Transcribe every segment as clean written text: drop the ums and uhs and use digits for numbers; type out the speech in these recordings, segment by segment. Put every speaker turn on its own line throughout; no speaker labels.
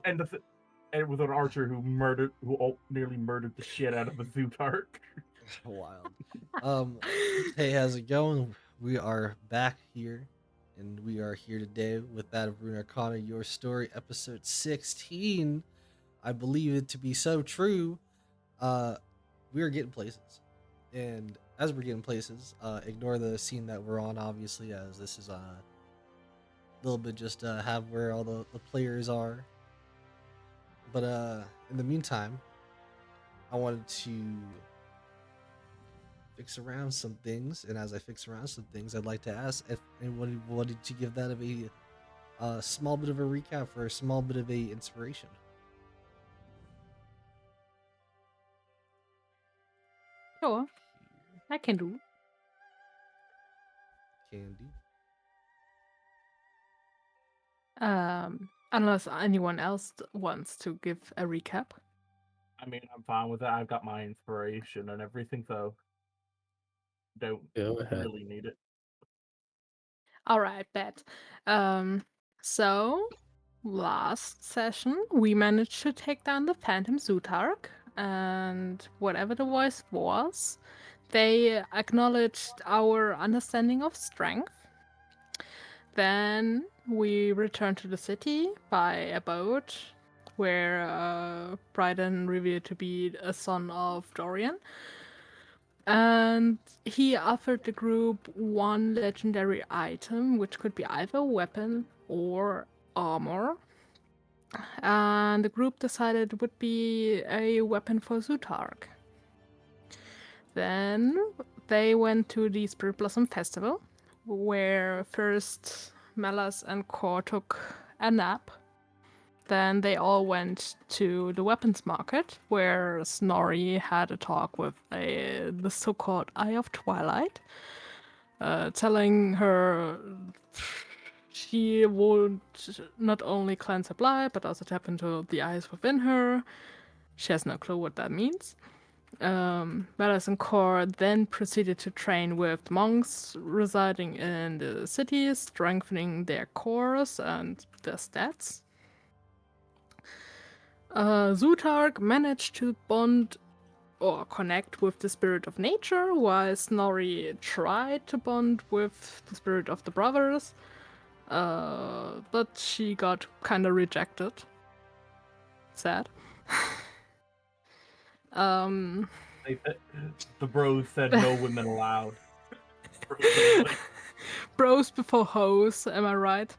and and with an archer who nearly murdered the shit out of a Zootark.
Wild. Um, hey, how's it going? We are back here, and we are here today with that of Runarcana, Your Story, episode 16. I believe it to be so true. Uh, we are getting places, and as we're getting places, ignore the scene that we're on, obviously, as this is a little bit just have where all the players are. But in the meantime, I wanted to fix around some things, and as I fix around some things, I'd like to ask if anyone wanted to give that of a small bit of a recap for a small bit of a inspiration.
Sure, I can do.
Candy.
Unless anyone else wants to give a recap.
I mean, I'm fine with that. I've got my inspiration and everything, so don't
Go ahead.
really need it.
All right, bet. Um, so last session we managed to take down the Phantom Zootark, and whatever the voice was, they acknowledged our understanding of strength. Then we returned to the city by a boat, where Bryden revealed to be a son of Dorian. And he offered the group one legendary item, which could be either a weapon or armor. And the group decided it would be a weapon for Zootark. Then they went to the Spirit Blossom Festival, where first Melas and Kor took a nap. Then they all went to the weapons market, where Snorri had a talk with the so-called Eye of Twilight, telling her she would not only cleanse her blood, but also tap into the eyes within her. She has no clue what that means. Melas and Kor then proceeded to train with monks residing in the city, strengthening their cores and their stats. Zootark managed to bond or connect with the spirit of nature, while Snorri tried to bond with the spirit of the brothers, but she got kinda rejected. Sad.
The bros said no women allowed. Bros only.
Bros before hoes, am I right?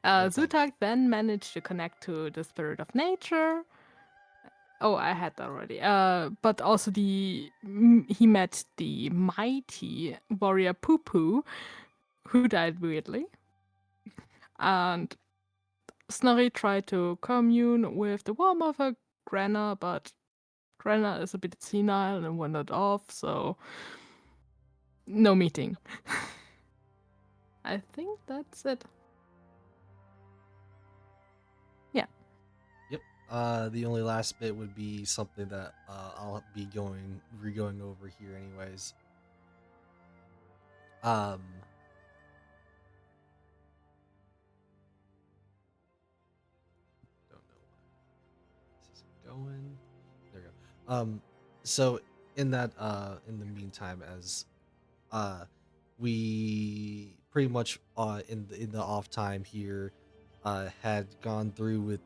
Zootark then managed to connect to the spirit of nature. Oh, I had that already. But also he met the mighty warrior Poo Poo, who died weirdly. And Snorri tried to commune with the War Mother Granna, but Granna is a bit senile and wandered off, so no meeting. I think that's it. Yeah.
Yep. The only last bit would be something that I'll be going over here, anyways. Don't know why this isn't going. There we go. So in that in the meantime, as we pretty much in the off time here had gone through with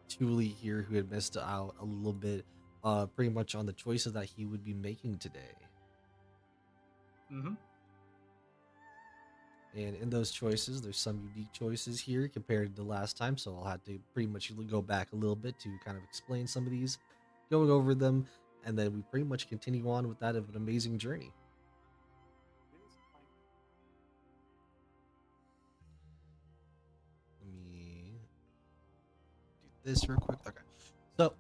Thule here, who had missed out a little bit pretty much on the choices that he would be making today.
Mm-hmm.
And in those choices, there's some unique choices here compared to last time, so I'll have to pretty much go back a little bit to kind of explain some of these, going over them, and then we pretty much continue on with that of an amazing journey. Let me do this real quick. Okay. So,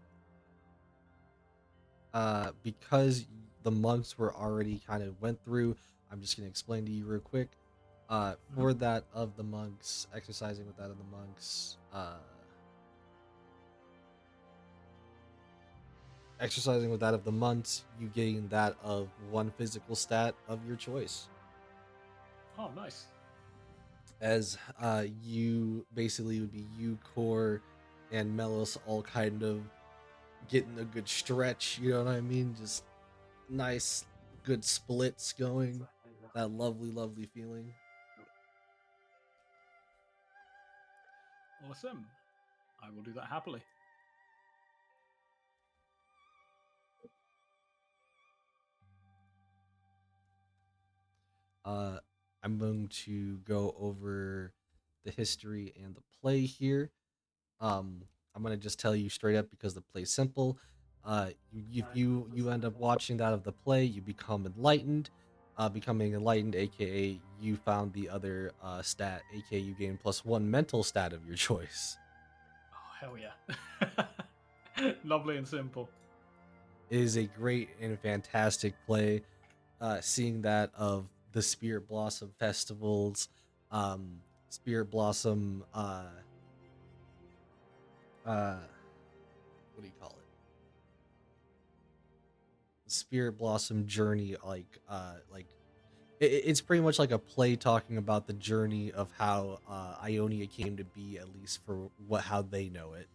because the monks were already kind of went through, I'm just going to explain to you real quick. For that of the monks, exercising with that of the monks, exercising with that of the monks, you gain that of one physical stat of your choice.
Oh, nice.
as you basically would be you, Core, and Melos all kind of getting a good stretch. You know what I mean? Just nice, good splits going. That lovely, lovely feeling.
Awesome. I will do that happily.
I'm going to go over the history and the play here. I'm gonna just tell you straight up because the play's simple. If you end up watching that of the play, you become enlightened. Becoming enlightened, aka you found the other stat, aka you gain +1 mental stat of your choice.
Oh, hell yeah. Lovely and simple.
It is a great and fantastic play. Seeing that of the Spirit Blossom festivals, Spirit Blossom, what do you call it? Spirit Blossom journey, like it's pretty much like a play talking about the journey of how Ionia came to be, at least for how they know it.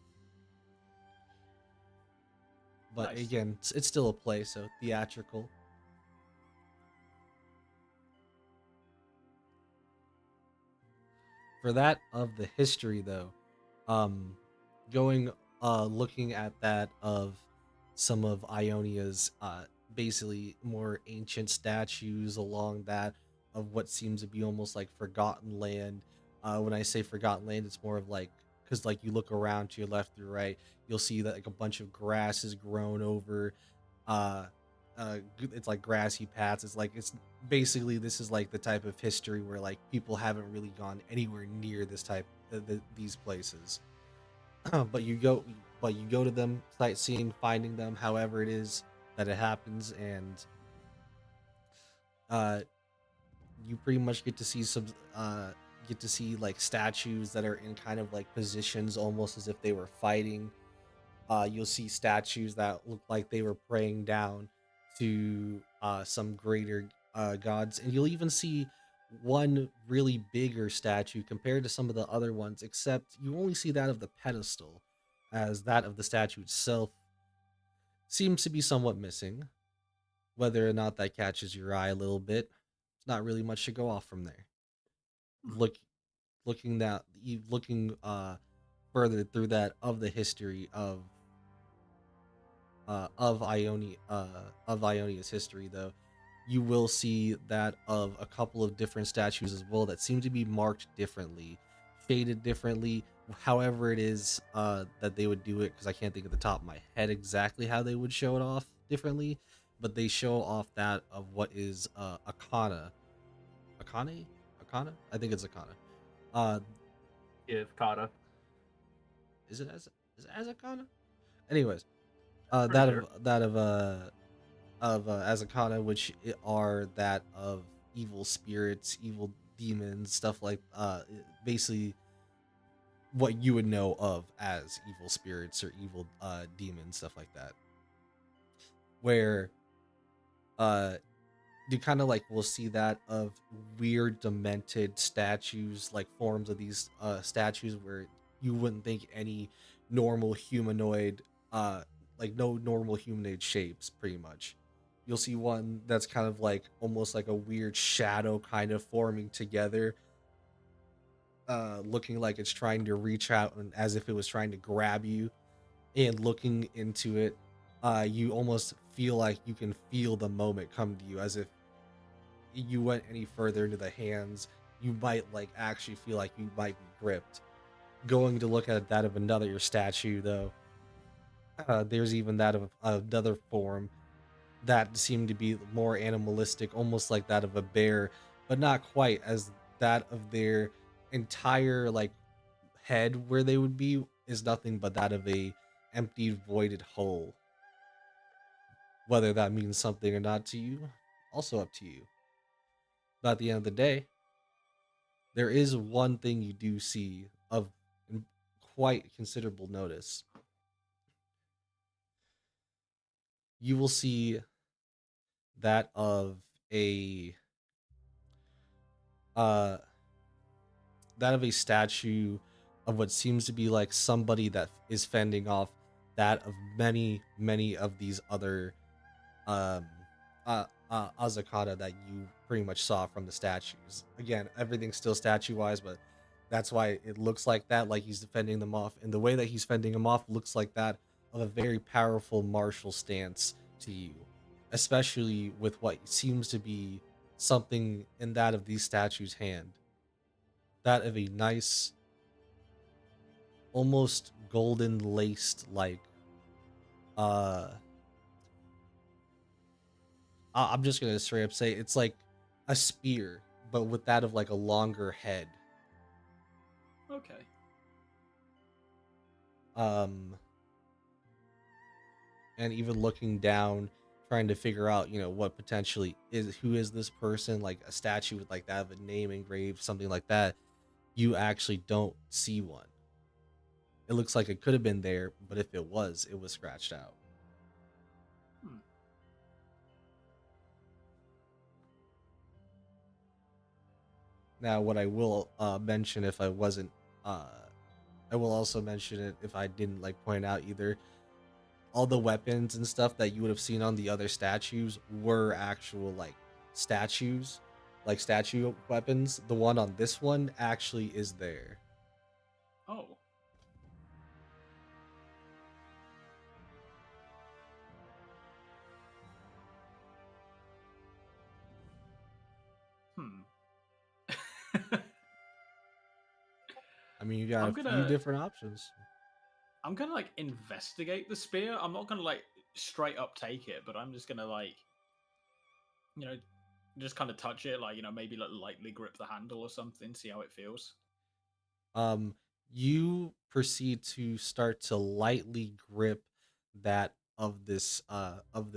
But
Nice.
again, it's still a play, so theatrical. For that of the history, though, going looking at that of some of Ionia's basically more ancient statues along that of what seems to be almost like forgotten land. When I say forgotten land, it's more of like, because like you look around to your left or right, you'll see that like a bunch of grass is grown over. Uh, it's like grassy paths. It's like it's basically this is like the type of history where like people haven't really gone anywhere near this type these places. but you go to them sightseeing, finding them, however it is that it happens, and uh you pretty much get to see some get to see like statues that are in kind of like positions almost as if they were fighting. You'll see statues that look like they were praying down to some greater gods, and you'll even see one really bigger statue compared to some of the other ones, except you only see that of the pedestal, as that of the statue itself seems to be somewhat missing. Whether or not that catches your eye a little bit, it's not really much to go off from there. Look, looking further through that of the history of Ionia's history, though, you will see that of a couple of different statues as well that seem to be marked differently, shaded differently. However, it is that they would do it, because I can't think of the top of my head exactly how they would show it off differently, but they show off that of what is Akana, Akana. I think it's Akana. Uh,
If Kata.
is it as Akana? Anyways,
Pretty sure.
that of Azakana, which are that of evil spirits, evil demons, stuff like basically what you would know of as evil spirits or evil demons, stuff like that. Where uh you kind of like will see that of weird demented statues, like forms of these statues where you wouldn't think any normal humanoid like no normal humanoid shapes, pretty much. You'll see one that's kind of like almost like a weird shadow kind of forming together, looking like it's trying to reach out and as if it was trying to grab you. And looking into it, you almost feel like you can feel the moment come to you, as if you went any further into the hands, you might like actually feel like you might be gripped. Going to look at that of another statue, though, there's even that of another form that seemed to be more animalistic, almost like that of a bear, but not quite, as that of their entire like head where they would be is nothing but that of a emptied, voided hole. Whether that means something or not to you, also up to you. But at the end of the day, there is one thing you do see of quite considerable notice. You will see that of a uh that of a statue of what seems to be like somebody that is fending off that of many of these other um Azakata that you pretty much saw from the statues. Again, everything's still statue wise, but that's why it looks like that, like he's defending them off, and the way that he's fending them off looks like that of a very powerful martial stance to you, especially with what seems to be something in that of these statues' hand, that of a nice, almost golden laced like uh I'm just gonna straight up say it's like a spear, but with that of like a longer head.
Okay.
Um, and even looking down, trying to figure out, what potentially who is this person, like a statue with like that of a name engraved, something like that. You actually don't see one. It looks like it could have been there, but if it was scratched out.
Hmm.
Now, what I will mention, if I wasn't, I will also mention it if I didn't like point out either. All the weapons and stuff that you would have seen on the other statues were actual like statues, like statue weapons. The one on this one actually is there.
Oh. Hmm.
I mean, you got
I'm
a few
gonna-
different options.
I'm gonna like investigate the spear. I'm not gonna like straight up take it, but I'm just gonna like, you know, just kind of touch it, like maybe like lightly grip the handle or something, see how it feels.
You proceed to start to lightly grip that of this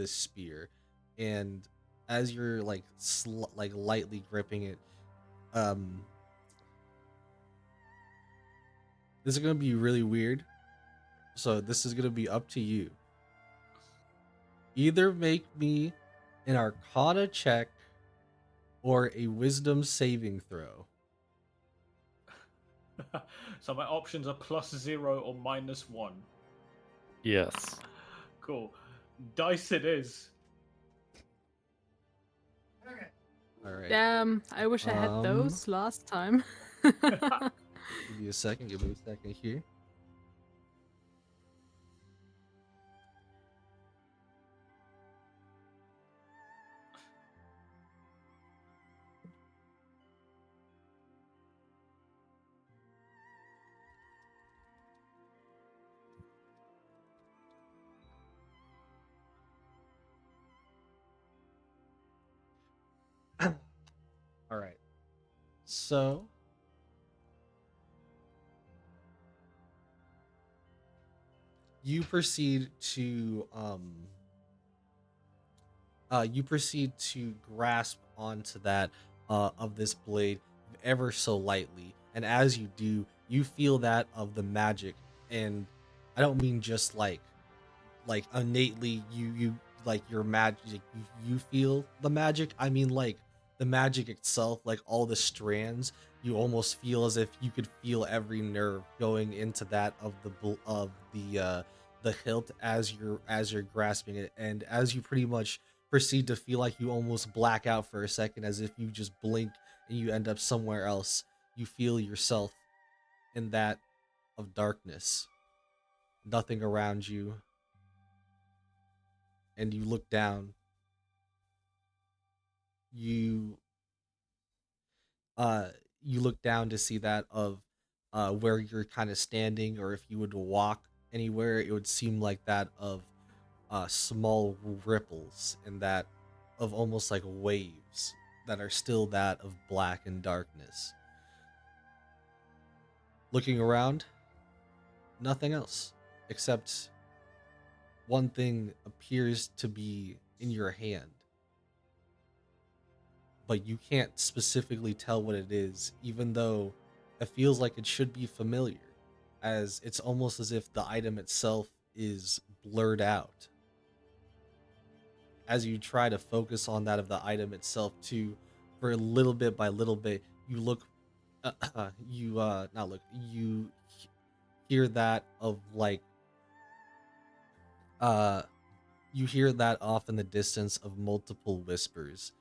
spear, and as you're like like lightly gripping it, um this is gonna be really weird, so this is gonna be up to you. Either make me an Arcana check or a Wisdom saving throw.
So my options are +0 or -1.
Yes.
Cool. Dice it is.
All right.
Damn, I wish I had those last time.
Give me a second. Give me a second here. All right. So you proceed to grasp onto that of this blade ever so lightly, and as you do, you feel that of the magic, and I don't mean just like innately you like your magic, you feel the magic. I mean like the magic itself, like all the strands, you almost feel as if you could feel every nerve going into that of the hilt as you're grasping it, and as you pretty much proceed to feel like you almost black out for a second, as if you just blink and you end up somewhere else. You feel yourself in that of darkness, nothing around you, and you look down. You you look down to see that of where you're kind of standing, or if you would walk anywhere, it would seem like that of small ripples, and that of almost like waves that are still that of black and darkness. Looking around, nothing else except one thing appears to be in your hand, but you can't specifically tell what it is, even though it feels like it should be familiar, as it's almost as if the item itself is blurred out. As you try to focus on that of the item itself too, for a little bit by little bit, you look you now look, you hear that of like uh you hear that off in the distance of multiple whispers.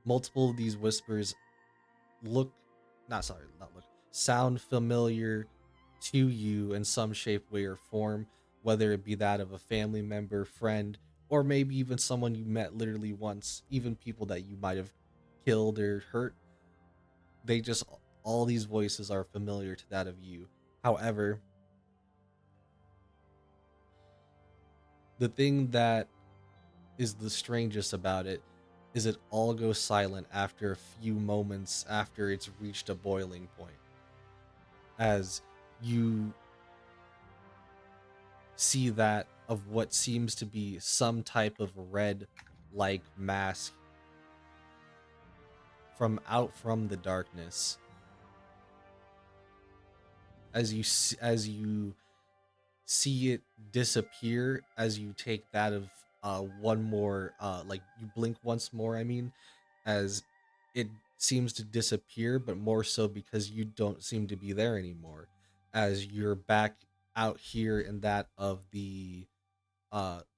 Multiple of these whispers look not sorry, not look sound familiar to you in some shape, way, or form, whether it be that of a family member, friend, or maybe even someone you met literally once, even people that you might have killed or hurt. They just all these voices are familiar to that of you. However, the thing that is the strangest about it all goes silent after a few moments after it's reached a boiling point. As you see that of what seems to be some type of red like mask from out from the darkness, as you see it disappear, as you take that of one more like you blink once more, I mean, as it seems to disappear, but more so because you don't seem to be there anymore, as you're back out here in that of the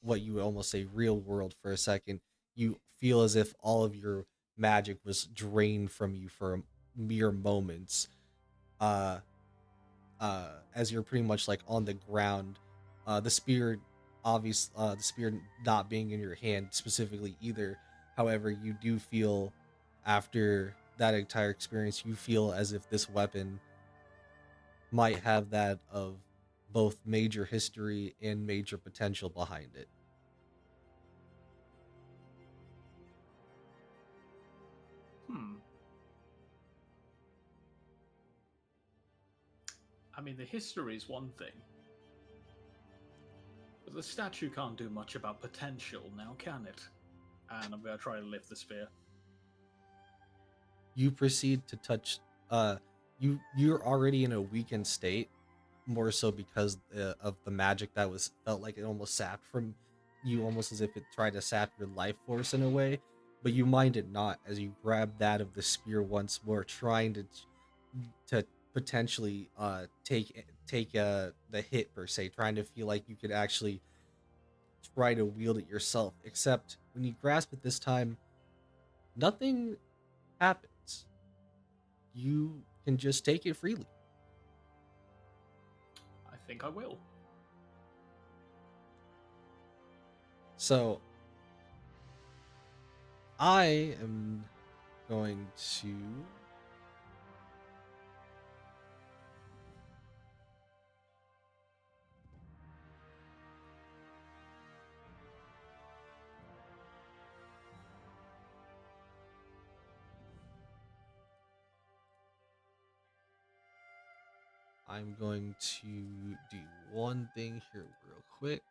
what you would almost say real world for a second. You feel as if all of your magic was drained from you for mere moments. uh as you're pretty much like on the ground, the spear the spear not being in your hand specifically either. However, you do feel after that entire experience, you feel as if this weapon might have that of both major history and major potential behind it.
Hmm. I mean, the history is one thing, but the statue can't do much about potential now, can it? And I'm going to try to lift the spear.
You proceed to touch you're already in a weakened state, more so because of the magic that was felt like it almost sapped from you, almost as if it tried to sap your life force in a way, but you mind it not as you grab that of the spear once more, trying to potentially take the hit per se, trying to feel like you could actually try to wield it yourself. Except when you grasp it this time, nothing happens. You can just take it freely.
I think I will.
So I am going to do one thing here real quick.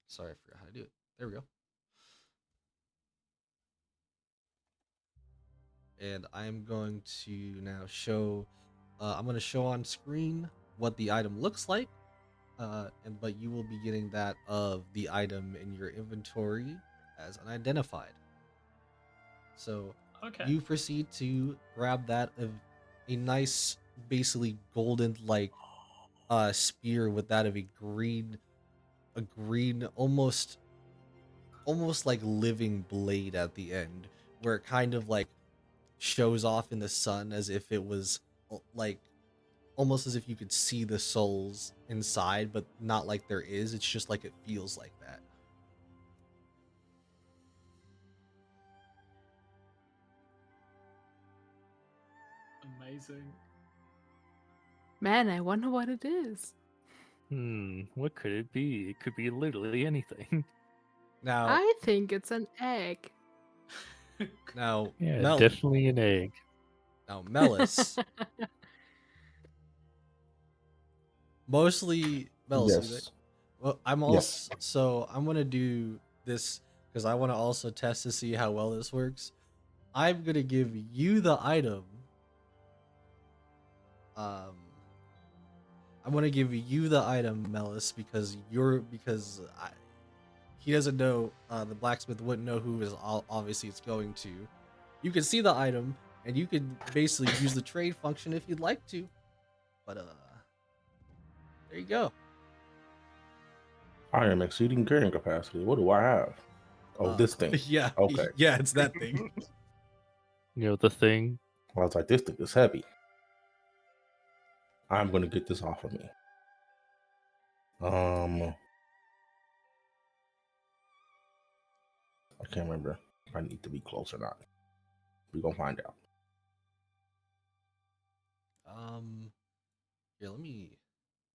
Sorry, I forgot how to do it. There we go. And I'm going to now show. I'm going to show on screen what the item looks like, but you will be getting that of the item in your inventory as unidentified. So
Okay.
you proceed to grab that of a nice, basically golden like spear with that of a green almost like living blade at the end, where it kind of like shows off in the sun as if it was like almost as if you could see the souls inside, but not like there is. It's just like it feels like that.
Amazing.
Man, I wonder what it is.
What could it be? It could be literally anything.
Now,
I think it's an egg.
now,
Yeah,
Mel,
definitely an egg.
now, Melis, mostly Melis.
Yes.
Well, I'm
Yes.
also so I'm gonna do this because I want to also test to see how well this works. I'm gonna give you the item. Um, I'm gonna give you the item, Melis, because he doesn't know. The blacksmith wouldn't know who is obviously it's going to. You can see the item, and you can basically use the trade function if you'd like to. But there you go.
I am exceeding carrying capacity. What do I have? Oh, this thing.
Yeah.
Okay.
Yeah, it's that thing.
You know the thing.
I was like, this thing is heavy. I'm gonna get this off of me. I can't remember if I need to be close or not. We're gonna find out.
Here, let me.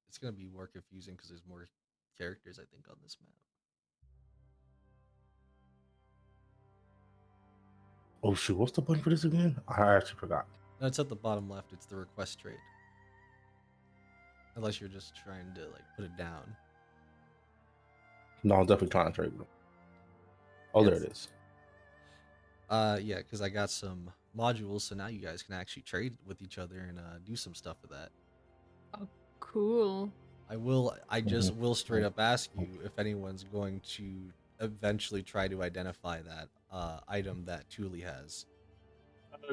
It's gonna be more confusing because there's more characters, I think, on this map.
Oh shoot, what's the button for this again? I actually forgot.
No, it's at the bottom left. It's the request trade. Unless you're just trying to like put it down.
No, I'm definitely trying to trade with him. Oh, there
Yes.
it is.
Yeah, because I got some modules, so now you guys can actually trade with each other and do some stuff with that.
Cool.
I just will straight up ask you if anyone's going to eventually try to identify that item that Thule has.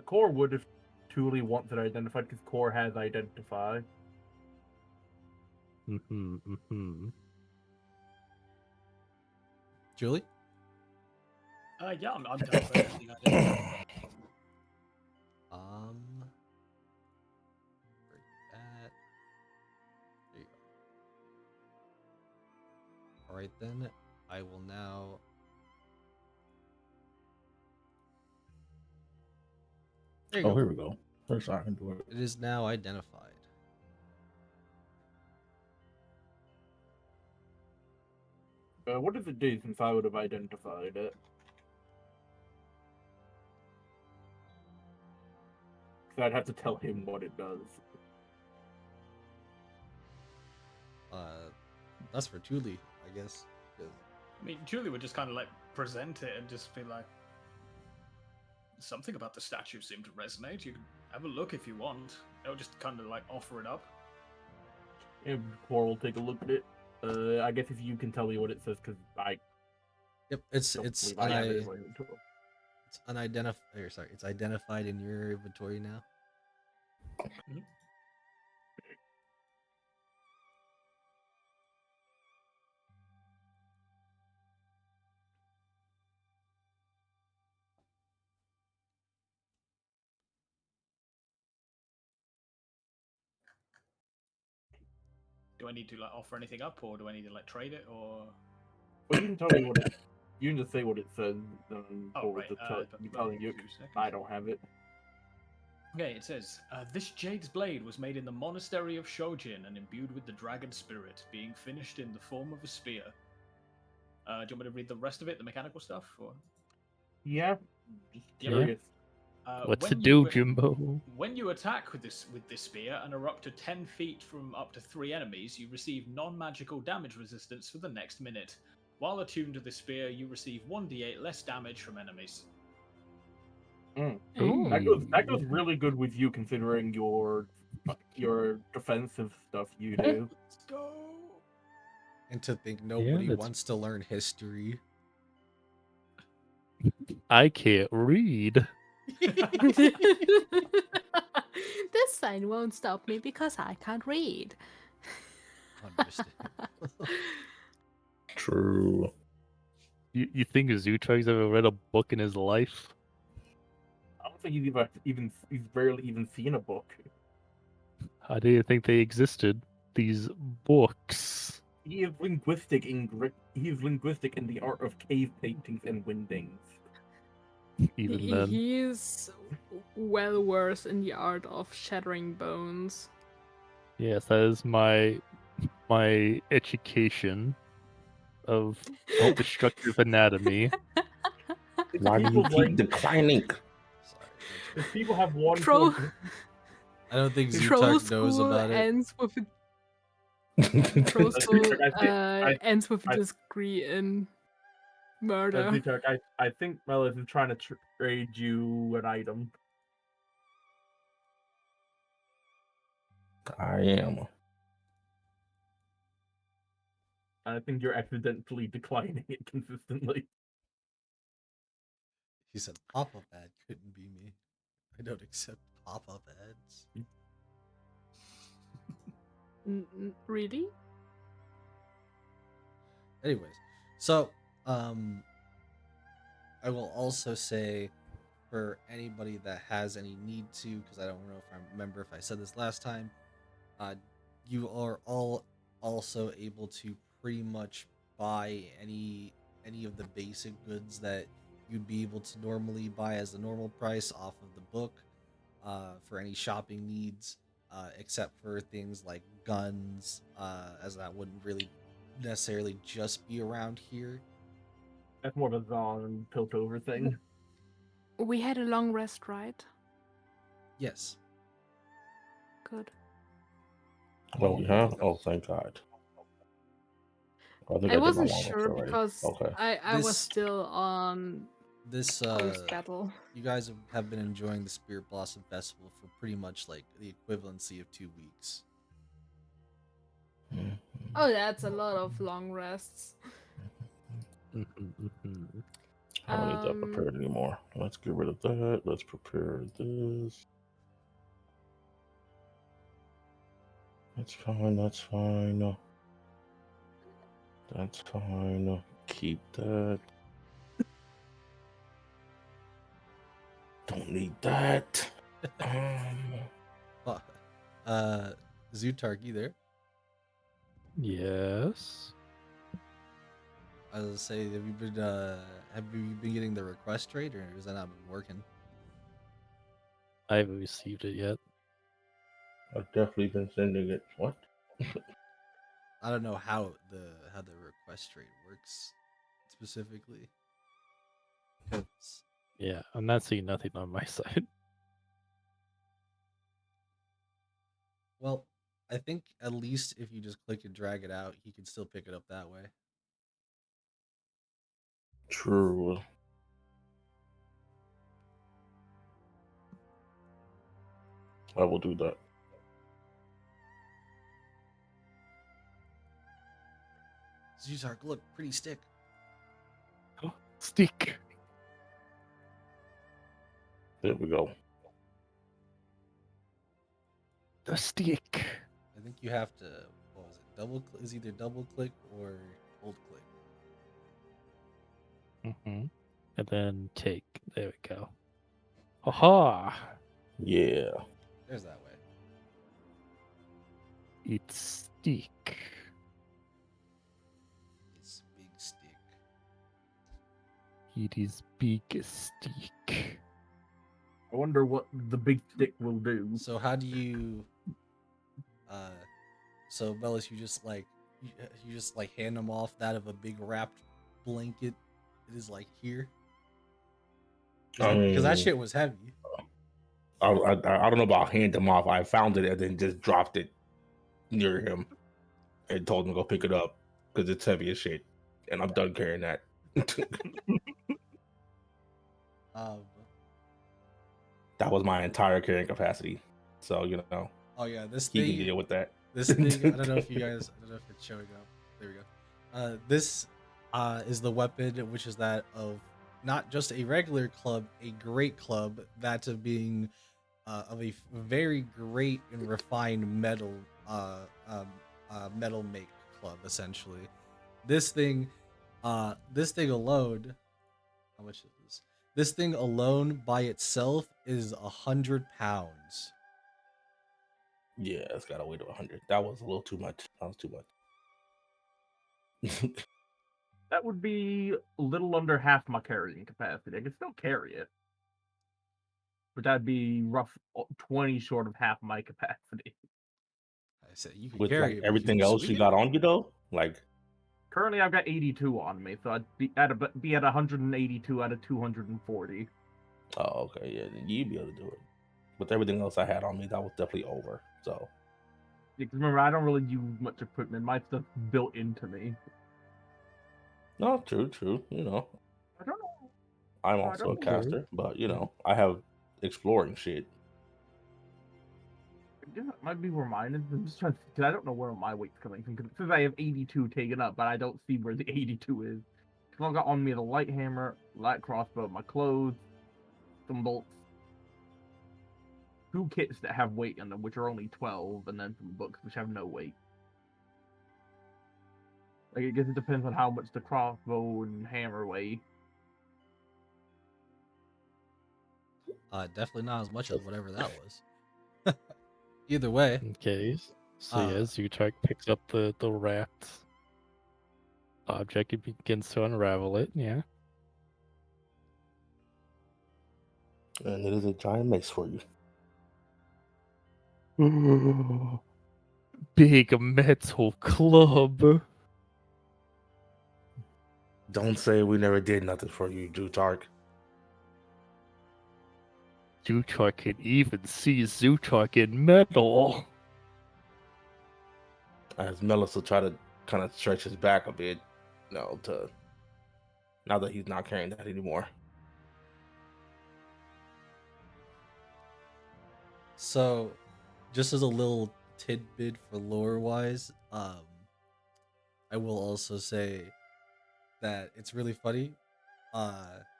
Core would if Thule wants it identified, because Core has identified.
Julie?
Yeah, I'm down for anything I did.
Break that. There you go. Alright then, I will now. There you
Oh,
go.
here we go. First I can do it.
It is now identified.
What does it do since I would have identified it? Because I'd have to tell him what it does.
That's for Thule, I guess. 'cause-
I mean, Julie would just kind of like present it and just be like, something about the statue seemed to resonate. You can have a look if you want. It'll just kind of like offer it up.
Yeah, Core will take a look at it. I guess if you can tell me what it says, because I
Yep, it's
don't
it's
believe I have it in my inventory.
it's unidentified. Sorry, it's identified in your inventory now.
Do I need to like offer anything up, or do I need to like trade it, or?
Well, you can tell me what it. You can just say what it says.
Oh,
Core
right,
will just telling you.
2 seconds.
I don't have it.
Okay, it says, this jade's blade was made in the monastery of Shojin and imbued with the dragon spirit, being finished in the form of a spear. Do you want me to read the rest of it, the mechanical stuff? Or?
Yeah. Just
Yeah.
curious.
What's
when
it do,
you-
Jimbo?
When you attack with this spear and are up to 10 feet from up to 3 enemies, you receive non-magical damage resistance for the next minute. While attuned to the spear, you receive 1d8 less damage from enemies.
Oh.
That goes really good with you, considering your defensive stuff you do.
Let's go!
And to think nobody
that's-
wants to learn history.
I can't read.
This sign won't stop me because I can't read.
Understand.
True.
You think Zutog's ever read a book in his life?
I don't think he's barely even seen a book.
I didn't think they existed. These books.
He is linguistic in the art of cave paintings and windings.
Even then.
He's well versed in the art of shattering bones.
Yes, that is my education of destructive anatomy.
Why do you keep declining?
Sorry.
If people have one
Troll,
I don't think
troll
Zutog knows
school
about it.
ends with a troll school
I
ends with a degree in murder.
Zutak, I think Melis is trying to trade you an item.
I am.
I think you're accidentally declining it consistently.
He said pop-up ad couldn't be me. I don't accept pop-up ads.
Really?
Anyways, so I will also say for anybody that has any need to, because I don't know if I remember if I said this last time, you are all also able to pretty much buy any of the basic goods that you'd be able to normally buy as a normal price off of the book for any shopping needs, except for things like guns, as that wouldn't really necessarily just be around here.
That's more of a Zon tilt over thing.
We had a long rest, right?
Yes.
Good.
Well, we have. Oh, thank God. I think I,
I
did my
wasn't
long rest
sure
already.
because
Okay.
I was
This-
still on
This
post battle.
you guys have been enjoying the Spirit Blossom Festival for pretty much like the equivalency of 2 weeks.
Oh, that's a lot of long rests.
Mhm, mhm.
I don't need that prepared anymore. Let's get rid of that. Let's prepare this. That's fine. That's fine. That's fine. Keep that. Don't need that.
Zootark, you there?
Yes.
I was gonna say, have you been getting the request rate, or has that not been working?
I haven't received it yet.
I've definitely been sending it. What?
I don't know how the request rate works specifically. 'Cause-
Yeah, I'm not seeing nothing on my side.
well, I think at least if you just click and drag it out, he can still pick it up that way.
True. I will do that.
Zootark, look, pretty stick.
Stick.
There we go.
The stick.
I think you have to. What was it? Is either double click or hold click.
Mm-hmm. And then take. There we go. Haha!
Yeah.
There's that way.
It's stick.
It's big stick.
It is big stick.
I wonder what the big stick will do.
So how do you? So Bellis, you just like hand them off that of a big wrapped blanket. It is like here. Because that shit was heavy.
I don't know about hand him off. I found it and then just dropped it near him and told him to go pick it up because it's heavy as shit, and I'm done carrying that. That was my entire carrying capacity. So
Oh yeah, this
he
thing.
can deal with that.
This thing. I don't know if you guys. I don't know if it's showing up. There we go. This is the weapon, which is that of not just a regular club, a great club, that of being of a very great and refined metal metal make club, essentially. This thing alone, how much is this? This thing alone by itself is 100 pounds.
Yeah, it's got to weigh to 100. That was a little too much. That was too much.
That would be a little under half my carrying capacity. I could still carry it, but that'd be rough 20 short of half my capacity.
I said you could
With
carry
like
it, but
everything
you
else you got on you though, like
Currently, I've got 82 on me, so I'd be at 182 out of 240.
oh okay, yeah, then you'd be able to do it. With everything else I had on me, that was definitely over. So
Because remember, I don't really use much equipment. My stuff's built into me.
no, true.
I don't know.
I'm
I
also a
don't know.
caster, but I have exploring shit.
guess that might be where mine is. I'm just trying to, because I don't know where my weight's coming from. 'Cause it says I have 82 taken up, but I don't see where the 82 is. Because I've got on me the light hammer, light crossbow, my clothes, some bolts, 2 kits that have weight in them, which are only 12, and then some books which have no weight. Like, I guess it depends on how much the crossbow and hammer weigh.
Definitely not as much as whatever that was. Either way,
Okay. So yeah,
Uh,
Zutak picks up the wrapped object and begins to unravel it. Yeah.
And it is a giant mace for you.
Big metal club.
Don't say we never did nothing for you, Jutark.
Zutak can even see Zutak in metal.
As Melis will try to kind of stretch his back a bit, now that he's not carrying that anymore.
so just as a little tidbit for lore wise, I will also say that it's really funny,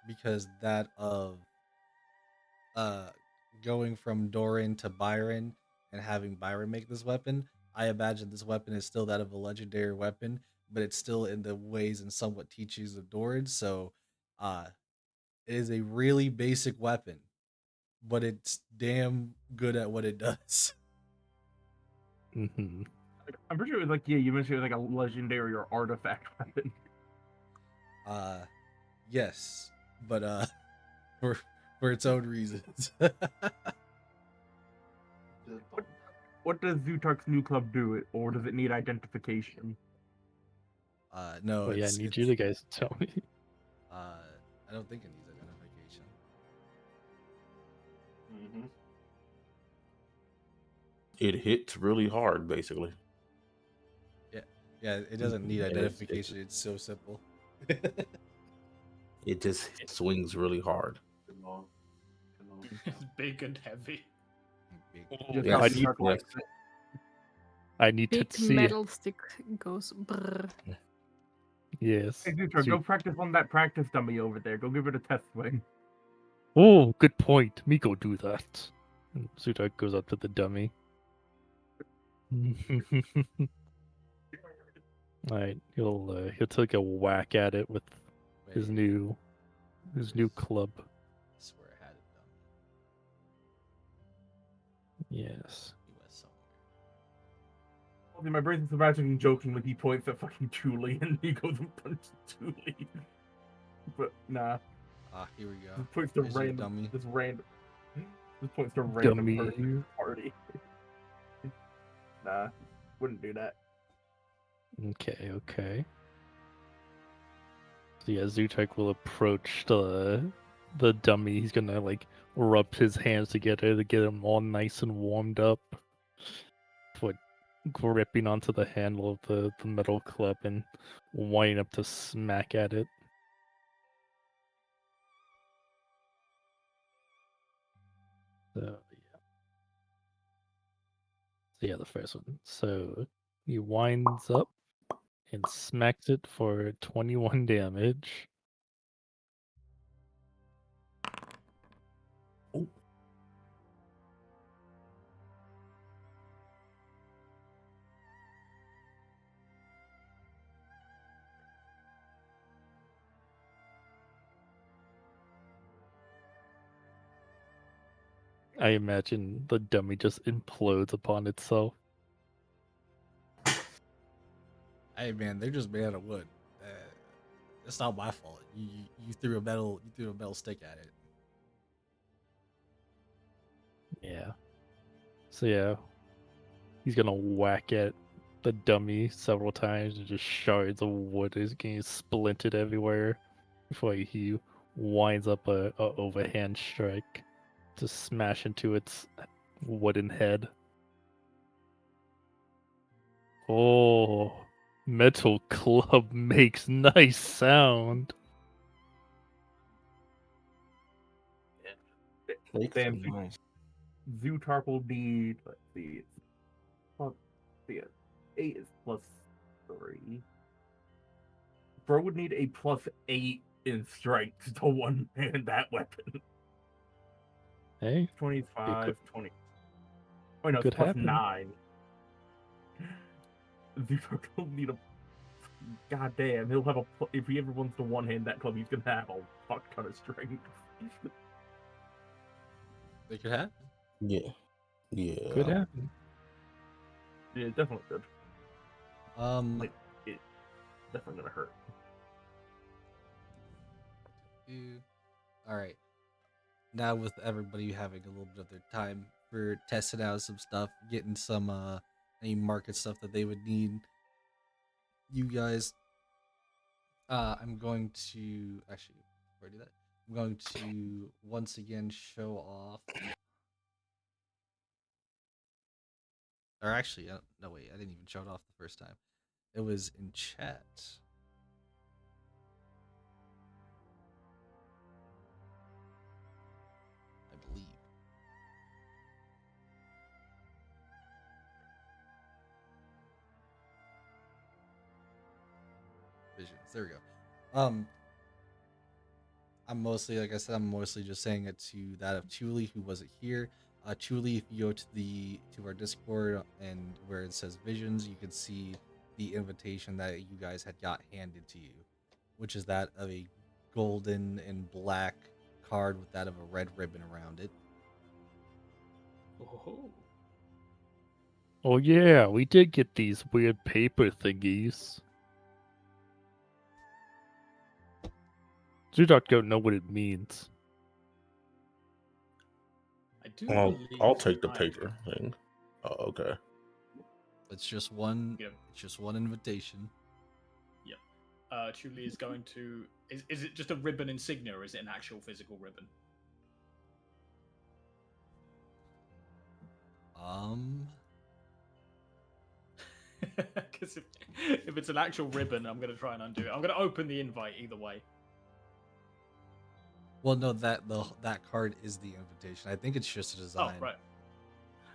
because that of uh going from Doran to Byron and having Byron make this weapon, I imagine this weapon is still that of a legendary weapon, but it's still in the ways and somewhat teachings of Doran. So uh it is a really basic weapon, but it's damn good at what it does.
Mm-hmm.
I'm pretty sure it was like, yeah, you mentioned it was like a legendary or artifact weapon.
Yes, but for its own reasons.
What does Zutark's new club do, or does it need identification?
No,
Well, yeah, I
it's
need you to guys tell me.
I don't think it needs identification.
It hits really hard, basically.
Yeah, it doesn't need
And
identification. It's so simple.
it just swings really hard.
It's big and heavy.
Just
Yes,
how
I
Zutark
need,
likes it.
I need to
Big
see.
metal stick goes brrr.
Yes.
Hey, Zutark,
Zu-
go practice on that practice dummy over there. Go give it a test swing.
Oh, good point. Me go do that. And Zutak goes up to the dummy. Alright, he'll take a whack at it with his
Wait,
new club.
I swear I had it done.
Yes.
He was somewhere.
Okay, my brain's imagining jokingly he points at fucking Julie and he goes and punches Julie. But nah,
Here we go.
this points to
Here's your
random.
dummy.
This points to random
Dummy.
person in the party. Nah, wouldn't do that.
Okay. So yeah, Zutek will approach the dummy. He's gonna like rub his hands together to get him all nice and warmed up. Foot gripping onto the handle of the metal club and winding up to smack at it. So yeah, the first one. So he winds up and smacks it for 21 damage. I imagine the dummy just implodes upon itself.
Hey man, they're just made out of wood. It's not my fault. You threw a metal stick at it.
Yeah. So yeah, he's gonna whack at the dummy several times and just shards of wood is getting splintered everywhere before he winds up a overhand strike to smash into its wooden head. Oh, metal club makes nice sound.
Makes
Damn.
nice.
Zutark will need see. It's plus, see, 8 is plus 3. Bro would need a plus 8 in strength to one-hand that weapon.
Hey,
25, 20. Oh no, it's
could
plus
happen.
9. Zero will need a. God damn, he'll have a. If he ever wants to one-hand that club, he's gonna have a fuck ton of strength.
They could happen.
Yeah. Yeah.
Could happen.
Yeah, definitely good.
Um,
It's definitely gonna hurt.
all right. Now with everybody having a little bit of their time for testing out some stuff, getting some any market stuff that they would need, you guys, I'm going to actually before I do that, I'm going to once again show off. Or actually, no wait, I didn't even show it off the first time. It was in chat. I believe. Visions. There we go. I'm mostly, like I said, I'm mostly just saying it to that of Chuli, who wasn't here. Chuli, if you go to our Discord and where it says Visions, you can see the invitation that you guys had got handed to you, which is that of a golden and black card with that of a red ribbon around it.
Oh.
Oh yeah, we did get these weird paper thingies. Zudok don't know what it means.
I do
I'll
believe
take the
I
paper thing. Oh, okay.
It's just one.
Yeah.
It's just one invitation.
Chuli is going to. Is it just a ribbon insignia, or is it an actual physical ribbon? Because if it's an actual ribbon, I'm going to try and undo it. I'm going to open the invite either way.
Well, no, that card is the invitation. I think it's just a design.
Oh, right.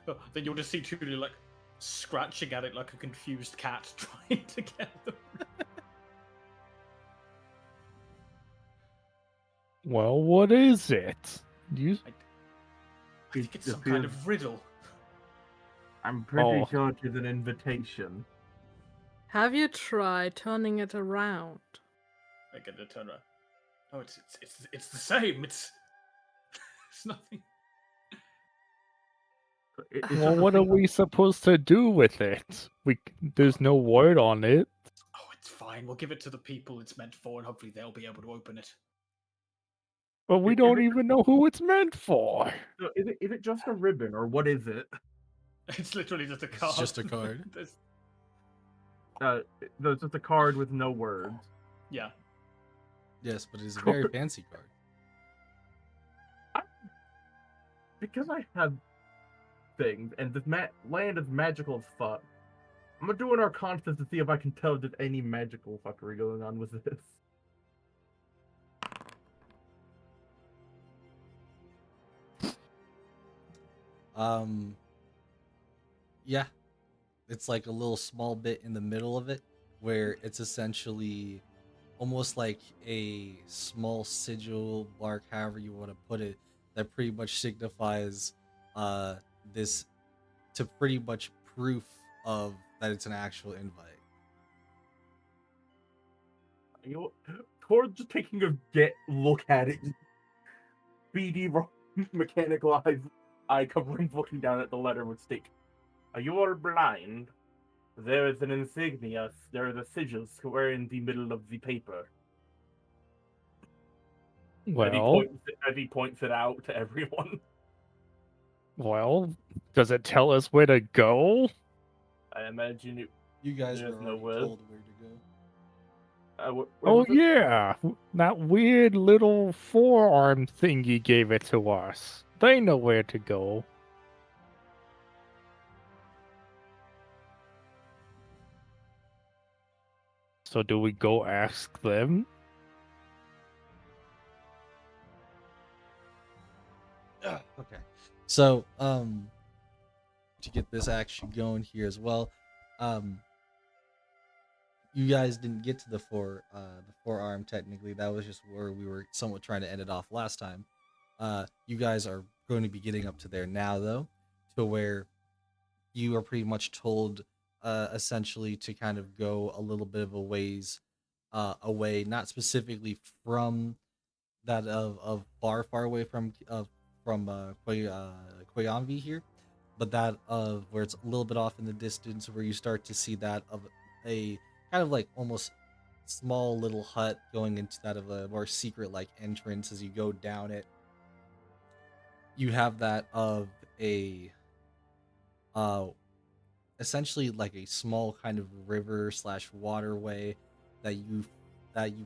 Oh, then you'll just see Chuli like scratching at it like a confused cat, trying to get them.
Well, what is it? You...
I think it's some kind of riddle.
I'm pretty
Oh.
sure it is an invitation.
Have you tried turning it around?
I get to turn around. Oh, it's the same. It's nothing.
It's
Well,
just a
what are
thing-
we supposed to do with it? There's no word on it.
Oh, it's fine. We'll give it to the people it's meant for, and hopefully they'll be able to open it.
But we
Is
don't
it-
even know who it's meant for.
So is it just a ribbon, or what is it?
It's literally just a
It's
card.
just a card.
There's just a card with no words.
Yeah.
Yes, but it's a very fancy card.
Because I have things, and this land is magical as fuck. I'm gonna do an Arcana test to see if I can tell if there's any magical fuckery going on with this.
Yeah, it's like a little small bit in the middle of it where it's essentially almost like a small sigil mark, however you want to put it, that pretty much signifies this to pretty much proof of that it's an actual invite.
Towards just taking a look at it. BD mechanical eye covering, looking down at the letter would state, "Are you all blind? There is an insignia. There is a sigil square in the middle of the paper."
Well,
as he points it out to everyone.
does it tell us where to go?
I imagine it.
You guys
There's
were
no
already
word.
told where to go.
Where
Oh
was it?
yeah, that weird little forearm thingy gave it to us. They know where to go. So do we go ask them?
Okay. So, to get this action going here as well. You guys didn't get to the forearm technically. That was just where we were somewhat trying to end it off last time. You guys are going to be getting up to there now, though, to where you are pretty much told, essentially, to kind of go a little bit of a ways away, not specifically from that of far away from Koyanvi here, but that of where it's a little bit off in the distance, where you start to see that of a kind of like almost small little hut going into that of a more secret like entrance. As you go down it, you have that of a uh essentially like a small kind of river slash waterway that you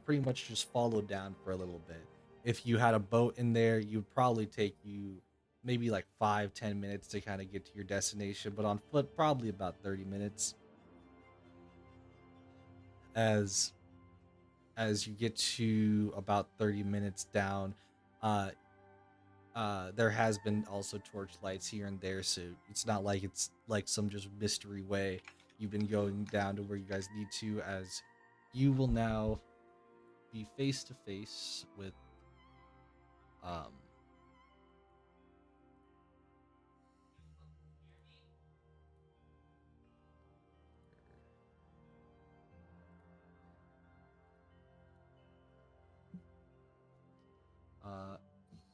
pretty much just follow down for a little bit. If you had a boat in there, you'd probably take you maybe like 5-10 minutes to kind of get to your destination, but on foot probably about 30 minutes. As you get to about 30 minutes down, uh there has been also torch lights here and there, so it's not like it's like some just mystery way. You've been going down to where you guys need to, as you will now be face to face with um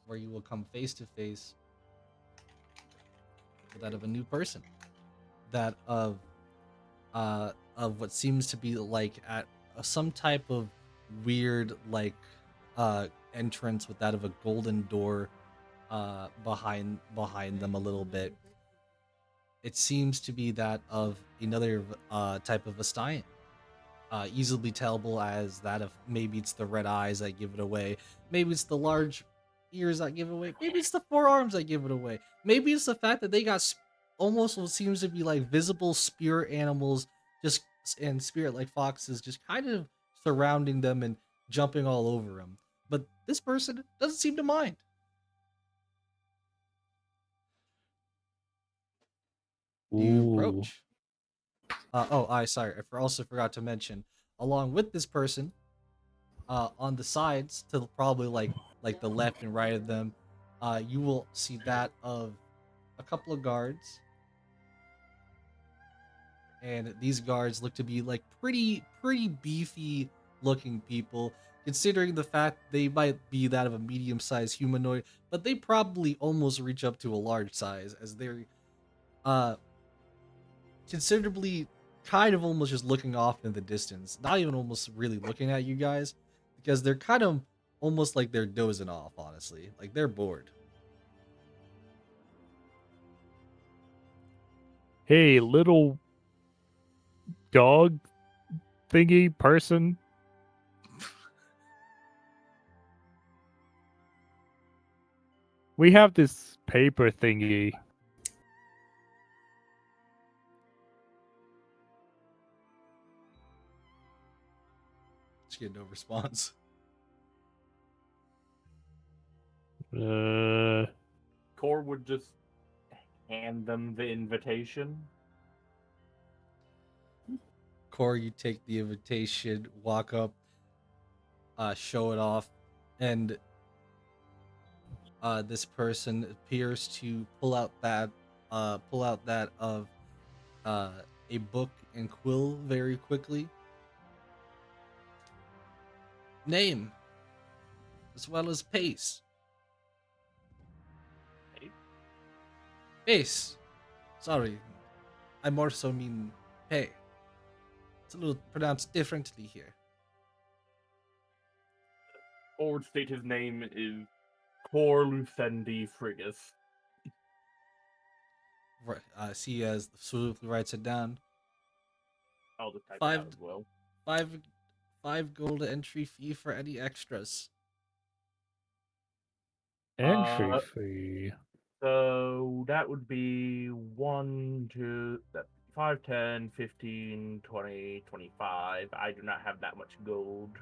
where you will come face to face with that of a new person, that of what seems to be like at some type of weird like entrance, with that of a golden door behind them a little bit. It seems to be that of another type of Astian, easily tellable as that of, maybe it's the red eyes that give it away, maybe it's the large ears that give it away, maybe it's the forearms that give it away, maybe it's the fact that they got almost what seems to be like visible spirit animals, just and spirit like foxes, just kind of surrounding them and jumping all over them. But this person doesn't seem to mind. You
Ooh.
approach. I sorry, I also forgot to mention, along with this person, on the sides to probably like the left and right of them, you will see that of a couple of guards, and these guards look to be like pretty beefy looking people, considering the fact they might be that of a medium-sized humanoid, but they probably almost reach up to a large size, as they're uh considerably kind of almost just looking off in the distance, not even almost really looking at you guys, because they're kind of almost like they're dozing off, honestly. Like they're bored.
Hey, little dog thingy person. We have this paper thingy.
Just get no response.
Core would just hand them the invitation.
Corey, you take the invitation, walk up, show it off, and this person appears to pull out that of a book and quill very quickly. Name, as well as pace. Pace. Sorry, I more so mean pay. It's a little pronounced differently here.
Or would state his name is Cor Lucendi Frigus.
See, as swiftly writes it down.
I'll just type it
Five-
out as well.
Five gold entry fee for any extras.
Entry fee.
So that would be 1, 2, 5, 10, 15, 20, 25. I do not have that much gold.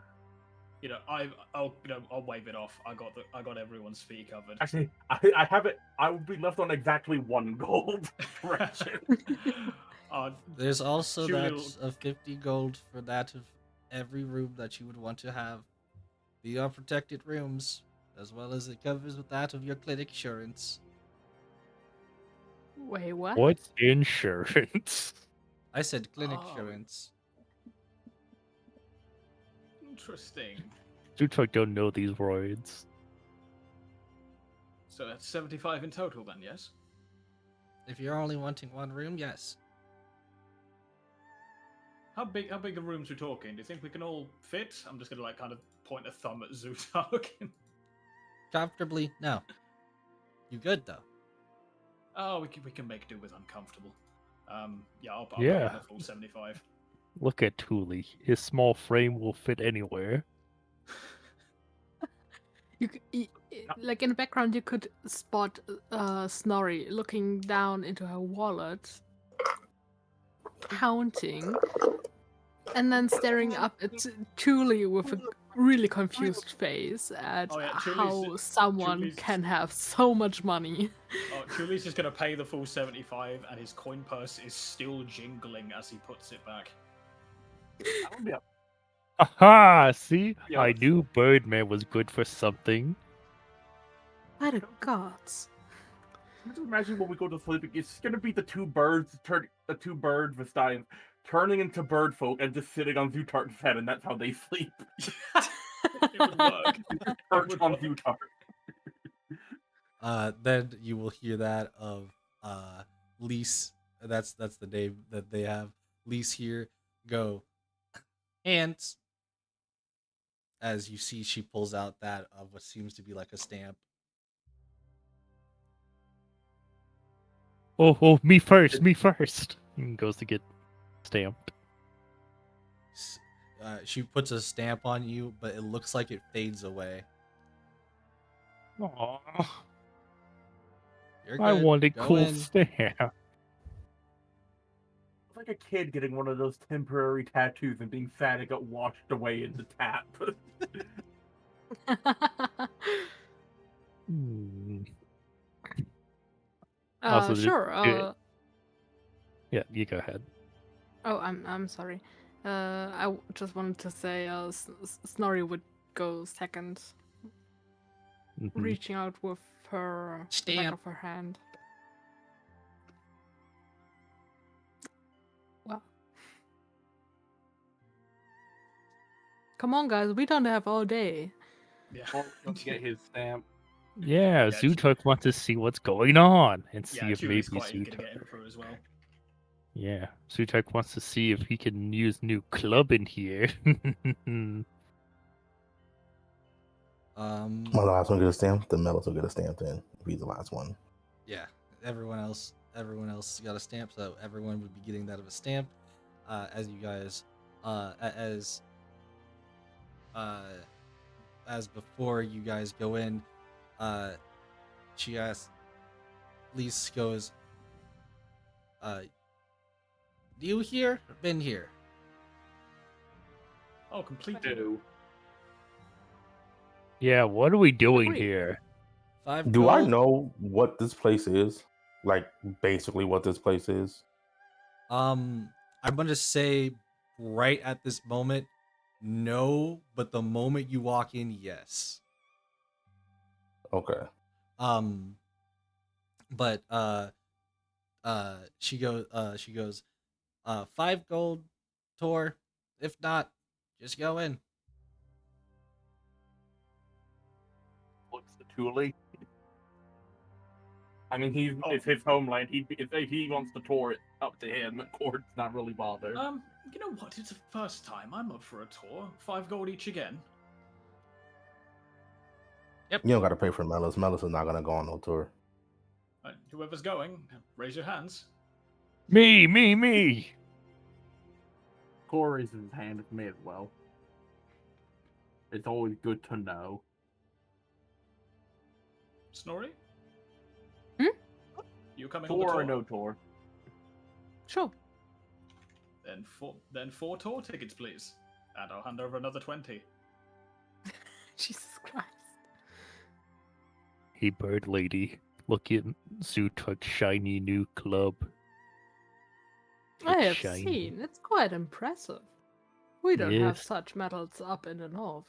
I'll wave it off. I got everyone's fee covered.
Actually, I have it. I will be left on exactly 1 gold. Correction.
There's also
Julie
that
will-
of 50 gold for that of every room that you would want to have. The unprotected rooms, as well as it covers with that of your clinic insurance.
Wait, what?
What's insurance?
I said clinic
Oh.
insurance.
Interesting.
Zootok don't know these roids.
So that's 75 in total then, yes?
If you're only wanting 1 room, yes.
How big of rooms we're talking? Do you think we can all fit? I'm just gonna like kind of point a thumb at Zootok.
Comfortably, no. You good though?
Oh, we can make do with uncomfortable. Yeah, I'll
Yeah.
pay the full 75.
Look at Thule. His small frame will fit anywhere.
Like in the background, you could spot Snorri looking down into her wallet, counting, and then staring up at Julie with a really confused face at
Oh, yeah,
how someone
Julie's-
can have so much money.
Oh, Julie's just gonna pay the full 75, and his coin purse is still jingling as he puts it back.
I would be up.
Aha! See?
Yeah,
I
let's-
knew Birdman was good for something.
By the gods.
Just imagine when we go to sleep, it's gonna be the 2 birds, the 2 bird Vestines turning into bird folk and just sitting on Zutart's head, and that's how they sleep.
It would work.
Perch
would
on
work.
Zutart.
Then you will hear that of Lise. That's the name that they have. Lise here go hands. As you see, she pulls out that of what seems to be like a stamp.
Oh, me first, me first. And goes to get stamped.
She puts a stamp on you, but it looks like it fades away.
Aww.
You're
I
good.
wanted
Go
cool
in.
stamp.
It's like a kid getting one of those temporary tattoos and being sad it got washed away in the tap.
Hmm. Also,
Sure.
Yeah, you go ahead.
Oh, I'm sorry. Just wanted to say, Snorri would go second,
Mhm.
reaching out with her the back
Stamp.
of her hand. Wow. Come on, guys, we don't have all day.
Yeah.
Well, let's get his stamp.
Yeah,
Yeah,
Zootok wants to see what's going on and see
Yeah,
if maybe
Julie's quite eager to get him
Zootok.
through as well.
Yeah, Zootok wants to see if he can use new club in here.
Um,
Well, the last one get a stamp. The Melis will get a stamp then. If he's the last one.
yeah. Everyone else got a stamp, so everyone would be getting that of a stamp. As you guys, as before you guys go in, she asks. Lise goes, "You here? Been here?"
Oh, completely.
Do.
Yeah, what are we doing
Agreed.
here?
5
Do I
gold?
know what this place is? Like basically what this place is?
I'm gonna say right at this moment, no, but the moment you walk in, yes.
Okay.
But she goes, 5 gold tour. If not, just go in.
Looks to Thule. I mean,
Oh.
it's his homeland. If he wants to tour it, up to him. Cord's not really bothered.
You know what? It's the first time I'm up for a tour. 5 gold each again.
You don't gotta pay for Melis. Melis is not gonna go on no tour.
Whoever's going, raise your hands.
Me!
Core raises his hand at me as well. It's always good to know.
Snorri?
Hmm?
You coming on
Tour
the tour?
or no tour?
Sure.
Then 4 tour tickets, please. And I'll hand over another 20.
Jesus Christ.
Hey, bird lady, look at Zootuk's shiny new club.
I
It's
have
shiny.
seen. It's quite impressive. We don't have
Yes.
such metals up in the north.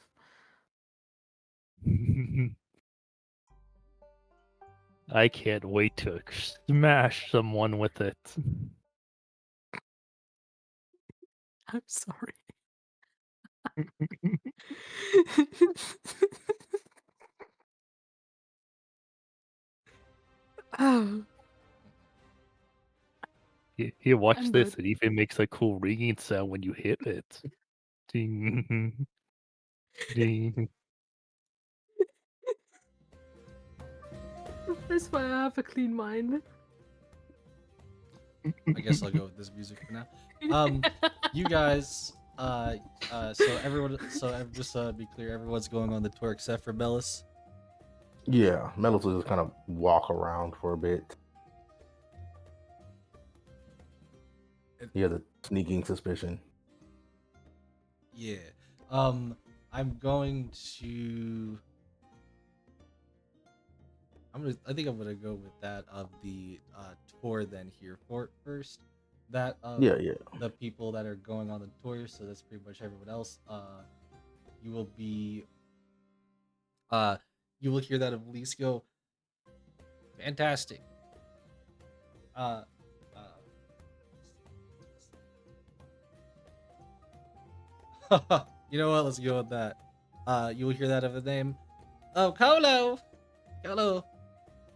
I can't wait to smash someone with it.
I'm sorry. Oh,
Here, watch
I'm
this.
good.
It even makes a cool ringing sound when you hit it. Ding. Ding.
That's why I have a clean mind.
I guess I'll go with this music for now. You guys, so everyone, just be clear, everyone's going on the tour except for Bellis.
Yeah, Metals will just kind of walk around for a bit. He has a sneaking suspicion.
Yeah. I'm going to. I think I'm gonna go with that of the tour then here for first. That of
Yeah.
the people that are going on the tour, so that's pretty much everyone else. You will be. You will hear that of Elise go. Fantastic. Uh, you know what? Let's go with that. You will hear that of the name. Oh, Colo! Colo!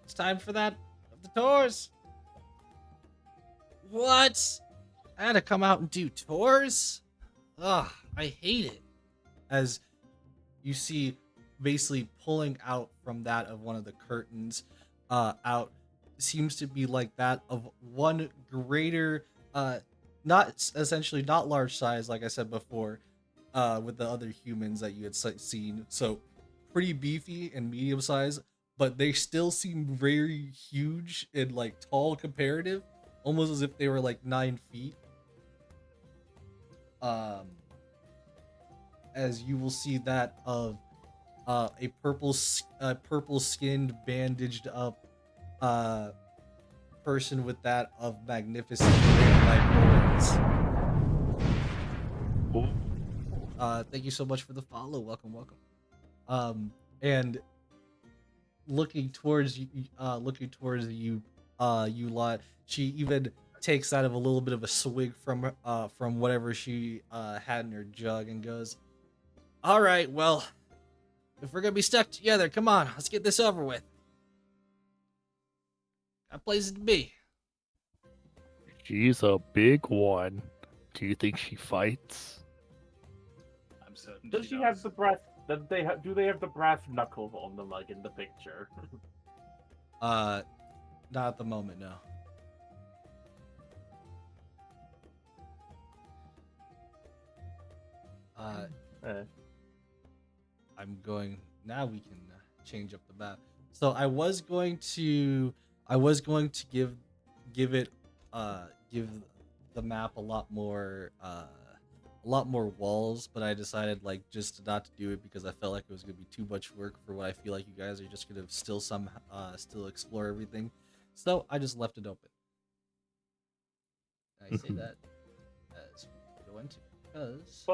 It's time for that of the tours. What? I had to come out and do tours? Ugh, I hate it. As you see, basically pulling out from that of one of the curtains, out seems to be like that of one greater, not essentially not large size, like I said before, with the other humans that you had seen. So pretty beefy and medium size, but they still seem very huge and like tall comparative, almost as if they were like 9 feet. As you will see that of a purple skinned bandaged up person with that of magnificent like thank you so much for the follow. Welcome. And looking towards you, you lot. She even takes out of a little bit of a swig from whatever she had in her jug and goes, "All right, well, if we're gonna be stuck together, come on, let's get this over with. Got places to be."
She's a big one. Do you think she fights?
I'm certain.
Does she have the brass? Do they have the brass knuckles on them like in the picture?
Not at the moment, no. I'm going now. We can change up the map. So I was going to give it give the map a lot more walls, but I decided like just not to do it because I felt like it was gonna be too much work for what I feel like you guys are just gonna still explore everything. So I just left it open. And I say that as we go into because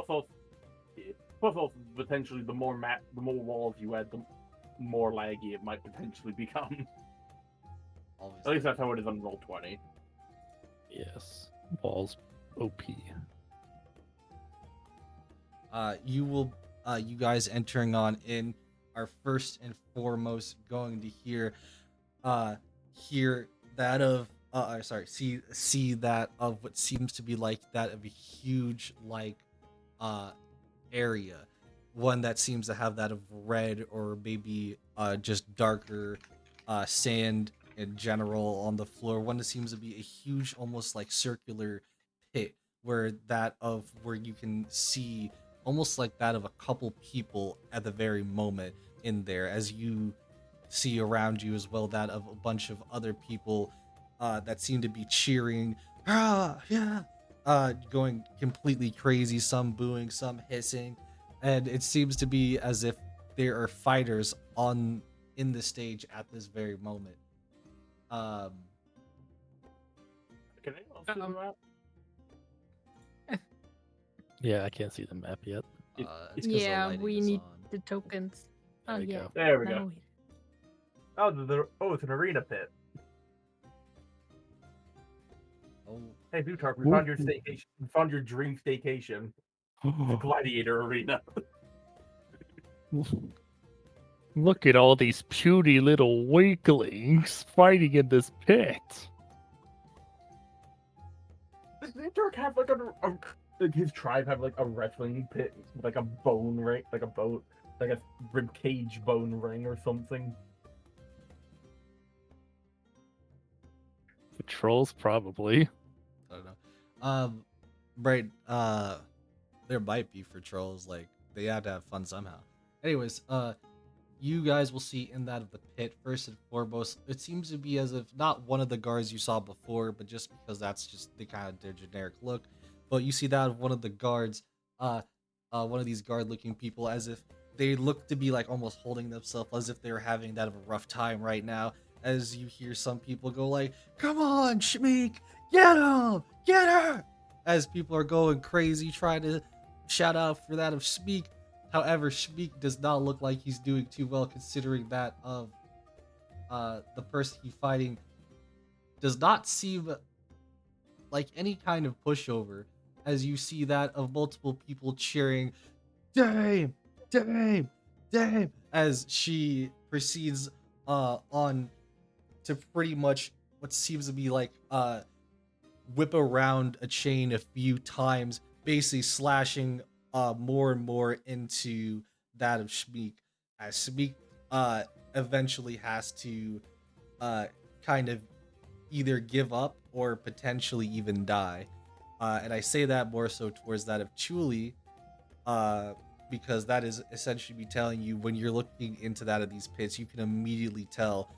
Plus, also, potentially the more walls you add, the more laggy it might potentially become.
always
At least that's how it is on Roll20.
Yes. Walls OP.
You guys entering on in are first and foremost going to hear that of see that of what seems to be like that of a huge like area, one that seems to have that of red or maybe just darker sand in general on the floor, one that seems to be a huge almost like circular pit where you can see almost like that of a couple people at the very moment in there, as you see around you as well that of a bunch of other people that seem to be cheering, going completely crazy, some booing, some hissing, and it seems to be as if there are fighters in the stage at this very moment.
Can anyone else see the map?
Yeah, I can't see the map yet.
It's 'cause the
Yeah,
lighting
we
is
need
on.
the tokens.
There
Oh
we
yeah.
go.
There we
Now
go.
we-
It's an arena pit.
Oh,
Hey, Butark, we found your staycation. We found your dream staycation. The gladiator arena.
Look at all these puny little weaklings fighting in this pit.
Does Butark have like like his tribe have like a wrestling pit, like a bone ring, like a boat, like a rib cage bone ring or something?
The trolls probably.
I don't know. Right. There might be for trolls. Like they have to have fun somehow. Anyways, you guys will see in that of the pit first and foremost. It seems to be as if not one of the guards you saw before, but just because that's just the kind of their generic look. But you see that of one of the guards, one of these guard-looking people, as if they look to be like almost holding themselves, as if they're having that of a rough time right now. As you hear some people go like, "Come on, Shmeek, get him, get her!" As people are going crazy trying to shout out for that of Shmeek. However, Shmeek does not look like he's doing too well, considering that of the person he's fighting does not seem like any kind of pushover. As you see that of multiple people cheering, "Dame, Dame, Dame," as she proceeds on to pretty much what seems to be like whip around a chain a few times, basically slashing more and more into that of Shmeek, as Shmeek eventually has to kind of either give up or potentially even die. And I say that more so towards that of Chuli, because that is essentially me telling you when you're looking into that of these pits, you can immediately tell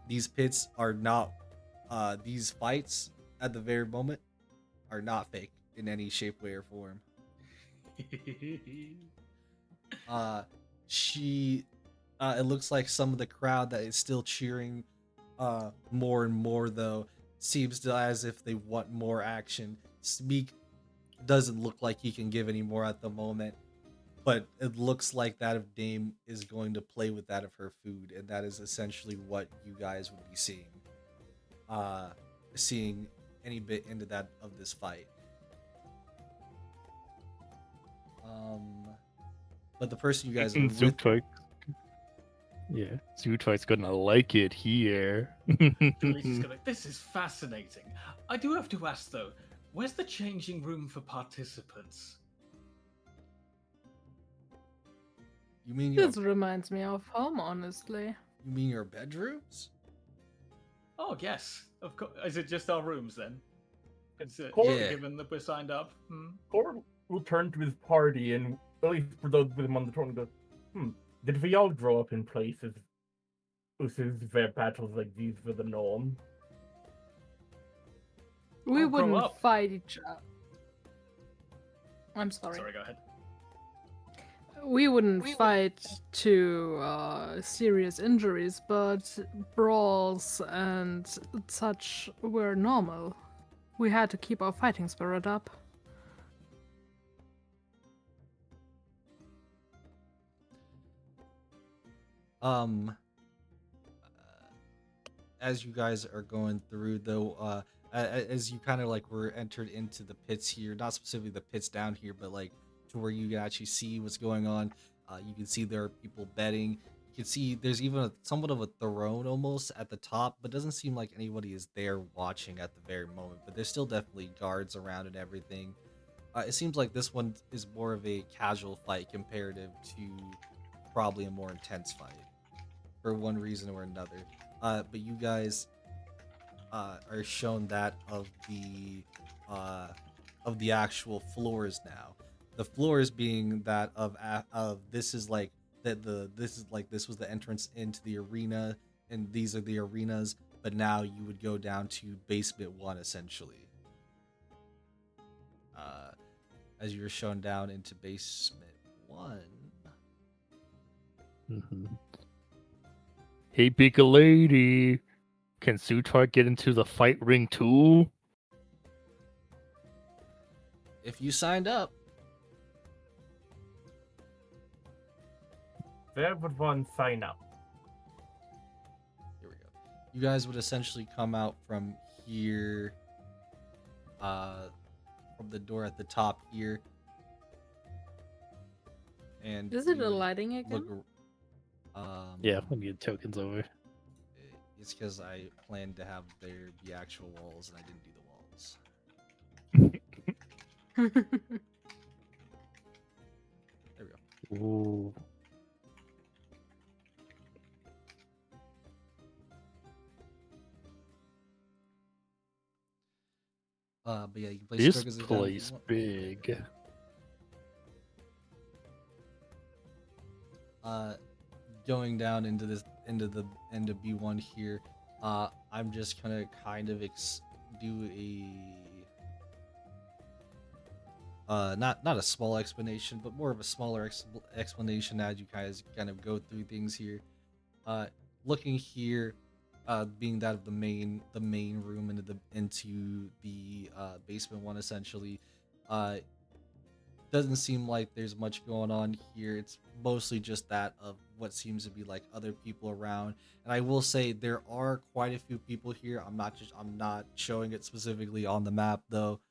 these pits are not, these fights at the very moment are not fake in any shape, way, or form. It looks like some of the crowd that is still cheering more and more, though, seems to as if they want more action. Speak doesn't look like he can give any more at the moment, but it looks like that of Dame is going to play with that of her food, and that is essentially what you guys would be seeing. Seeing any bit into that of this fight. But the person you guys are with,
Zootwight. Yeah, Zootwight's gonna like it here.
Julie's just gonna. This is fascinating. I do have to ask though, where's the changing room for participants?
you mean your
This reminds me of home, honestly.
bedrooms?
Oh yes, of course. Is it just our rooms then? Is it,
Yeah.
given that we're signed up? Hmm.
Core will turn to his party and, at least for those with him on the throne, and go, did we all grow up in places where battles like these were the norm?
We
Oh, grow
wouldn't
up.
fight each other. I'm sorry.
Sorry, go ahead.
We wouldn't fight to serious injuries, but brawls and such were normal. We had to keep our fighting spirit up.
As you guys are going through, though, as you kind of like were entered into the pits here, not specifically the pits down here, but like to where you can actually see what's going on. You can see there are people betting. You can see there's even somewhat of a throne almost at the top, but doesn't seem like anybody is there watching at the very moment. But there's still definitely guards around and everything. It seems like this one is more of a casual fight comparative to probably a more intense fight for one reason or another. But you guys are shown that of the actual floors now. The floors being that of this is like this was the entrance into the arena, and these are the arenas. But now you would go down to basement 1 essentially. As you're shown down into basement 1.
Mhm. Hey, big lady, can Sutar get into the fight ring too?
If you signed up,
Where would one sign up?
here we go. You guys would essentially come out from here, from the door at the top here, and
Is it
you
a
would
lighting again?
look.
Yeah, let me get tokens over.
It's because I planned to have there be actual walls, and I didn't do the walls. There we go.
Ooh.
But yeah, you can place
This
tokens down if you
place
want.
big.
Going down into the end of B1 here, I'm just gonna kind of do a not a small explanation, but more of a smaller explanation as you guys kind of go through things here. Looking here, being that of the main room into the basement one essentially, doesn't seem like there's much going on here. It's mostly just that of what seems to be like other people around. And I will say there are quite a few people here. I'm not showing it specifically on the map though,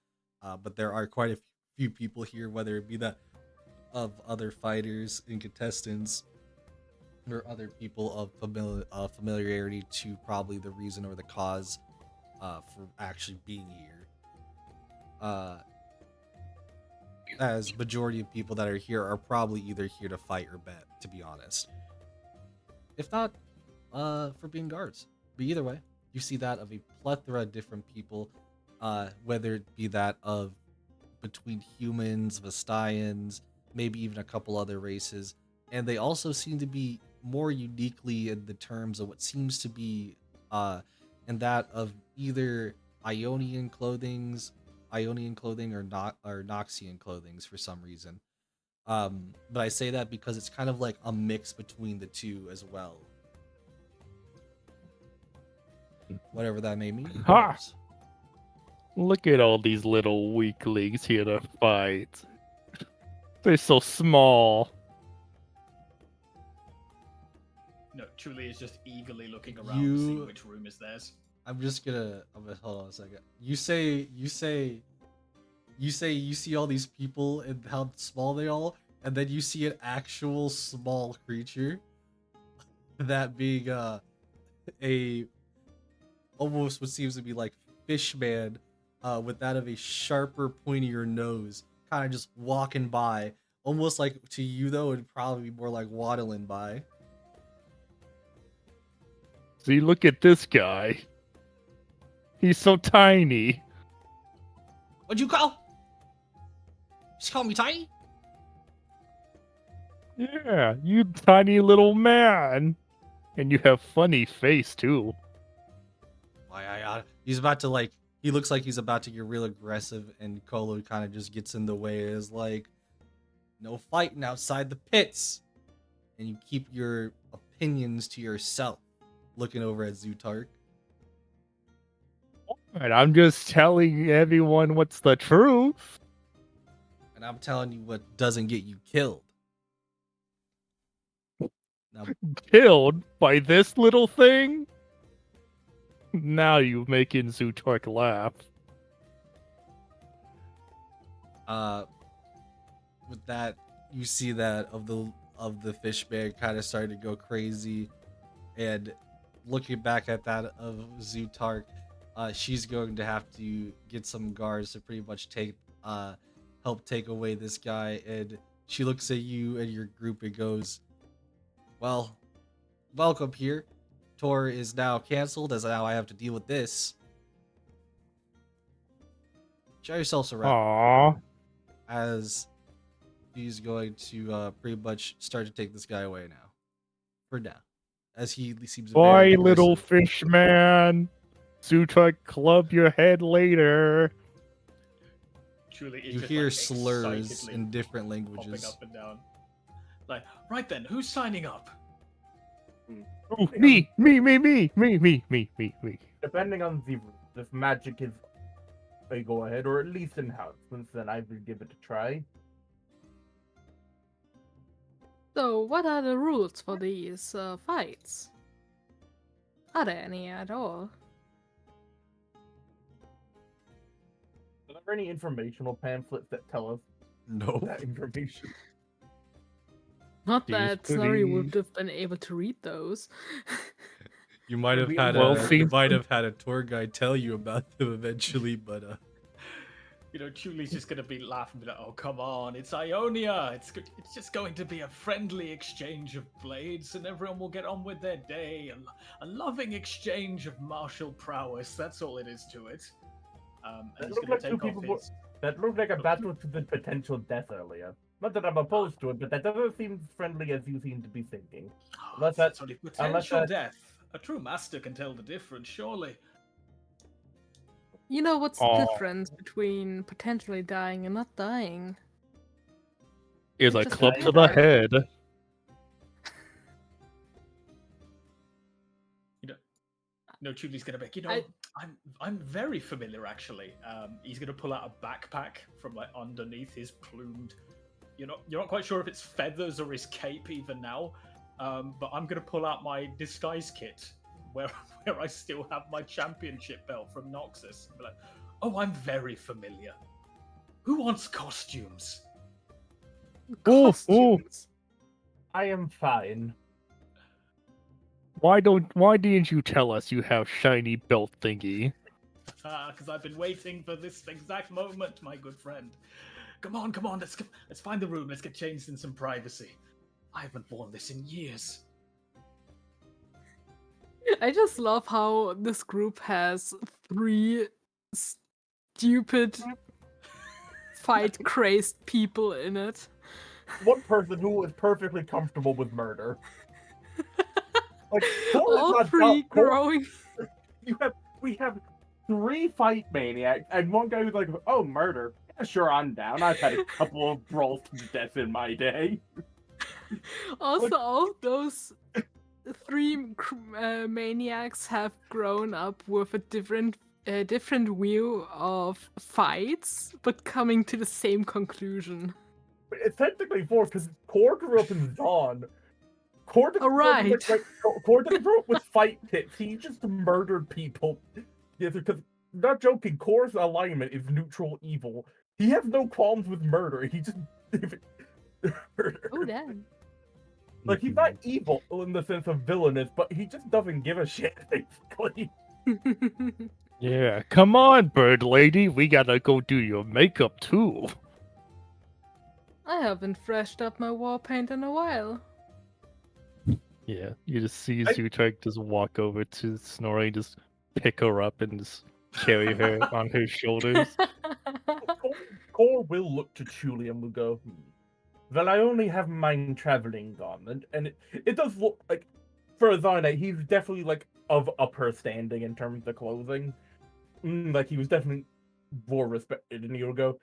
but there are quite a few people here, whether it be that of other fighters and contestants or other people of familiarity to probably the reason or the cause for actually being here. As majority of people that are here are probably either here to fight or bet, to be honest. If not, for being guards. But either way, you see that of a plethora of different people, whether it be that of between humans, Vestians, maybe even a couple other races. And they also seem to be more uniquely in the terms of what seems to be in that of either Ionian clothing or not or Noxian clothing for some reason. But I say that because it's kind of like a mix between the two as well. Whatever that may mean.
Ha! Look at all these little weaklings here to fight. They're so small.
No, Truly is just eagerly looking around to see which room is theirs.
I'm gonna hold on a second. You say you see all these people and how small they all, and then you see an actual small creature. That being a almost what seems to be like Fishman, with that of a sharper, pointier nose, kind of just walking by. Almost like to you though, it'd probably be more like waddling by.
See, look at this guy. He's so tiny.
What'd you call? Just call me tiny?
Yeah, you tiny little man. And you have funny face too.
He's about to like. He looks like he's about to get real aggressive, and Kolo kind of just gets in the way. Is like, no fighting outside the pits, and you keep your opinions to yourself. Looking over at Zutark.
And I'm just telling everyone what's the truth.
And I'm telling you what doesn't get you killed. Now,
Killed by this little thing? Now you're making Zutark laugh.
with that, you see that of the fish man kind of starting to go crazy, and looking back at that of Zutark, she's going to have to get some guards to pretty much help take away this guy. And she looks at you and your group and goes, well, welcome here. Tour is now canceled, as now I have to deal with this. Show yourselves around.
Aww.
As he's going to pretty much start to take this guy away now. For now. As he seems
Bye,
very
little
aggressive.
fish man. Zutark, club your head later.
Truly, it's
You
just,
hear
like,
slurs
excitedly
in different
hopping
languages.
up and down. Like, right then, who's signing up?
Ooh, me.
Depending on the if magic is a go ahead, or at least enhancements, then I will give it a try.
So, what are the rules for these fights? Are there any at all?
Are there any informational pamphlets that tell us
No.
that information?
Not
These
that Snorri would
pretty-
have been able to read those.
You might have
We
had
well,
a
see-
you might have had a tour guide tell you about them eventually, but
You know, Chuli's just gonna be laughing, be like, "Oh, come on, it's Ionia. It's just going to be a friendly exchange of blades, and everyone will get on with their day. A loving exchange of martial prowess. That's all it is to it." And
That
he's
looked
gonna
like two
take
people.
off his.
That looked like a battle to the potential death earlier. Not that I'm opposed to it, but that doesn't seem as friendly as you seem to be thinking.
Oh,
Unless
that's
that-
only
unless
potential
that-
death. A true master can tell the difference, surely.
You know what's the
Oh.
difference between potentially dying and not dying?
Is a
Just
club to the
like-
head.
No, Chuli's gonna be.
I-
I'm very familiar actually. He's gonna pull out a backpack from like underneath his plumed. You're not quite sure if it's feathers or his cape even now. But I'm gonna pull out my disguise kit where I still have my championship belt from Noxus. Be like, oh, I'm very familiar. Who wants costumes?
Ooh, ooh.
Costumes.
I am fine.
Why didn't you tell us you have shiny belt thingy?
Because I've been waiting for this exact moment, my good friend. Come on, let's find the room. Let's get changed in some privacy. I haven't worn this in years.
I just love how this group has 3 stupid fight crazed people in it.
One person who is perfectly comfortable with murder. Like, Cole is
All
not
3
dumb. Cole-
growing.
We have 3 fight maniacs and one guy who's like, oh, murder. Yeah, sure, I'm down. I've had a couple of brawls to death in my day.
Also, all of those 3 maniacs have grown up with a different view of fights, but coming to the same conclusion.
But it's technically 4 because Core grew up in Dawn. Core didn't grow up in,
Alright.
Core didn't grow up with fight pits. He just murdered people. Yeah, because, not joking, Core's alignment is neutral evil. He has no qualms with murder. He just murder.
Oh, damn.
Like, he's not evil in the sense of villainous, but he just doesn't give a shit, basically.
Yeah, come on, bird lady. We gotta go do your makeup too.
I haven't freshed up my war paint in a while.
Yeah, you just see
I-
Zutark just walk over to Snorri, just pick her up and just carry her on his shoulders.
Core will look to Chuli and will go, well, I only have mine traveling garment, and it does look like, for a Zionite, he's definitely, like, of upper standing in terms of clothing. Like, he was definitely more respected, and he'll go,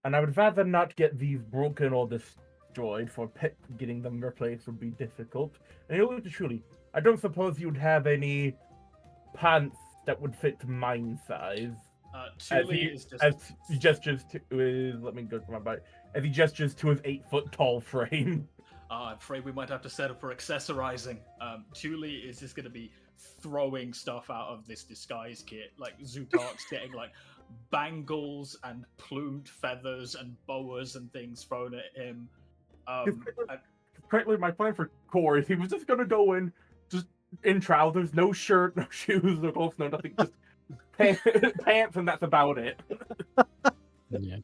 and I would rather not get these broken or destroyed, for getting them replaced would be difficult. And he'll look to Chuli, I don't suppose you'd have any pants that would fit mine size.
Chuli is just.
As he gestures to his, let me go to my bite. As he gestures to his 8-foot tall frame.
I'm afraid we might have to settle for accessorizing. Chuli is just going to be throwing stuff out of this disguise kit. Like, Zutark's getting, like, bangles and plumed feathers and boas and things thrown at him.
Currently, my plan for Core is he was just gonna go in, just in trousers, no shirt, no shoes, no gloves, no nothing, just pants, and that's about it.
Yeah.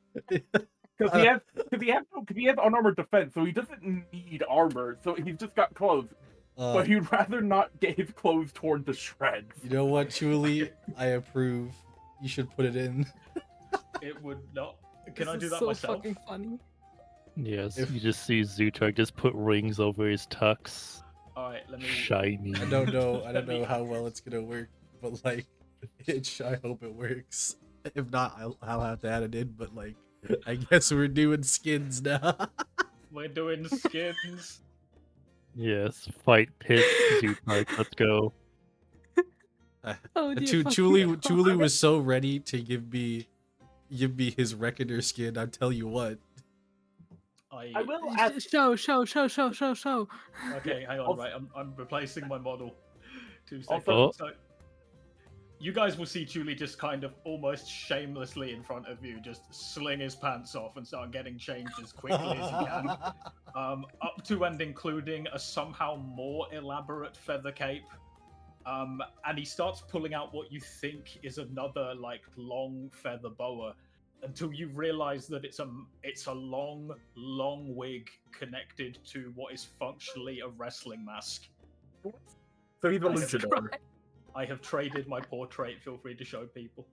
Because he has unarmored defense, so he doesn't need armor. So he's just got clothes. But he'd rather not get his clothes torn to shreds.
You know what, Julie? I approve. You should put it in.
It would not. Can I
This
do
is
that
so
myself?
fucking funny.
Yes,
If-
you just see Zutark just put rings over his tux.
Alright, let me.
Shiny.
I don't know how well it's gonna work, but like, I hope it works. If not, I'll have to add it in. But like, I guess we're doing skins now.
We're doing skins.
Yes, fight pit, Zoothark, let's go.
Oh dear
Chuli
fucking
Chuli
God.
was so ready to give me his Reckoner skin. I tell you what.
I will ask.
Show.
Okay, hang on,
Also-
right. I'm replacing my model. 2 seconds.
Also-
So, you guys will see Julie just kind of almost shamelessly in front of you, just sling his pants off and start getting changed as quickly as he can. Up to and including a somehow more elaborate feather cape. And he starts pulling out what you think is another like long feather boa, until you realize that it's a long wig connected to what is functionally a wrestling mask.
So he's a
Jesus
luchador.
Christ.
I have traded my portrait. Feel free to show people.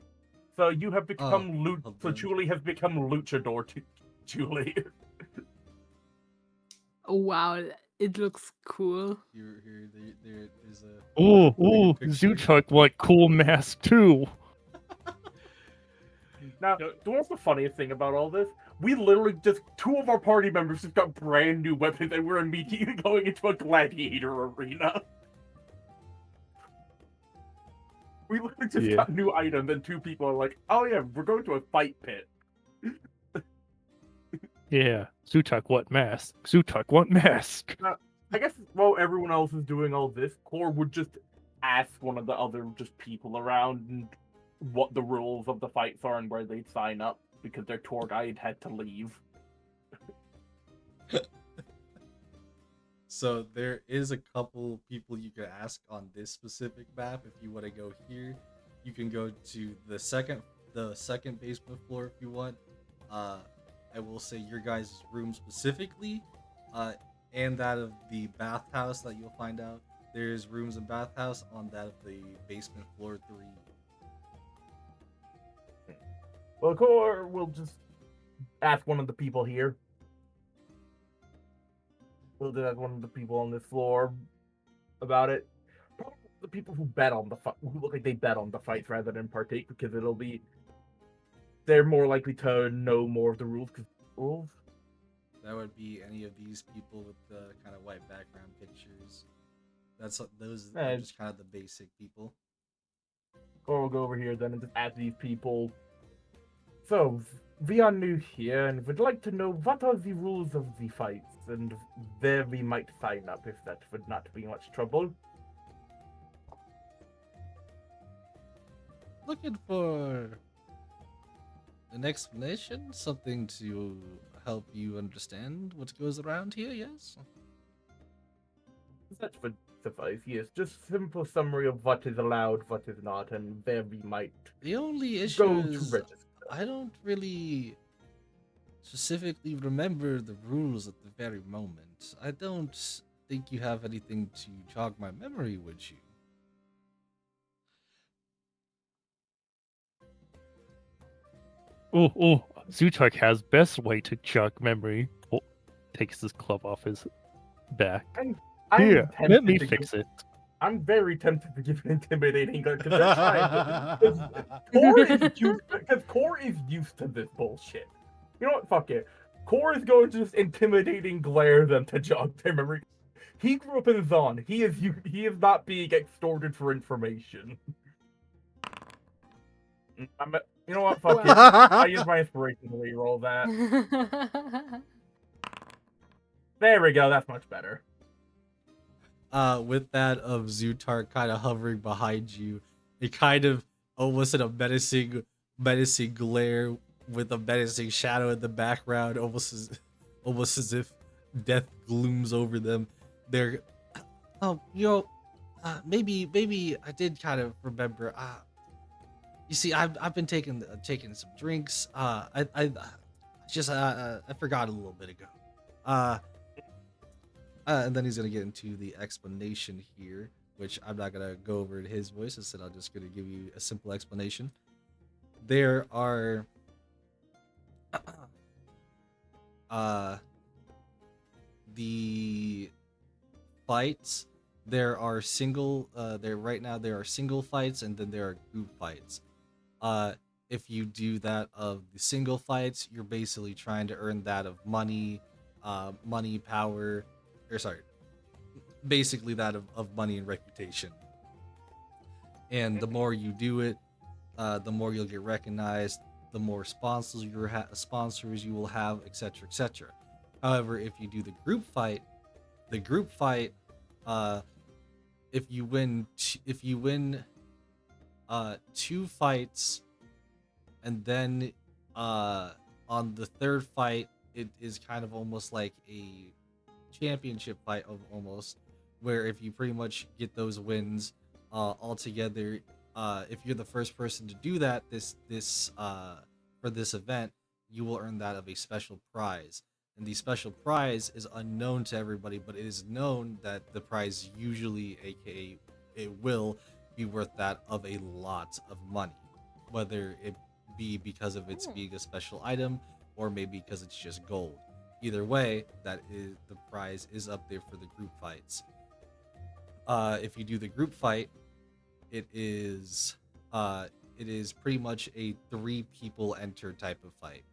So you have become
well
So
done.
Julie has become luchador. Julie.
Wow, it looks cool.
There's a
Ooh,
picture.
Zoothark want cool mask too.
Now,
No.
do you know what's the funniest thing about all this? We literally just, 2 of our party members just got brand new weapons and we're immediately going into a gladiator arena. We literally just
Yeah.
got new items and 2 people are like, oh yeah, we're going to a fight pit.
Yeah, Zoothark want mask. Zoothark want mask.
I guess while everyone else is doing all this, Core would just ask one of the other just people around and what the rules of the fights are and where they'd sign up, because their tour guide had to leave.
So there is a couple people you could ask on this specific map. If you want to go here, you can go to the second basement floor if you want. I will say your guys' room specifically, and that of the bathhouse that you'll find out. There's rooms in bathhouse on that of the basement floor 3.
Well, Core will just ask one of the people here. We'll just ask one of the people on this floor about it. Probably the people who bet on the who look like they bet on the fights rather than partake, because they're more likely to know more of the rules.
That would be any of these people with the kind of white background pictures. Those are just kind of the basic people.
Core will go over here then and just ask these people. So, we are new here and would like to know what are the rules of the fights and where we might sign up, if that would not be much trouble.
Looking for an explanation, something to help you understand what goes around here, yes?
That would suffice, yes. Just simple summary of what is allowed, what is not, and where we might
The only
go
issue
to
is
register.
I don't really specifically remember the rules at the very moment. I don't think you have anything to jog my memory, would you?
Oh, Zoothark has best way to jog memory. Oh, takes his club off his back.
I'm
Here, let
tempted
me
to
fix it.
I'm very tempted to give an intimidating gun because they're trying. Because Core is used to this bullshit. You know what? Fuck it. Core is going to just intimidating glare them to jog their memory. He grew up in Zon. He is not being extorted for information. You know what? Fuck it. I use my inspiration to reroll that. There we go. That's much better.
With that of Zoothark kind of hovering behind you, it kind of almost in a menacing glare with a menacing shadow in the background, almost as if death glooms over them. They're, maybe I did kind of remember. You see, I've been taking some drinks. I forgot a little bit ago. And then he's gonna get into the explanation here, which I'm not gonna go over in his voice. Instead, I'm just gonna give you a simple explanation. There are the fights. There are single fights, and then there are group fights. If you do that of the single fights, you're basically trying to earn that of money, power. basically that of money and reputation. And the more you do it, the more you'll get recognized, the more sponsors you will have, etc., etc. However, if you do the group fight, uh, if you win 2 fights, and then on the third fight, it is kind of almost like a championship fight of almost, where if you pretty much get those wins all together, if you're the first person to do that for this event, you will earn that of a special prize. And the special prize is unknown to everybody, but it is known that the prize usually, aka it will, be worth that of a lot of money, whether it be because of its being a special item or maybe because it's just gold. Either way, that is the prize is up there for the group fights. If you do the group fight, it is pretty much a 3 people enter type of fight.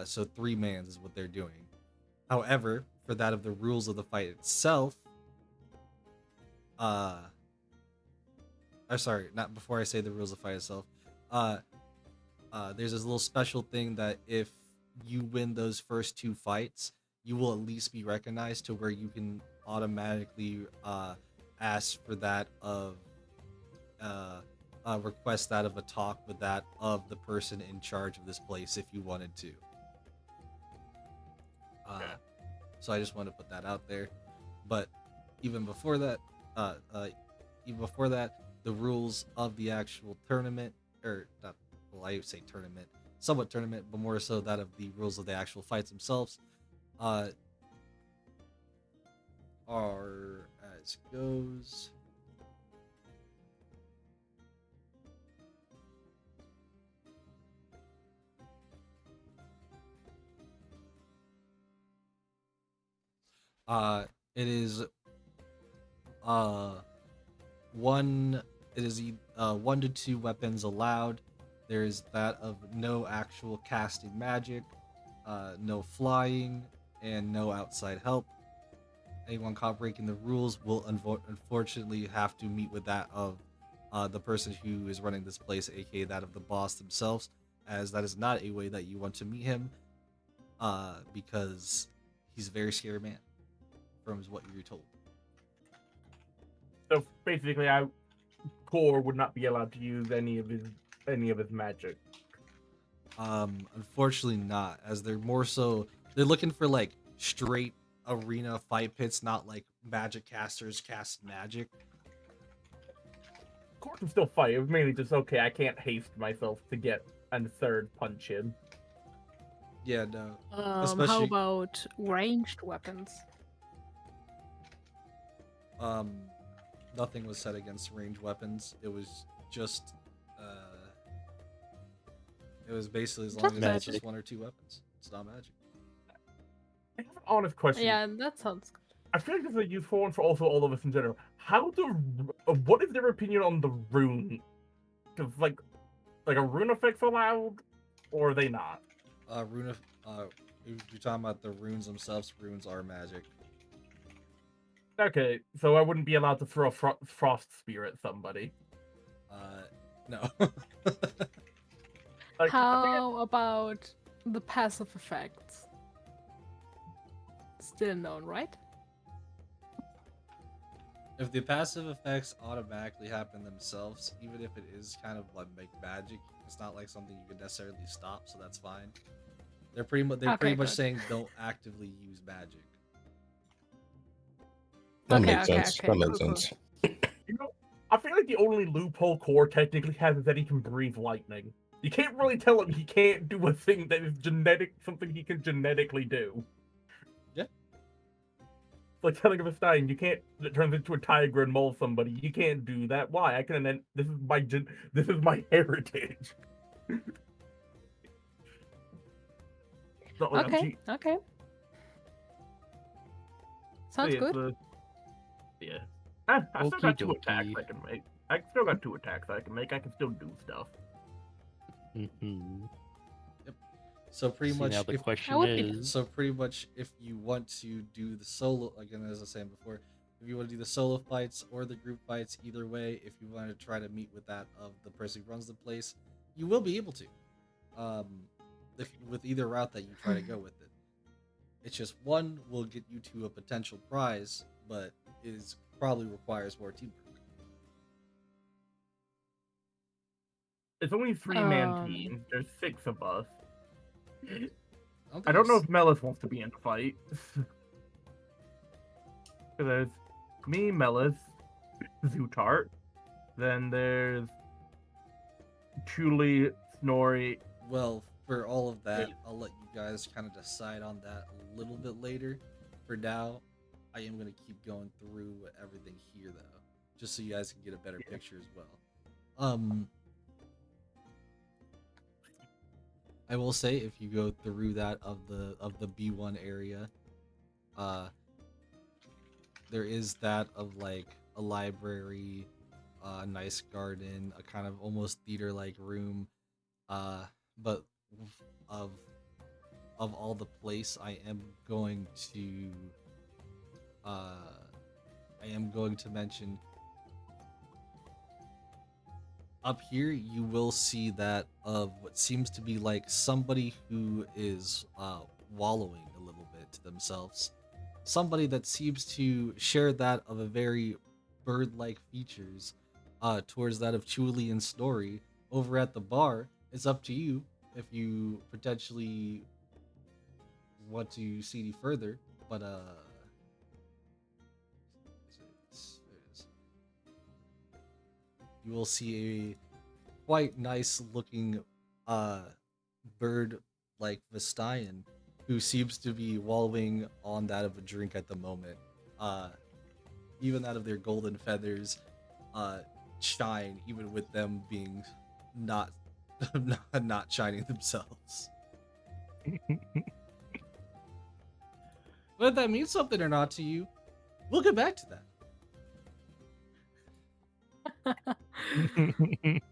So 3 mans is what they're doing. However, for that of the rules of the fight itself, sorry, not before I say the rules of the fight itself, there's this little special thing that if you win those first 2 fights, you will at least be recognized to where you can automatically ask for that of request that of a talk with that of the person in charge of this place if you wanted to. So I just want to put that out there. But even before that, the rules of the actual tournament, or not, well, I would say tournament, somewhat tournament, but more so that of the rules of the actual fights themselves, are as goes. It is 1 to 2 weapons allowed. There is that of no actual casting magic, no flying, and no outside help. Anyone caught breaking the rules will unfortunately have to meet with that of the person who is running this place, aka that of the boss themselves, as that is not a way that you want to meet him, because he's a very scary man, from what you're told.
So basically, Core would not be allowed to use any of his magic.
Unfortunately not, as they're looking for like straight arena fight pits, not like magic casters cast magic.
Core can still fight. It was mainly just, okay, I can't haste myself to get a third punch in.
Yeah, no.
How about ranged weapons?
Nothing was said against ranged weapons. It was just it was basically as long as it's just 1 or 2 weapons. It's not magic.
I have an honest question.
Yeah, that sounds good.
I feel like this is a useful one for also all of us in general. What is their opinion on the rune? Because like a rune effect's allowed, or are they not?
If you're talking about the runes themselves, runes are magic.
Okay, so I wouldn't be allowed to throw a frost spear at somebody.
No.
Like,
How about the passive effects? Still known, right?
If the passive effects automatically happen themselves, even if it is kind of like magic, it's not like something you can necessarily stop, so that's fine. They're pretty much saying don't actively use magic.
That
Okay,
makes
okay,
sense.
okay,
That makes
cool,
sense.
You know, I feel like the only loophole Core technically has is that he can breathe lightning. You can't really tell him he can't do a thing that is something he can genetically do.
Yeah.
It's like telling a Stein, you can't, it turns into a tiger and maul somebody. You can't do that. Why? I can, then this is my heritage. It's not like I'm
Okay,
cheating.
okay. Sounds
Yeah,
good.
Yeah. I still got 2
Okey-dokey.
attacks I can make. I still got 2 attacks I can make. I can still do stuff.
Mm-hmm.
So pretty much,
now the question
would be
is,
so pretty much, if you want to do the solo, again as I was saying before, If you want to do the solo fights or the group fights, either way, if you want to try to meet with that of the person who runs the place, you will be able to. With either route that you try to go with it. It's just one will get you to a potential prize, but is probably requires more teamwork.
It's only 3-man
Um,
teams. There's 6 of us.
think
I don't know
there's-
if Melis wants to be in the fight. So there's me, Melis, Zootart. Then there's Chuli, Snorri.
Well, for all of that, I'll let you guys kind of decide on that a little bit later. For now, I am going to keep going through everything here, though, just so you guys can get a better picture as well. I will say, if you go through that of the B1 area, there is that of like a library, a nice garden, a kind of almost theater-like room, but of all the place, I am going to mention up here you will see that of what seems to be like somebody who is wallowing a little bit to themselves, somebody that seems to share that of a very bird-like features towards that of Chuli and Snorri over at the bar. It's up to you if you potentially want to see any further, but there it is. You will see a quite nice looking bird like Vistayan who seems to be wallowing on that of a drink at the moment. Even that of their golden feathers shine, even with them being not not shining themselves. Whether that means something or not to you, we'll get back to that.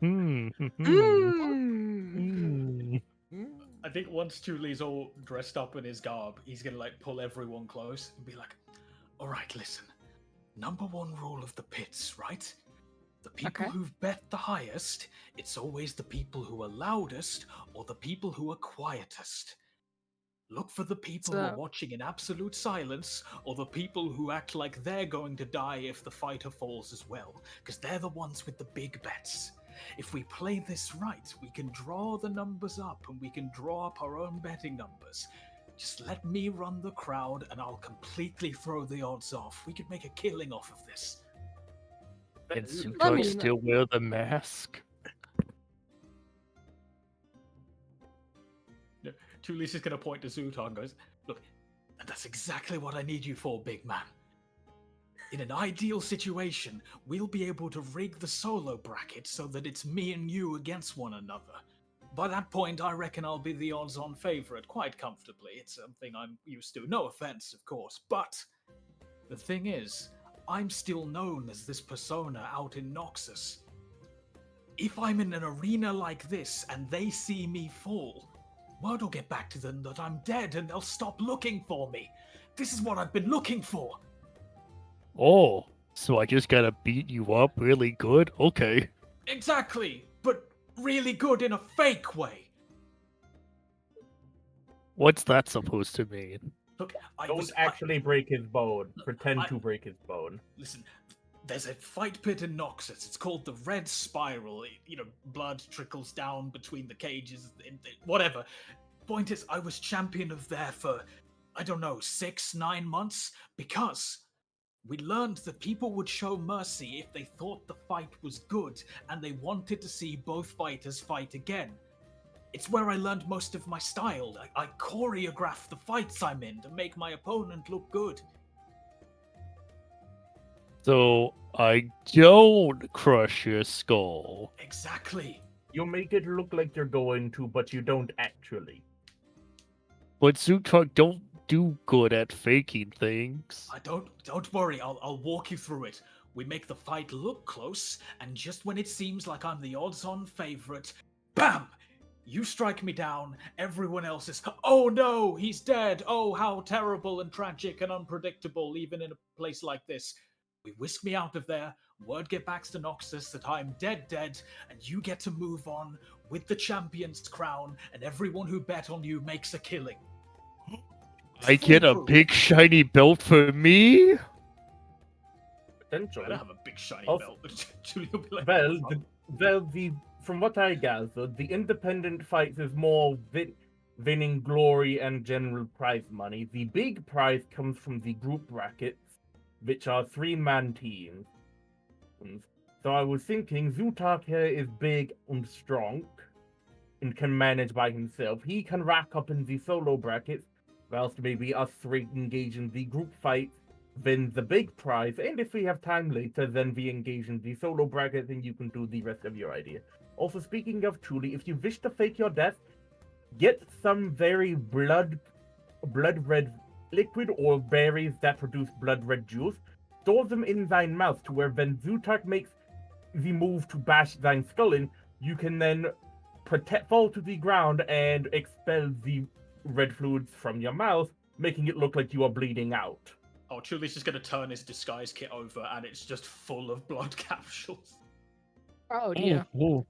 Mm.
I think once Chuli's all dressed up in his garb, he's gonna like pull everyone close and be like, "All right, listen. Number one rule of the pits, right? The people
Okay.
who've bet the highest, it's always the people who are loudest or the people who are quietest. Look for the people who are
So-
watching in absolute silence or the people who act like they're going to die if the fighter falls as well, because they're the ones with the big bets. If we play this right, we can draw the numbers up and we can draw up our own betting numbers. Just let me run the crowd and I'll completely throw the odds off. We could make a killing off of this."
And
I
Sutok
mean-
still wear the mask?
Chuli's just going to point to Zutar and goes, "Look, and that's exactly what I need you for, big man. In an ideal situation, we'll be able to rig the solo bracket so that it's me and you against one another. By that point, I reckon I'll be the odds-on favorite quite comfortably. It's something I'm used to. No offense, of course. But the thing is, I'm still known as this persona out in Noxus. If I'm in an arena like this and they see me fall, word will get back to them that I'm dead and they'll stop looking for me. This is what I've been looking for."
Oh, so I just gotta beat you up really good? Okay.
Exactly, but really good in a fake way.
What's that supposed to mean?
Look,
Don't actually break his bone. Pretend
I-
to break his bone.
Listen, there's a fight pit in Noxus. It's called the Red Spiral. Blood trickles down between the cages, whatever. Point is, I was champion of there for, 6-9 months, because we learned that people would show mercy if they thought the fight was good and they wanted to see both fighters fight again. It's where I learned most of my style. I choreograph the fights I'm in to make my opponent look good.
So I don't crush your skull.
Exactly.
You make it look like you're going to, but you don't actually.
But Sutok don't do good at faking things.
Don't worry, I'll walk you through it. We make the fight look close, and just when it seems like I'm the odds-on favorite, BAM! You strike me down, everyone else is, "Oh no, he's dead! Oh, how terrible and tragic and unpredictable, even in a place like this." We whisk me out of there, word get back to Noxus that I'm dead, and you get to move on with the champion's crown, and everyone who bet on you makes a killing.
I get a
Foolproof.
big shiny belt for me?
Potentially.
I don't have a big shiny
Also-
belt. Julie will be like,
Well,
"Oh,
from what I gathered, the independent fights is more winning glory and general prize money. The big prize comes from the group brackets, which are 3-man teams. So I was thinking Zutak here is big and strong and can manage by himself. He can rack up in the solo brackets, whilst maybe us 3 engage in the group fight, win the big prize, and if we have time later, then we engage in the solo bracket, and you can do the rest of your idea. Also, speaking of truly, if you wish to fake your death, get some very blood red liquid or berries that produce blood red juice. Store them in thine mouth to where when Zutak makes the move to bash thine skull in, you can then fall to the ground and expel the red fluids from your mouth, making it look like you are bleeding out.
Oh, Chuli's just gonna turn his disguise kit over, and it's just full of blood capsules.
Oh dear.
Ooh.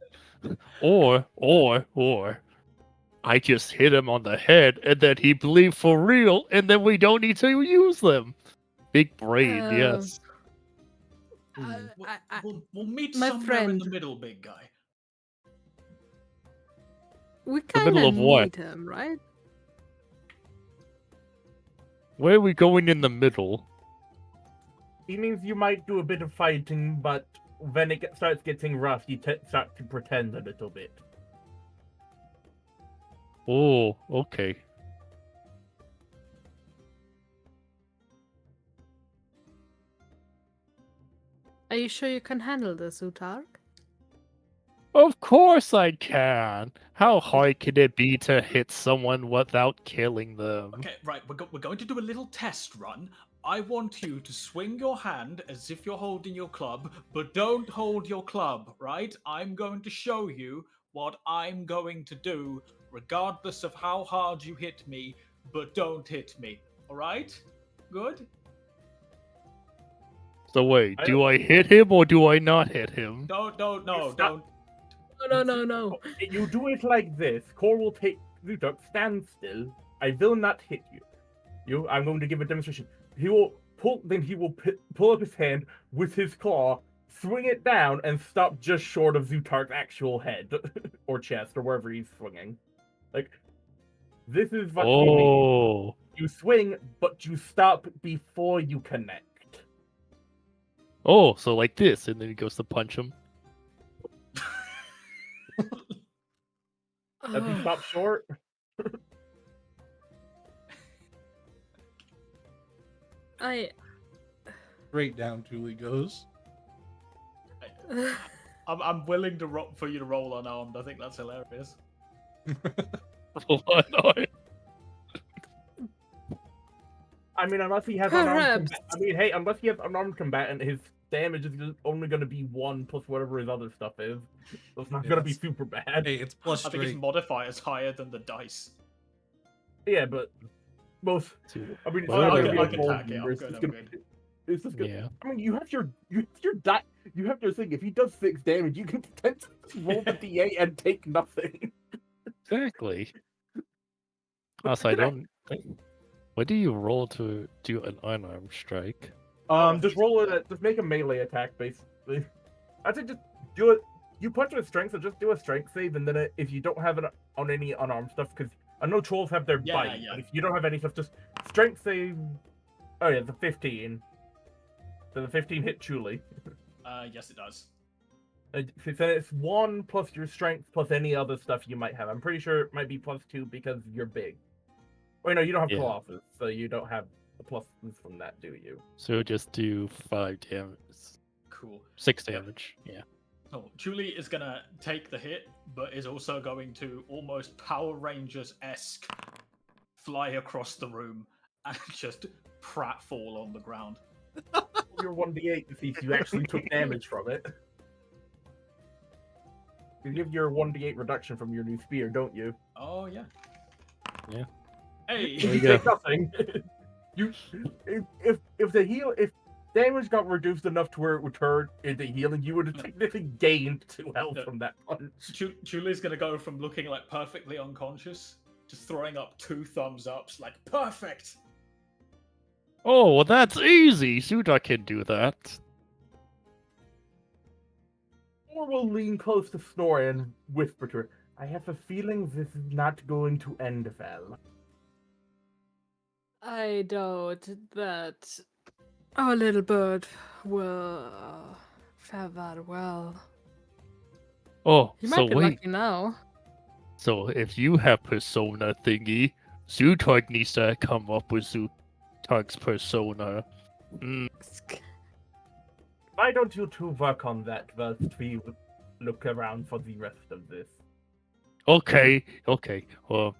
Or I just hit him on the head and then he believed for real and then we don't need to use them. Big brain, yes.
We'll meet
my
somewhere in
friend.
the middle, big guy.
We
The
kind
middle
of
of what?
need him, right?
Where are we going in the middle?
He means you might do a bit of fighting, but when it starts getting rough, you start to pretend a little bit.
Oh, okay.
Are you sure you can handle this, Utark?
Of course I can. How hard can it be to hit someone without killing them?
Okay, right, we're going to do a little test run. I want you to swing your hand as if you're holding your club, but don't hold your club, right? I'm going to show you what I'm going to do, regardless of how hard you hit me, but don't hit me, alright? Good?
So wait, do I hit him or do I not hit him?
No,
Stop.
don't.
No.
You do it like this. Core will take Zutak, stand still. I will not hit you. I'm going to give a demonstration. He will pull up his hand with his claw, swing it down, and stop just short of Zutark's actual head or chest or wherever he's swinging. Like, this is what we mean.
Oh.
You swing, but you stop before you connect.
Oh, so like this, and then he goes to punch him.
Does he stop short?
Straight down Julie goes.
I'm willing to for you to roll unarmed. I think that's hilarious.
I mean, unless he has unarmed unless he has unarmed combatant, his damage is only going to be 1 plus whatever his other stuff is. So it's not going to be super bad.
Hey, it's plus
I think his
straight.
modifier is higher than the dice.
Yeah, but most. I mean, it's
Well,
not
I
going to
can
be a
tack
roll
it.
number,
I'm
it's
good,
just
I'm
gonna-
good.
It's just good.
Yeah.
I mean, you have your die. You have your thing. If he does 6 damage, you can potentially roll the d8 and take nothing.
Exactly. Also, I don't. What do you roll to do an unarmed strike?
Just roll it. Just make a melee attack, basically. I think just do it. You punch with strength, so just do a strength save, and then if you don't have it on any unarmed stuff, because I know trolls have their
Yeah,
bite,
yeah.
but if you don't have any stuff, just strength save. Oh yeah, the 15. So the 15 hit Chuli.
Yes, it does.
Then it's 1 plus your strength plus any other stuff you might have. I'm pretty sure it might be +2 because you're big. Wait, no, you don't have
Yeah.
Colossus, so you don't have the pluses from that, do you?
So just do 5 damage.
Cool.
6 damage. Yeah.
Oh, Julie is gonna take the hit, but is also going to almost Power Rangers-esque fly across the room and just pratfall on the ground.
Your 1d8 to see if you actually took damage from it. You give your 1d8 reduction from your new spear, don't you?
Oh yeah.
Yeah.
Hey.
There you
You
go.
take nothing. If the heal if damage got reduced enough to where it would turn into healing, you would have technically gained 2 health from that punch.
Julie's gonna go from looking like perfectly unconscious to throwing up 2 thumbs ups, like perfect.
Oh, well, that's easy. Suda can do that.
Or will lean close to Snorri and whisper to her, I have a feeling this is not going to end well.
I doubt that our little bird will fare that well.
Oh,
He
so
might be
wait.
lucky now.
So if you have persona thingy, Zutog needs to come up with Zutog's persona.
Why don't you two work on that whilst we look around for the rest of this?
Okay. Well,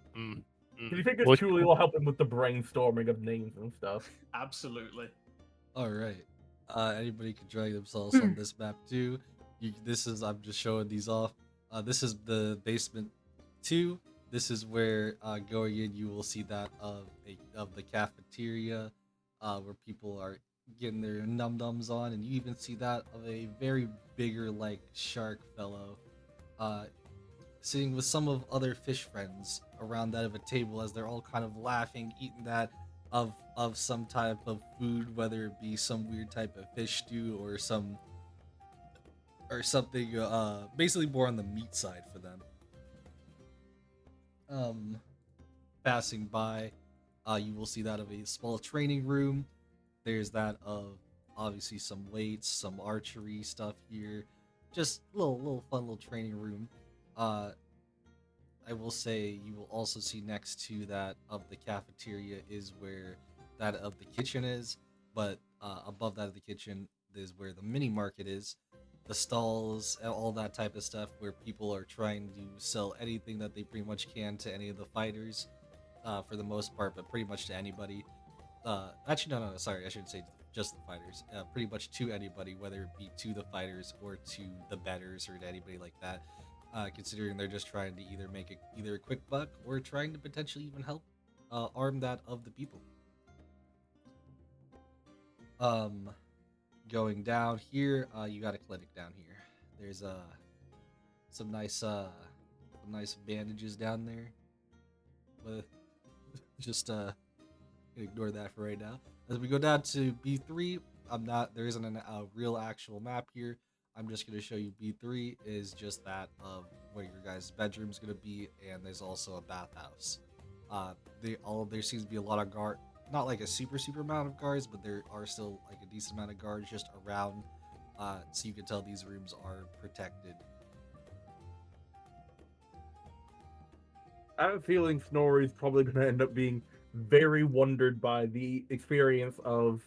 He figures
what-
Julie will help him with the brainstorming of names and stuff.
Absolutely.
All right. Anybody can drag themselves on this map too. I'm just showing these off. This is the basement 2. This is where going in, you will see that of the cafeteria, where people are getting their num-nums on, and you even see that of a very bigger like shark fellow, sitting with some of other fish friends around that of a table as they're all kind of laughing, eating that of some type of food, whether it be some weird type of fish stew or something basically more on the meat side for them. Passing by, you will see that of a small training room. There's that of obviously some weights, some archery stuff here, just little fun little training room. I will say you will also see next to that of the cafeteria is where that of the kitchen is, but above that of the kitchen is where the mini market is, the stalls, and all that type of stuff where people are trying to sell anything that they pretty much can to any of the fighters, for the most part, but pretty much to anybody. Actually, no, sorry, I shouldn't say just the fighters. Pretty much to anybody, whether it be to the fighters or to the betters or to anybody like that. Considering they're just trying to either make either a quick buck or trying to potentially even help arm that of the people. Going down here, you got a clinic down here. There's some nice bandages down there. But just ignore that for right now. As we go down to B3, there isn't a real actual map here. I'm just going to show you B3 is just that of where your guys' bedroom's going to be, and there's also a bathhouse. There seems to be a lot of guard, not like a super amount of guards, but there are still like a decent amount of guards just around, so you can tell these rooms are protected.
I have a feeling Snorri's probably going to end up being very wondered by the experience of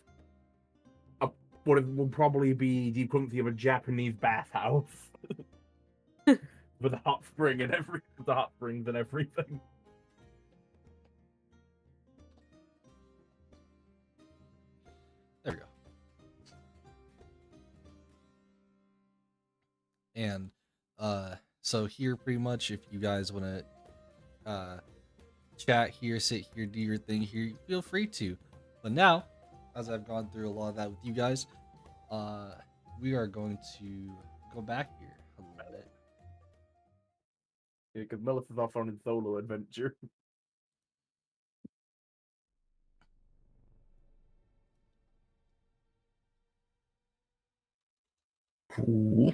what will probably be the equivalent of a Japanese bathhouse with a hot spring and hot springs and everything.
There we go. And so here, pretty much, if you guys want to chat here, sit here, do your thing here, feel free to. But now, as I've gone through a lot of that with you guys, we are going to go back here a little bit.
Yeah, because Melissa's off on his solo adventure.
Cool.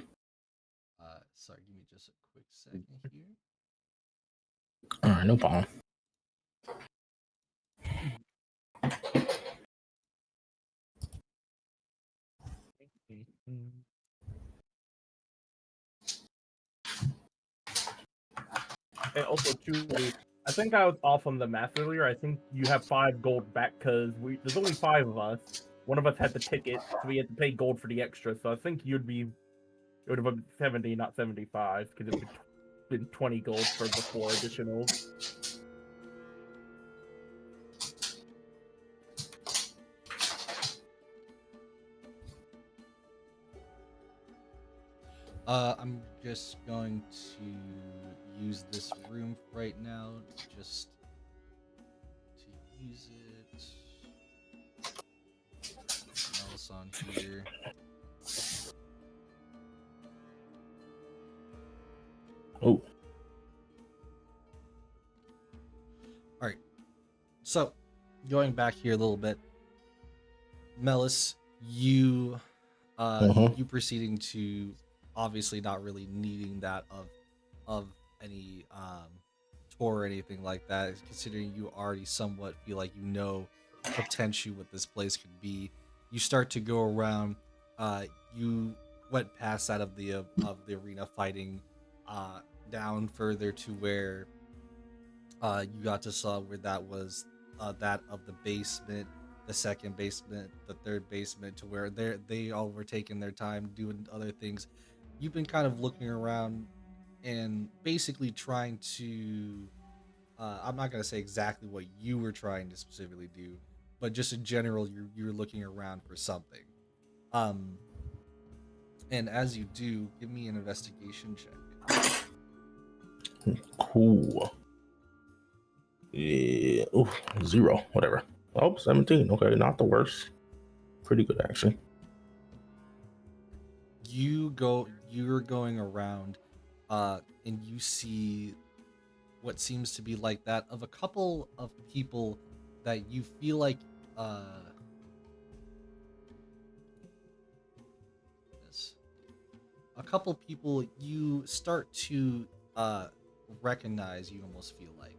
Sorry, give me just a quick second here.
All right, no problem.
And also, Julie, I think I was off on the math earlier. I think you have 5 gold back because there's only 5 of us. One of us had the ticket, so we had to pay gold for the extra. So I think it would have been 70, not 75, because it would have been 20 gold for the 4 additionals.
I'm just going to use this room right now, just to use it. else on here?
Oh,
All right. So, going back here a little bit, Melis, you
Mhm.
you proceeding to obviously not really needing that of any tour or anything like that, considering you already somewhat feel like you know potentially what this place could be. You start to go around. You went past that of the arena fighting, down further to where you got to saw where that was, that of the basement, the second basement, the third basement, to where they all were taking their time doing other things. You've been kind of looking around and basically trying to, I'm not going to say exactly what you were trying to specifically do, but just in general, you're looking around for something. Um, and as you do, give me an investigation check.
cool. Yeah. Ooh, 0. Whatever. Oh, 17. Okay, not the worst. Pretty good, actually.
You're going around, and you see what seems to be like that of a couple of people that you feel like, this a couple people you start to recognize. You almost feel like,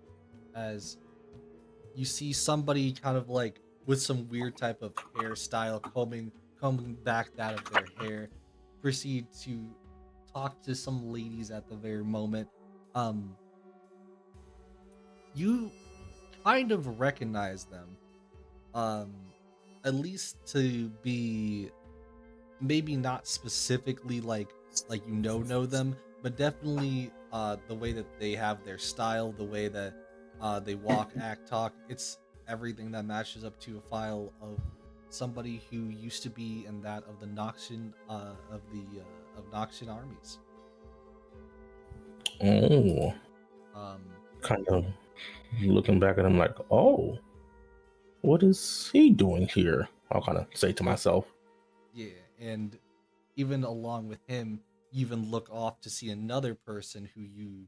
as you see somebody kind of like with some weird type of hairstyle, combing back that of their hair, proceed to talk to some ladies at the very moment. um you kind of recognize them, um at least to be, maybe not specifically like know them, but definitely the way that they have their style, the way that they walk, act, talk. It's everything that matches up to a file of somebody who used to be in that of the Noxian, of Noxian armies.
Oh,
um
kind of looking back at him like, oh, what is he doing here? I'll kind of say to myself.
yeah, and even along with him, you even look off to see another person who you,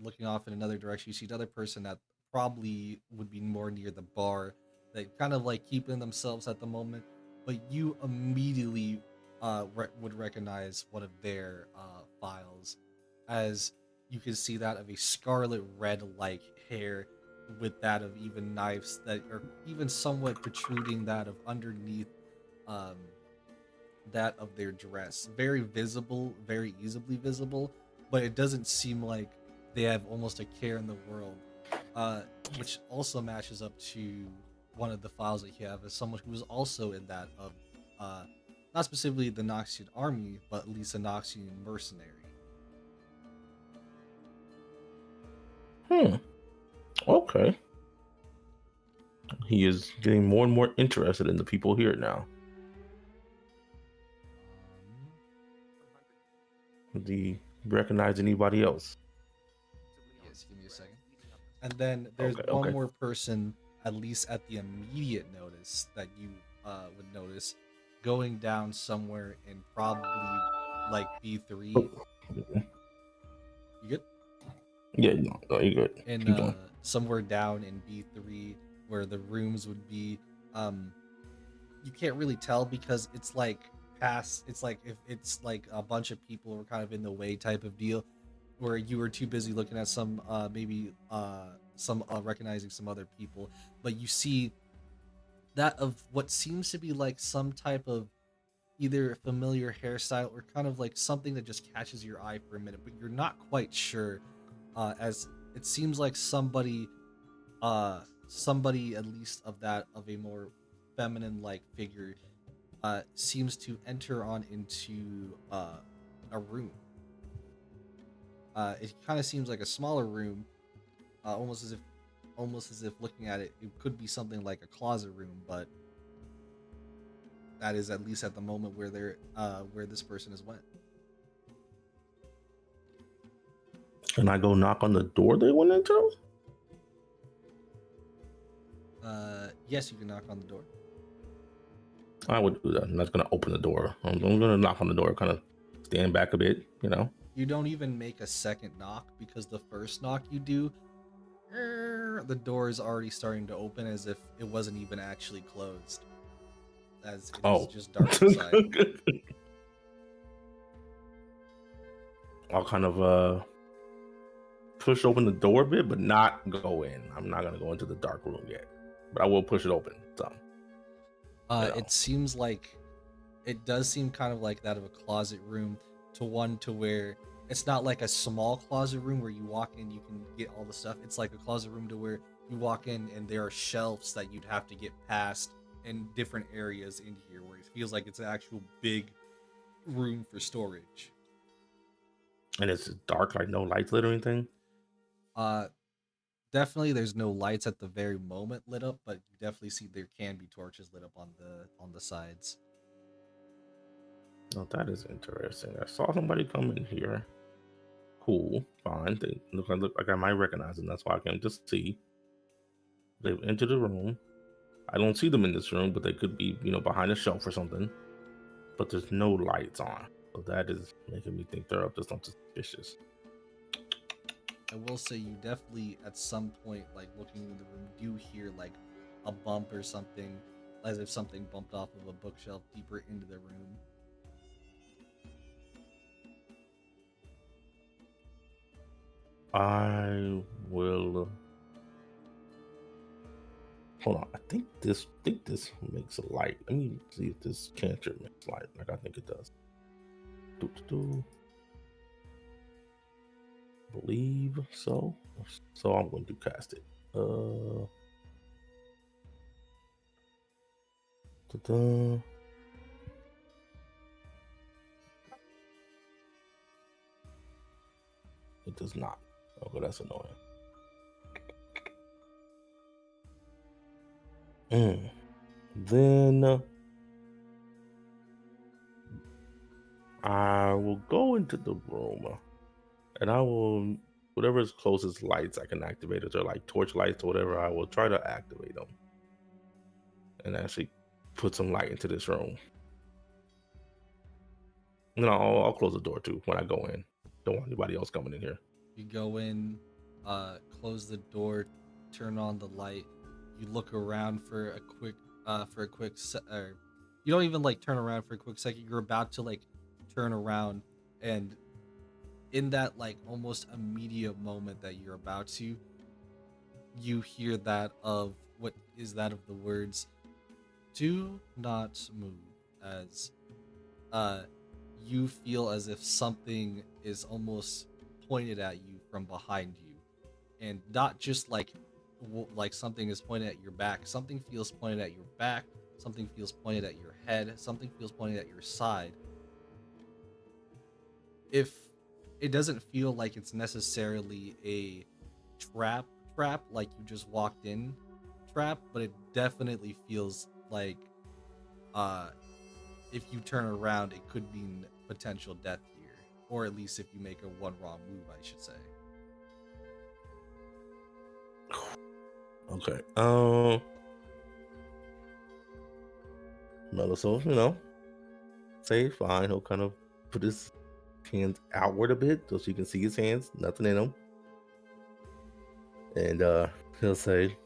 looking off in another direction, you see another person that probably would be more near the bar, that kind of like keeping themselves at the moment, but you immediately would recognize one of their files, as you can see that of a scarlet red like hair, with that of even knives that are even somewhat protruding that of underneath, um, that of their dress. Very visible, very easily visible, but it doesn't seem like they have almost a care in the world. Uh, which also matches up to one of the files that you have as someone who was also in that of, uh, not specifically the Noxian army, but at least a Noxian mercenary.
Okay. He is getting more and more interested in the people here now. Does he recognize anybody else?
Yes, give me a second. And then there's one more person, at least at the immediate notice, that you would notice, going down somewhere in probably like B3. You good?
Yeah, no, you're good.
And
Keep going.
somewhere down in B3 where the rooms would be, you can't really tell because it's like past, it's like if it's like a bunch of people were kind of in the way type of deal, where you were too busy looking at some, maybe some recognizing some other people, but you see that of what seems to be like some type of either familiar hairstyle or kind of like something that just catches your eye for a minute, but you're not quite sure, as it seems like somebody at least of that of a more feminine like figure seems to enter on into a room. It kind of seems like a smaller room, almost as if looking at it, it could be something like a closet room, but that is at least at the moment where they're where this person has went.
Can I go knock on the door they went into?
Yes, you can knock on the door.
I would do that. I'm not gonna open the door. I'm gonna knock on the door, kind of stand back a bit, you know.
You don't even make a second knock because the first knock you do, the door is already starting to open as if it wasn't even actually closed. As it is just dark inside.
I'll kind of push open the door a bit, but not go in. I'm not gonna go into the dark room yet, but I will push it open. So,
It seems like it does seem kind of like that of a closet room to one to where it's not like a small closet room where you walk in, you can get all the stuff. It's like a closet room to where you walk in and there are shelves that you'd have to get past in different areas in here where it feels like it's an actual big room for storage.
and it's dark, like no lights lit or anything.
Definitely there's no lights at the very moment lit up, but you definitely see there can be torches lit up on the sides.
Oh, that is interesting. I saw somebody come in here. Cool, fine. They look like I might recognize them. That's why I came to see. They've entered the room. I don't see them in this room, but they could be, behind a shelf or something. But there's no lights on. So that is making me think they're up to something suspicious.
I will say you definitely at some point, like looking in the room, do hear like a bump or something, as if something bumped off of a bookshelf deeper into the room.
I will. Hold on. I think this makes a light. Let me see if this cantrip makes light. Like I think it does. Believe so. So I'm going to cast it. It does not. Okay, that's annoying. Then I will go into the room and I will, whatever is closest lights I can activate, if they're like torch lights or whatever, I will try to activate them and actually put some light into this room. And then I'll close the door too when I go in. Don't want anybody else coming in here.
You go in, close the door, turn on the light. You look around for a quick you don't even like turn around for a quick second. You're about to like turn around, and in that like almost immediate moment that you're about to, you hear that of what is that of the words, "Do not move," as you feel as if something is almost pointed at you from behind you, and not just like something is pointed at your back. Something feels pointed at your back. Something feels pointed at your head. Something feels pointed at your side. If it doesn't feel like it's necessarily a trap like you just walked in trap, but it definitely feels like if you turn around, it could mean potential death here, or at least if you make a one wrong move, I should say.
Okay. Melissa, say fine. He'll kind of put his hands outward a bit so she can see his hands, nothing in them. And he'll say,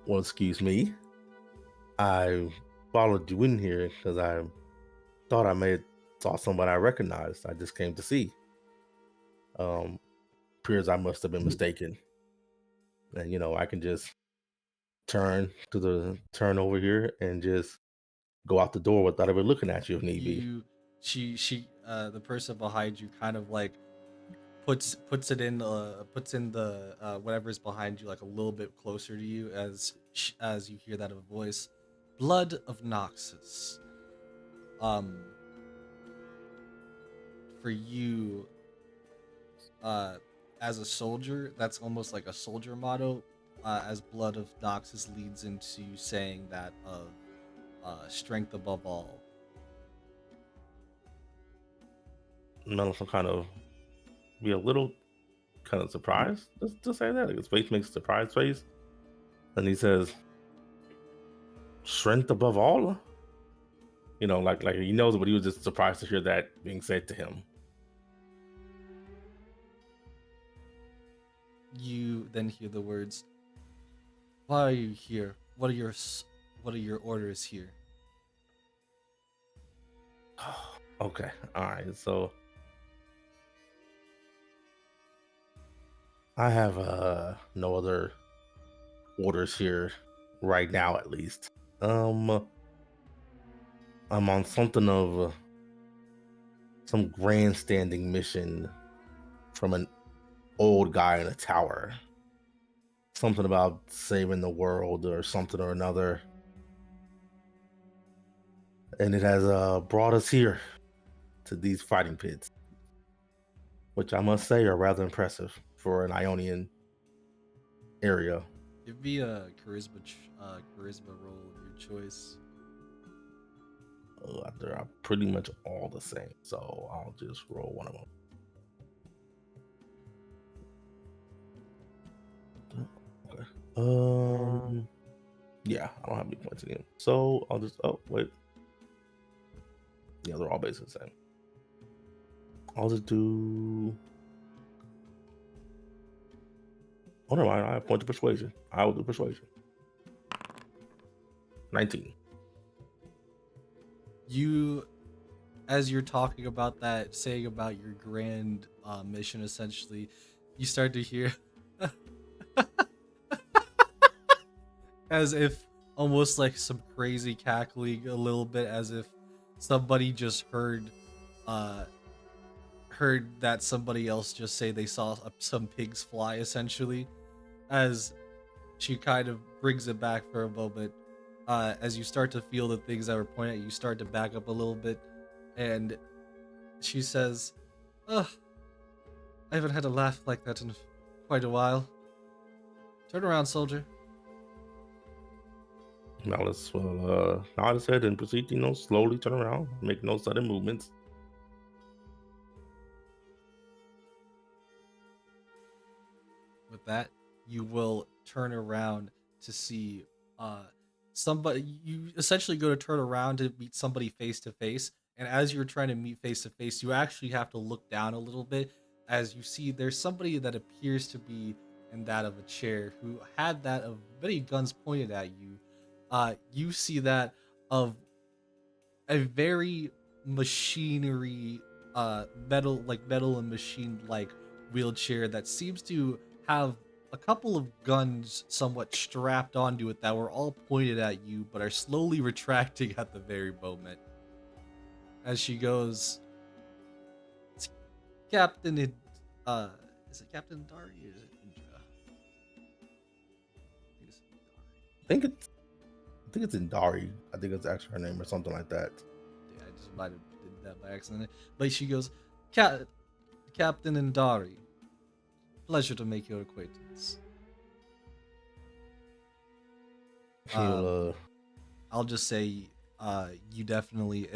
"Well, excuse me. I followed you in here because I thought I may have saw somebody I recognized. I just came to see. Appears I must have been mistaken. And I can just turn over here and just go out the door without ever looking at you if need be."
The person behind you kind of like puts in the whatever's behind you like a little bit closer to you as you hear that of a voice, "Blood of Noxus." For you, as a soldier, that's almost like a soldier motto, as Blood of Noxus leads into saying that of strength above all.
Melissa kind of be a little kind of surprised to say that. Like his face makes a surprised face. And he says, strength above all. You know, like he knows it, but he was just surprised to hear that being said to him.
You then hear the words, "Why are you here? What are your orders here?"
Okay, all right. So I have no other orders here right now, at least. I'm on something of some grandstanding mission from an old guy in a tower. Something about saving the world or something or another. And it has brought us here to these fighting pits, which I must say are rather impressive for an Ionian area.
Give me a charisma roll of your choice.
They're pretty much all the same, so I'll just roll one of them. Okay. Yeah, I don't have any points in them, so I'll just. Oh wait. Yeah, they're all basically the same. I'll just do. Oh no, I have point to persuasion. I will do persuasion. 19.
You, as you're talking about that, saying about your grand mission, essentially, you start to hear as if almost like some crazy cackling, a little bit as if somebody just heard that somebody else just say they saw some pigs fly, essentially, as she kind of brings it back for a moment. As you start to feel the things that were pointed at you, start to back up a little bit, and she says, "Ugh, I haven't had a laugh like that in quite a while. Turn around, soldier."
Now let's nod his head and proceed to, slowly turn around, make no sudden movements.
With that, you will turn around to see somebody. You essentially go to turn around to meet somebody face to face, and as you're trying to meet face to face, you actually have to look down a little bit as you see there's somebody that appears to be in that of a chair who had that of many guns pointed at you. You see that of a very machinery, metal and machine like wheelchair that seems to have a couple of guns somewhat strapped onto it that were all pointed at you but are slowly retracting at the very moment. As she goes, "It's Captain is it Captain Dari or is it Indra?" I think it's Dari.
I think it's Indari. I think it's actually her name or something like that.
Yeah, I just might have did that by accident. But she goes, "Captain Indari, pleasure to make your acquaintance." I'll just say, you definitely,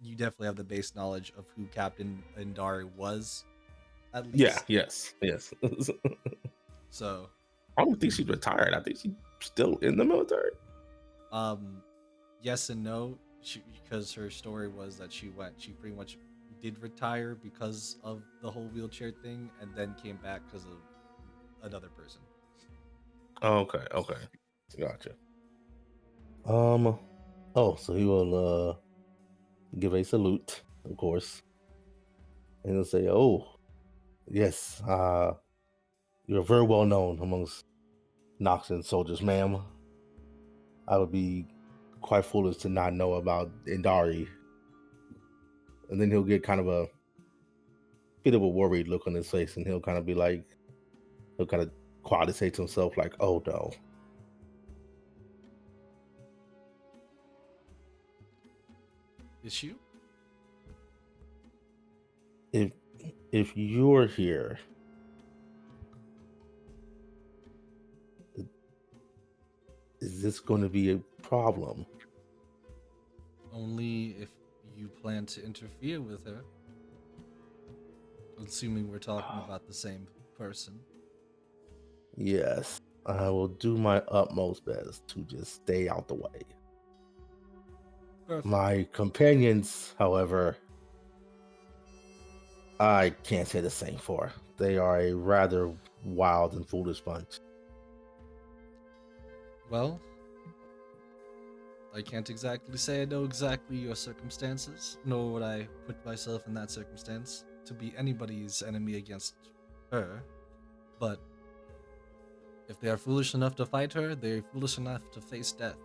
you definitely have the base knowledge of who Captain Indari was, at least.
Yeah, yes.
So,
I don't think she's retired. I think she's still in the military.
yes and no, because her story was that she pretty much did retire because of the whole wheelchair thing, and then came back because of another person.
Okay, gotcha. So he will give a salute, of course, and he'll say, "Oh, yes, you're very well known amongst Noxian soldiers, ma'am. I would be quite foolish to not know about Indari." And then he'll get kind of a bit of a worried look on his face, and he'll kind of be like, he'll kind of quietly say to himself, like, "Oh no."
Issue?
If you're here, is this going to be a problem?
Only if you plan to interfere with her. Assuming we're talking about the same person.
Yes. I will do my utmost best to just stay out the way.
Perfect.
My companions, however, I can't say the same for. They are a rather wild and foolish bunch.
Well, I can't exactly say I know exactly your circumstances, nor would I put myself in that circumstance to be anybody's enemy against her. But if they are foolish enough to fight her, they're foolish enough to face death.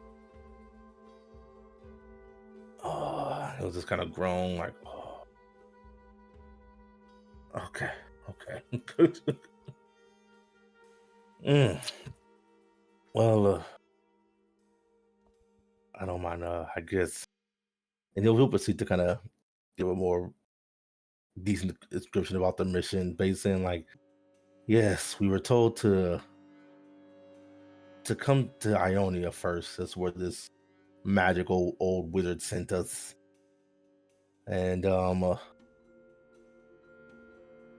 It was just kind of groan, like, oh. Okay. Mm. Well, I don't mind. I guess, and he'll proceed to kind of give a more decent description about the mission, based in like, yes, we were told to come to Ionia first. That's where this magical old wizard sent us, and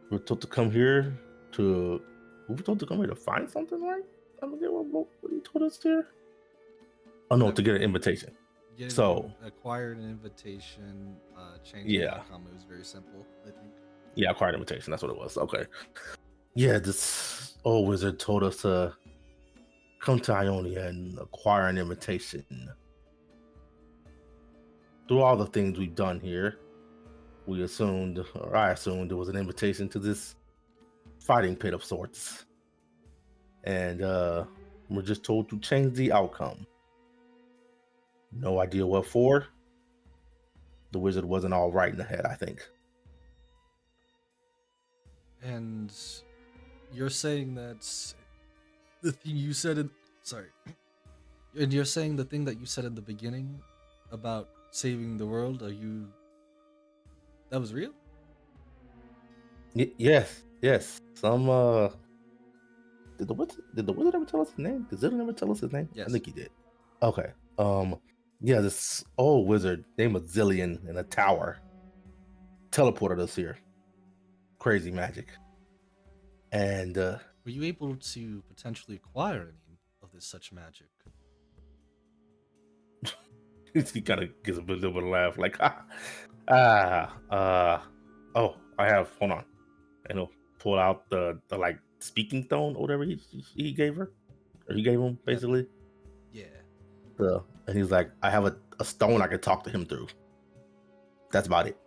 we're told to come here to. We were told to come here to find something, right? I forget what you told us here. Oh no, to get an invitation. So
acquired an invitation, changed the
yeah,
outcome. It was very simple, I think.
Yeah, acquired invitation. That's what it was. Okay. Yeah, this old wizard told us to come to Ionia and acquire an invitation. Through all the things we've done here, we assumed, or I assumed, it was an invitation to this fighting pit of sorts. And we're just told to change the outcome. No idea what for. The wizard wasn't all right in the head, I think.
And you're saying that the thing you said in... Sorry. And you're saying the thing that you said in the beginning about saving the world, that was real?
Yes. Some did the wizard ever tell us his name? Did Zillion ever tell us his name?
Yes.
I think he did. Okay. Yeah, this old wizard named Zillion in a tower teleported us here. Crazy magic. And
were you able to potentially acquire any of this such magic?
he kind of gives a little bit of laugh, like, oh, I have. Hold on, and he'll pull out the like speaking stone or whatever he gave her, or he gave him basically.
Yeah.
And he's like, I have a stone I can talk to him through. That's about it.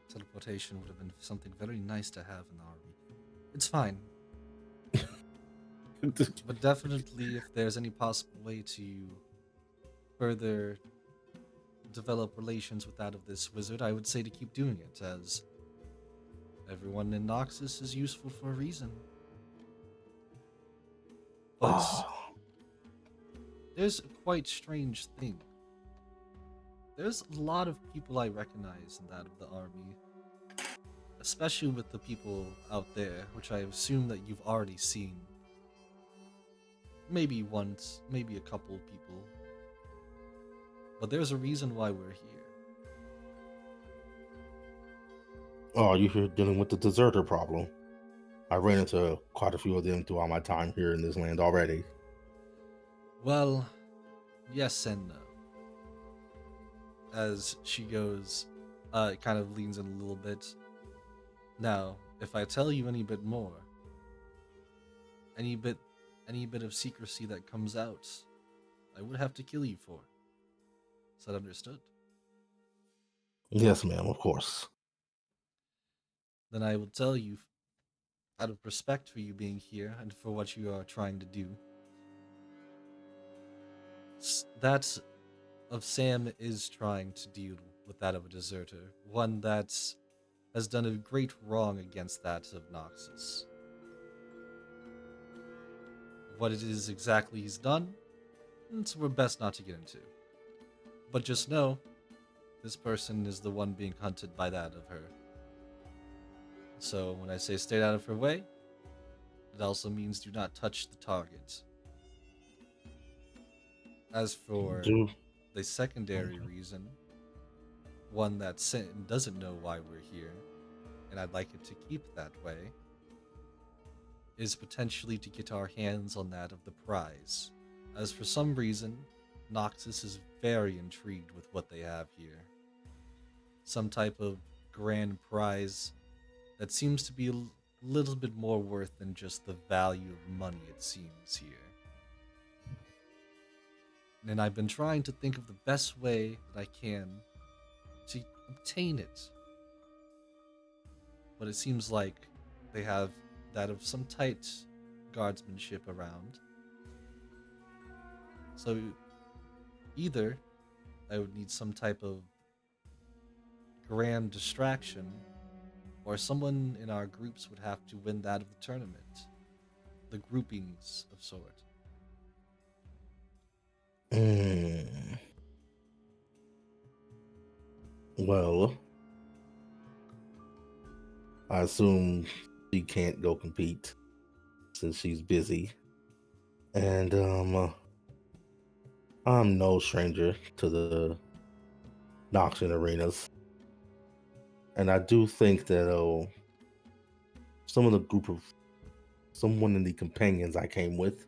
Teleportation would have been something very nice to have in the army. It's fine. But definitely, if there's any possible way to further develop relations with that of this wizard, I would say to keep doing it, as everyone in Noxus is useful for a reason. But there's a quite strange thing. There's a lot of people I recognize in that of the army, especially with the people out there, which I assume that you've already seen. Maybe once, maybe a couple of people. But there's a reason why we're here.
Oh, you're here dealing with the deserter problem. I ran into quite a few of them throughout my time here in this land already.
Well, yes and no. As she goes, kind of leans in a little bit. Now, if I tell you any bit more, any bit of secrecy that comes out, I would have to kill you for. Is that understood?
Yes, ma'am, of course.
Then I will tell you, out of respect for you being here and for what you are trying to do, that of Sam is trying to deal with that of a deserter, one that has done a great wrong against that of Noxus. What it is exactly he's done, we're best not to get into. But just know, this person is the one being hunted by that of her. So when I say stay out of her way, it also means do not touch the target. As for the secondary reason, one that doesn't know why we're here, and I'd like it to keep that way, is potentially to get our hands on that of the prize, as for some reason, Noxus is very intrigued with what they have here. Some type of grand prize that seems to be a little bit more worth than just the value of money, it seems here. And I've been trying to think of the best way that I can to obtain it. But it seems like they have that of some tight guardsmanship around. So either I would need some type of grand distraction, or someone in our groups would have to win that of the tournament. The groupings of sort.
Well, I assume she can't go compete since she's busy. And I'm no stranger to the Noxian arenas. And I do think that someone in the companions I came with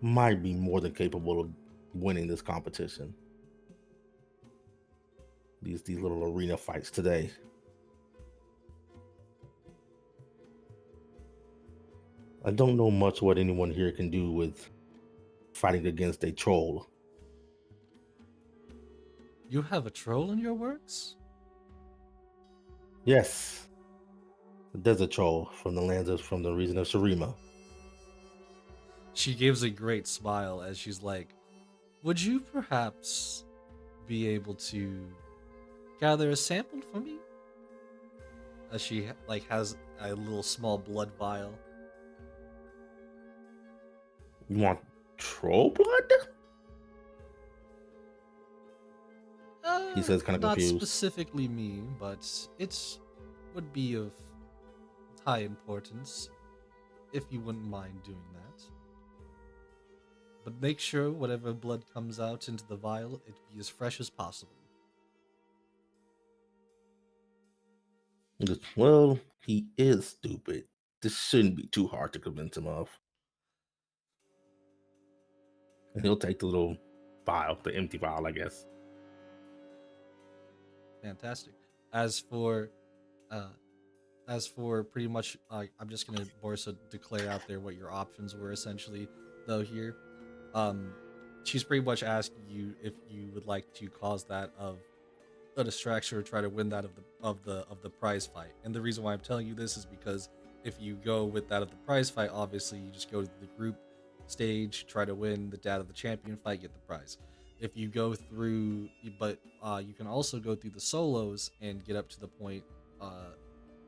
might be more than capable of winning this competition. These little arena fights today. I don't know much what anyone here can do with fighting against a troll.
You have a troll in your works?
Yes, the desert troll from the region of Shurima.
She gives a great smile as she's like, would you perhaps be able to gather a sample for me? As she has a little small blood vial.
You want troll blood? He says, kind of
not
confused.
Not specifically me, but it would be of high importance if you wouldn't mind doing that. But make sure whatever blood comes out into the vial, it be as fresh as possible.
Well, he is stupid. This shouldn't be too hard to convince him of. And he'll take the little vial, the empty vial, I guess.
Fantastic. As for pretty much, I'm just gonna Borsa declare out there what your options were essentially, though here. She's pretty much asking you if you would like to cause that of a distraction or try to win that of the prize fight. And the reason why I'm telling you this is because if you go with that of the prize fight, obviously you just go to the group stage, try to win the dad of the champion fight, get the prize. If you go through, but you can also go through the solos and get up to the point,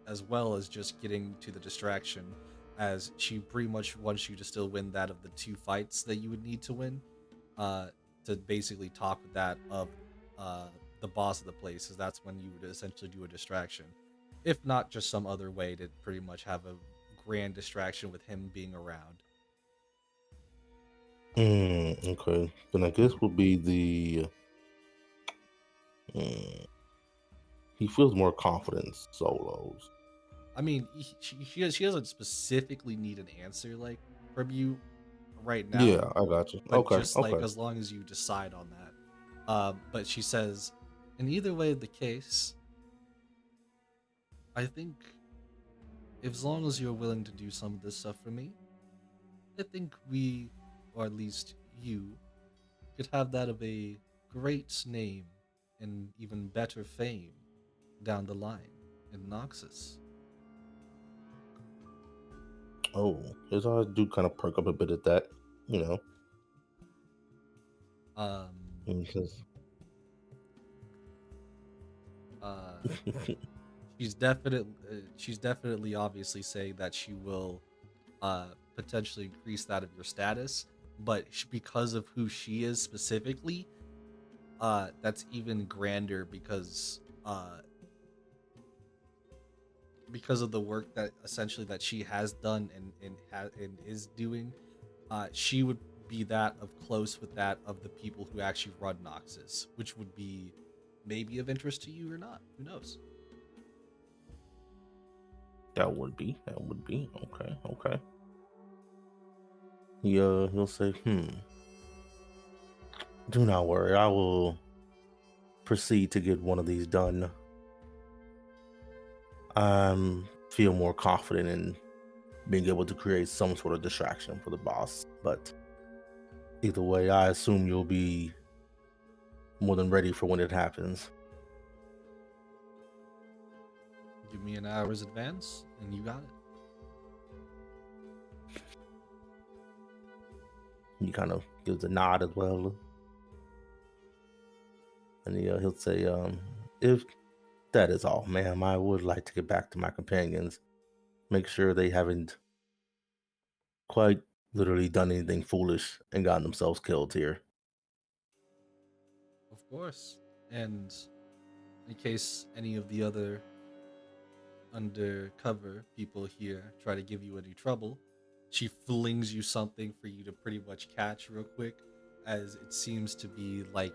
as well as just getting to the distraction, as she pretty much wants you to still win that of the 2 fights that you would need to win, to basically talk with that of the boss of the place, because that's when you would essentially do a distraction. If not, just some other way to pretty much have a grand distraction with him being around.
Okay. Then I guess would be the... he feels more confident in solos.
I mean, she doesn't specifically need an answer from you right now.
Yeah, I got you.
But
Okay,
just
okay.
as long as you decide on that. But she says, in either way of the case, I think as long as you're willing to do some of this stuff for me, I think we, or at least you, could have that of a great name and even better fame down the line in Noxus.
Oh, his eyes do kind of perk up a bit at that, you know. Because...
she's definitely obviously saying that she will potentially increase that of your status, but because of who she is specifically, that's even grander because of the work that essentially that she has done and is doing. She would be that of close with that of the people who actually run Noxus, which would be maybe of interest to you or not. Who knows?
That would be. Okay, okay. He'll say, do not worry, I will proceed to get one of these done. I feel more confident in being able to create some sort of distraction for the boss. But either way, I assume you'll be more than ready for when it happens.
Give me an hour's advance, and you got it.
He kind of gives a nod as well. And he'll say, if that is all, ma'am, I would like to get back to my companions. Make sure they haven't quite literally done anything foolish and gotten themselves killed here.
Of course. And in case any of the other undercover people here try to give you any trouble, she flings you something for you to pretty much catch real quick, as it seems to be like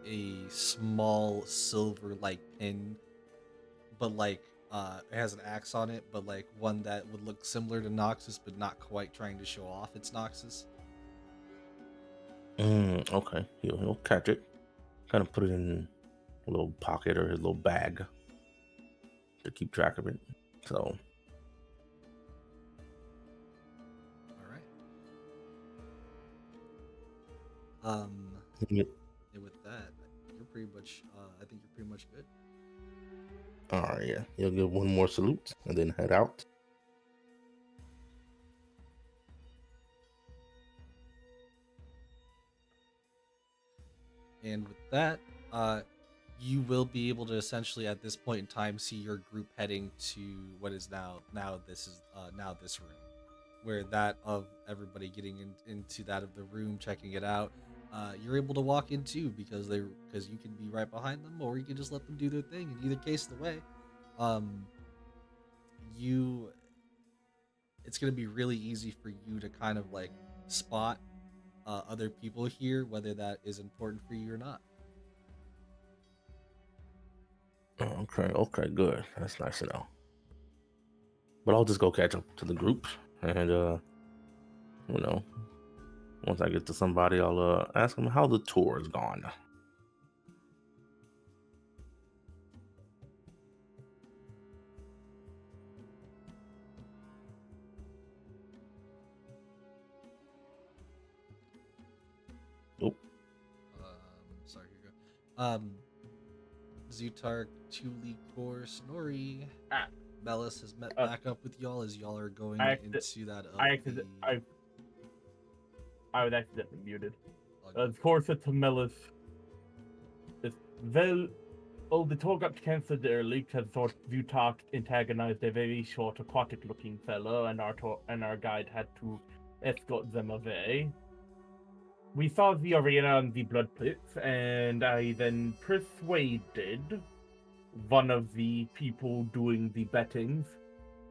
a small silver like pin, but like it has an axe on it, but like one that would look similar to Noxus but not quite trying to show off it's Noxus.
Okay, he'll catch it, kind of put it in a little pocket or his little bag to keep track of it. So,
All right.
yeah.
And with that, you're pretty much. I think you're pretty much good.
All right, yeah, he'll give one more salute and then head out.
And with that, you will be able to essentially at this point in time see your group heading to what is now this room, where that of everybody getting into that of the room, checking it out. You're able to walk in too because you can be right behind them, or you can just let them do their thing. In either case, the way, it's gonna be really easy for you to kind of like spot other people here, whether that is important for you or not.
Okay, good. That's nice to know. But I'll just go catch up to the group, and once I get to somebody, I'll ask them how the tour has gone.
Sorry, here you go. Zutark, Tuli, Kor, Snorri, Bellis has met back up with y'all as y'all are going into that.
I was accidentally muted. Of course, it's Melis. Well, the tour got cancelled early because Zutark antagonized a very short, aquatic-looking fellow, and our guide had to escort them away. We saw the arena and the blood pits, and I then persuaded one of the people doing the bettings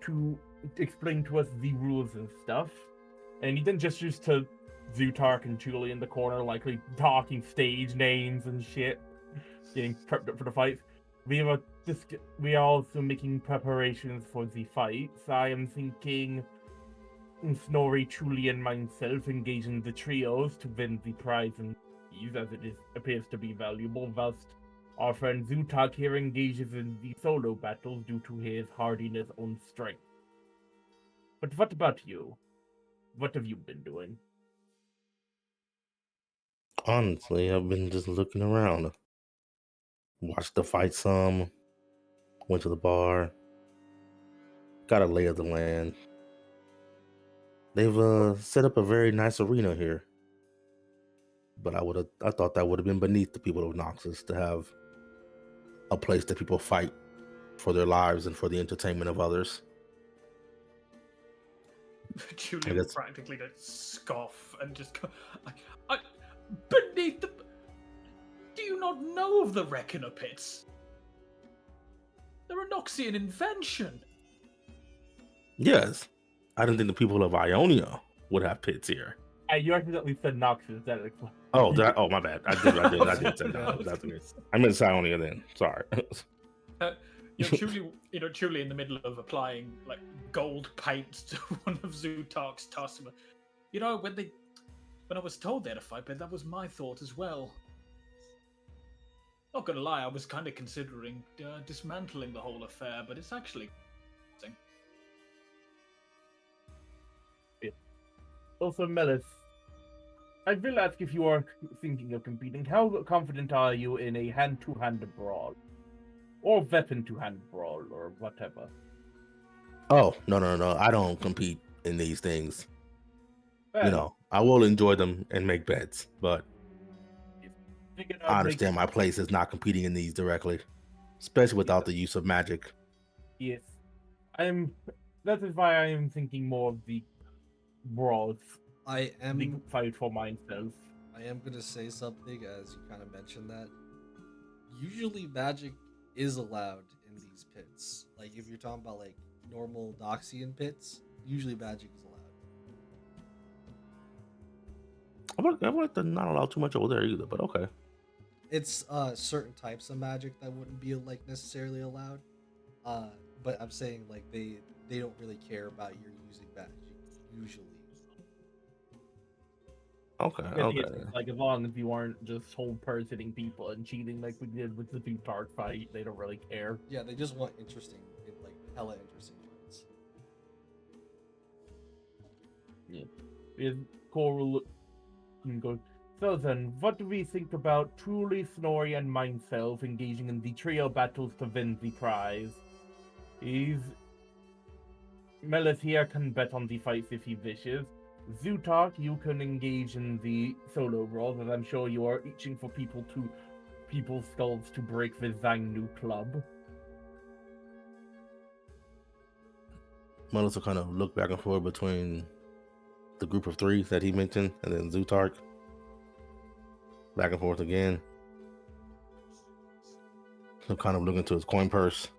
to explain to us the rules and stuff. And he then gestures to Zutark and Julie in the corner, likely talking stage names and shit, getting prepped up for the fights. We are also making preparations for the fights. I am thinking Snorri, Truly, and myself engaging the trios to win the prize and fees, as it appears to be valuable, whilst our friend Zutak here engages in the solo battles due to his hardiness and strength. But what about you? What have you been doing?
Honestly, I've been just looking around. Watched the fight some, went to the bar, got a lay of the land. They've set up a very nice arena here. But I thought that would have been beneath the people of Noxus to have a place that people fight for their lives and for the entertainment of others.
Julia will practically scoff and just go, beneath the... Do you not know of the Reckoner pits? They're a Noxian invention.
Yes. I didn't think the people of Ionia would have pits here.
You accidentally said Noxus.
Oh, my bad. I did say that. I meant Ionia then. Sorry.
truly in the middle of applying like gold paint to one of Zutark's tusks. You know, when I was told they had a fight, but that was my thought as well. Not gonna lie, I was kind of considering dismantling the whole affair, but it's actually.
Also, Melis, I will ask if you are thinking of competing. How confident are you in a hand-to-hand brawl? Or weapon-to-hand brawl, or whatever?
Oh, no. I don't compete in these things.
Fair
You
enough.
know, I will enjoy them and make bets, but
Figured
I
I'd make-
understand my place is not competing in these directly, especially without the use of magic.
Yes. That is why I am thinking more of the brawls.
I
The
am
fight for myself.
gonna say something as you kind of mentioned that. Usually, magic is allowed in these pits. Like if you're talking about like normal Noxian pits, usually magic is allowed.
I want to not allow too much over there either, but okay.
It's certain types of magic that wouldn't be like necessarily allowed. But I'm saying like they don't really care about your using magic usually.
Okay.
Like, as long as you aren't just whole-personing people and cheating like we did with the Zutark fight, they don't really care.
Yeah, they just want interesting, like hella interesting fights.
Is Coral goes, so then, what do we think about Truly, Snorri, and myself engaging in the trio battles to win the prize? Melis here can bet on the fights if he wishes. Zutark, you can engage in the solo brawls, as I'm sure you are itching for people's skulls to break the Zang new club.
Melissa kind of look back and forth between the group of three that he mentioned and then Zutark. Back and forth again. He'll kind of look into his coin purse.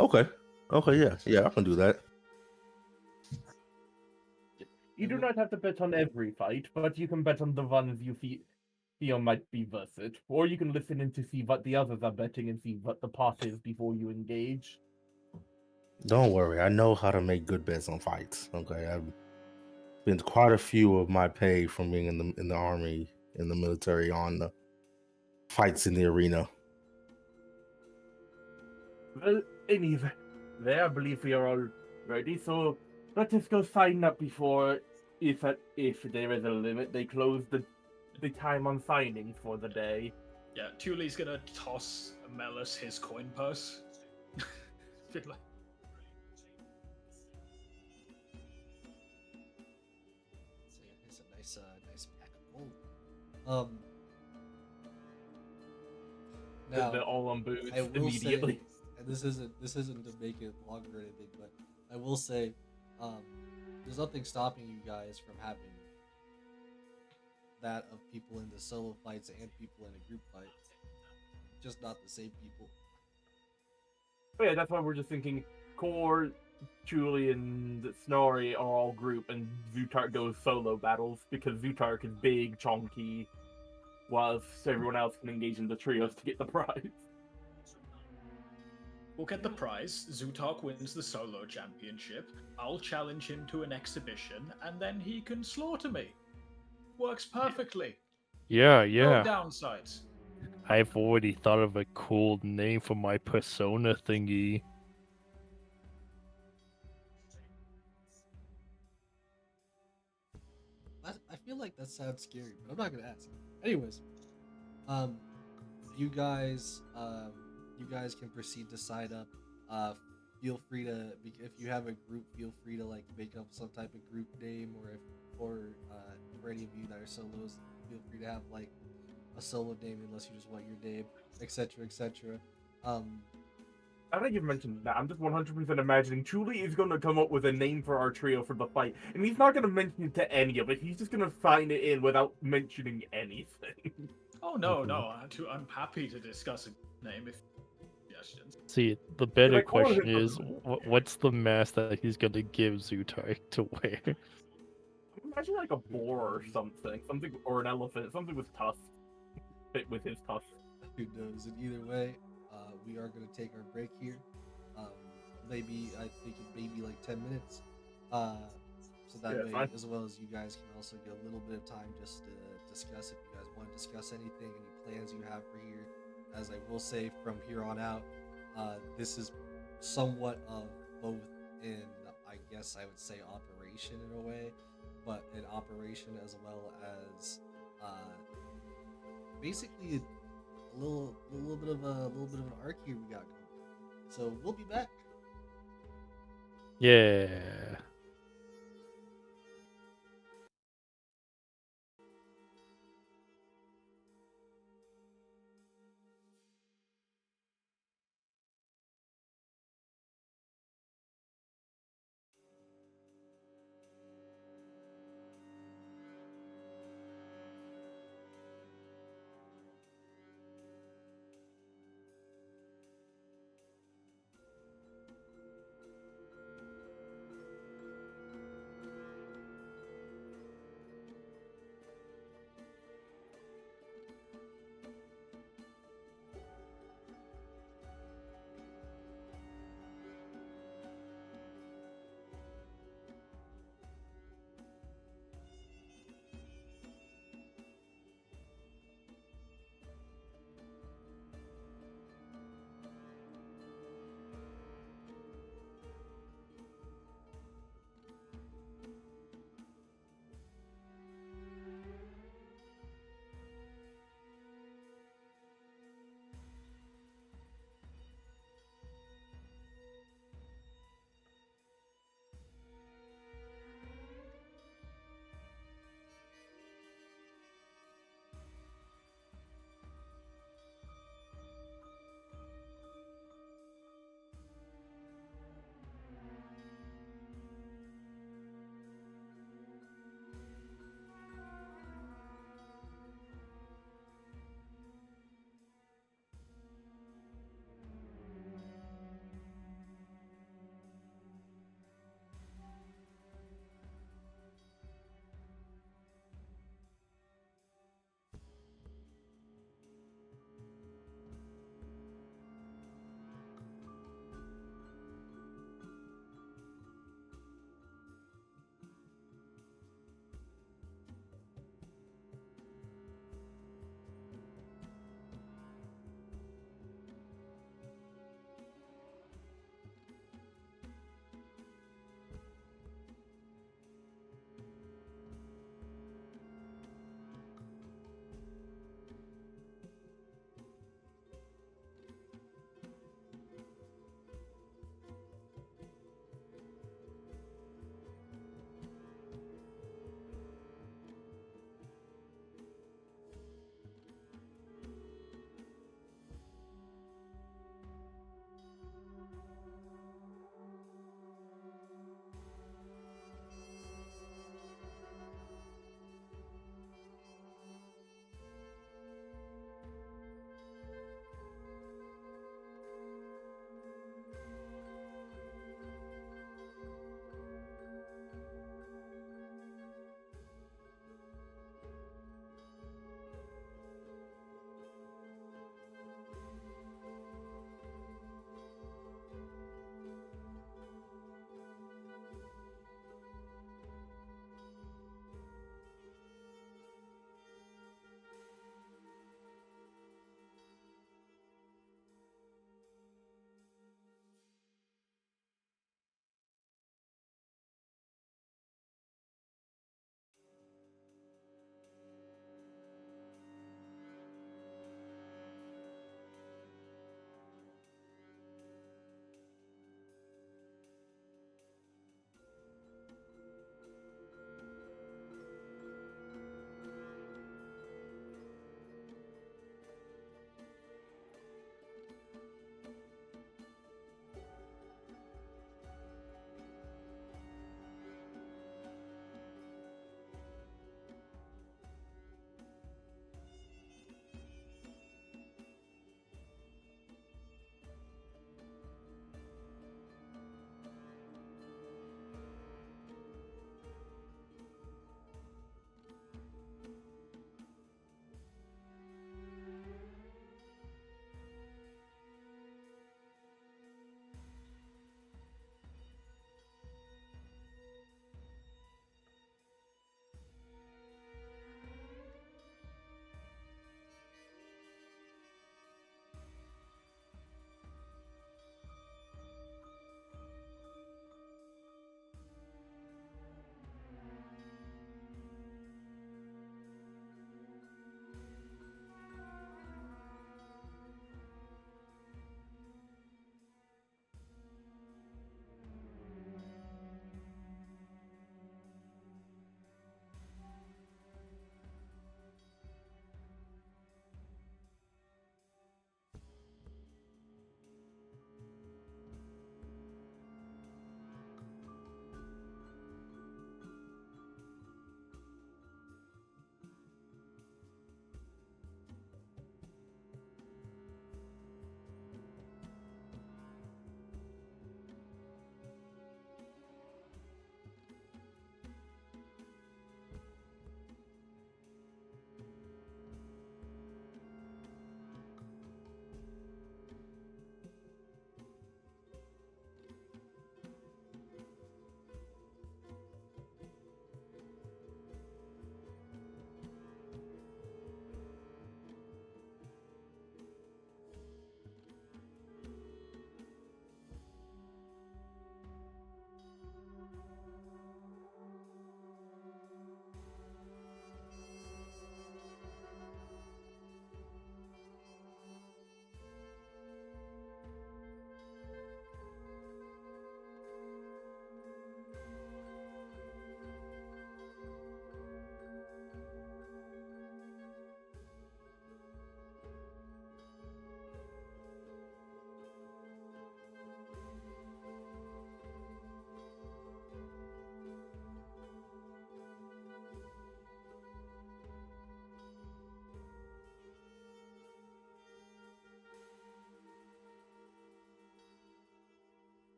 Okay, yeah, I can do that.
You do not have to bet on every fight, but you can bet on the ones you feel might be worth it. Or you can listen in to see what the others are betting and see what the pot is before you engage.
Don't worry, I know how to make good bets on fights. Okay, I've spent quite a few of my pay from being in the army, in the military, on the fights in the arena.
Well, anyway, I believe we are all ready, so let us go sign up before, if there is a limit, they close the time on signing for the day.
Yeah, Tuli's gonna toss Melis his coin purse. Bit like-
It's a nice pack of gold. Now,
They're all on boots
I will
immediately.
say, and this isn't to make it longer or anything, but I will say, there's nothing stopping you guys from having that of people in the solo fights and people in a group fight, just not the same people.
But yeah, that's why we're just thinking Core, Julie, and Snorri are all group, and Zutark goes solo battles because Zutark is big, chonky, whilst everyone else can engage in the trios to get the prize.
We'll get the prize. Zutark wins the solo championship. I'll challenge him to an exhibition, and then he can slaughter me. Works perfectly.
Yeah.
No downsides.
I've already thought of a cool name for my persona thingy.
I feel like that sounds scary, but I'm not gonna ask. Anyways, you guys can proceed to sign up. Feel free to, if you have a group, feel free to like make up some type of group name, or for any of you that are solos, feel free to have like a solo name unless you just want your name, etc., etc.
I think you've mentioned that. I'm just 100% imagining Julie is going to come up with a name for our trio for the fight, and he's not going to mention it to any of it. He's just going to sign it in without mentioning anything.
Oh no, I'm happy to discuss a name if suggestions.
See, the better
Like, all of
question
it
is, what's the mask that he's gonna give Zutark to wear?
Imagine like a boar or something, or an elephant, something with tusks, fit with his tusks.
Who knows? And either way, we are going to take our break here. Maybe I think it may be like 10 minutes. So that
Yeah,
way,
fine.
as well as you guys can also get a little bit of time just to discuss if you guys want to discuss anything, any plans you have for here. As I will say, from here on out, this is somewhat of both in, I guess I would say, operation in a way, but an operation as well as basically a little bit of an arc here we got going. So we'll be back.
Yeah.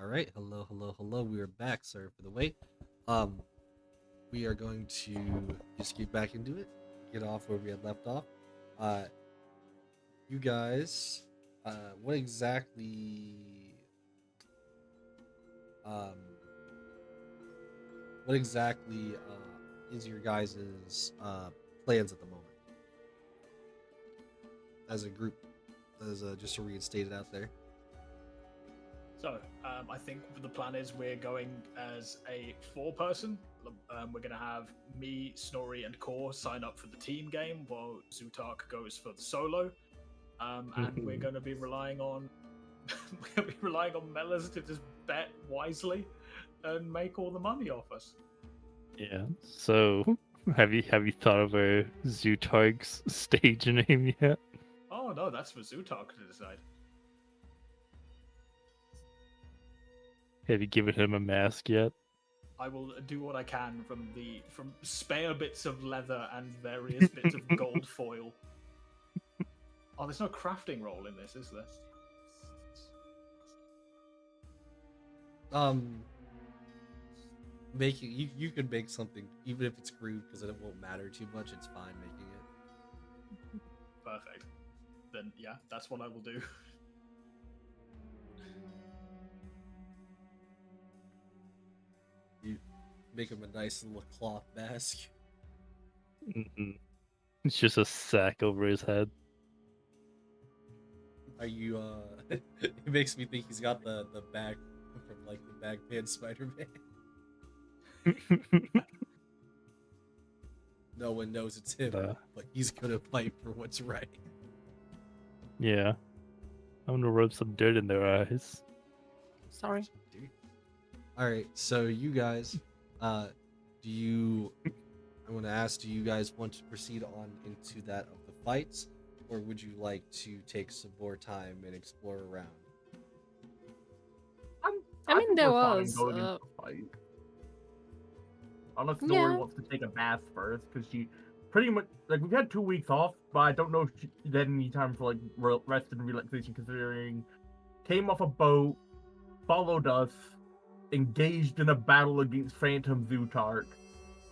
All right, hello. We are back. Sorry for the wait. We are going to just get back into it. Get off where we had left off. You guys, what exactly, is your guys' plans at the moment as a group? Just to reinstate it out there.
So, I think the plan is we're going as a 4-person. We're going to have me, Snorri, and Core sign up for the team game, while Zutark goes for the solo. And we're going to be relying on Mellors to just bet wisely and make all the money off us.
Yeah. So, have you thought of a Zutark's stage name yet?
Oh no, that's for Zutark to decide.
Have you given him a mask yet?
I will do what I can from spare bits of leather and various bits of gold foil. Oh, there's no crafting roll in this, is there?
You could make something, even if it's crude, because it won't matter too much. It's fine making it.
Perfect. Then yeah, that's what I will do.
You make him a nice little cloth mask.
It's just a sack over his head.
Are you? It makes me think he's got the bag from like the Bagman Spider-Man. No one knows it's him, but he's gonna fight for what's right.
Yeah. I'm gonna rub some dirt in their eyes.
Sorry.
All right, so you guys, I want to ask, do you guys want to proceed on into that of the fights, or would you like to take some more time and explore around?
I mean,
think
there
we're fine
was,
going into the fight. Unless Dory
Yeah.
wants to take a bath first, because she pretty much, like, we've had 2 weeks off, but I don't know if she had any time for, like, rest and relaxation, considering came off a boat, followed us, engaged in a battle against Phantom Zutark,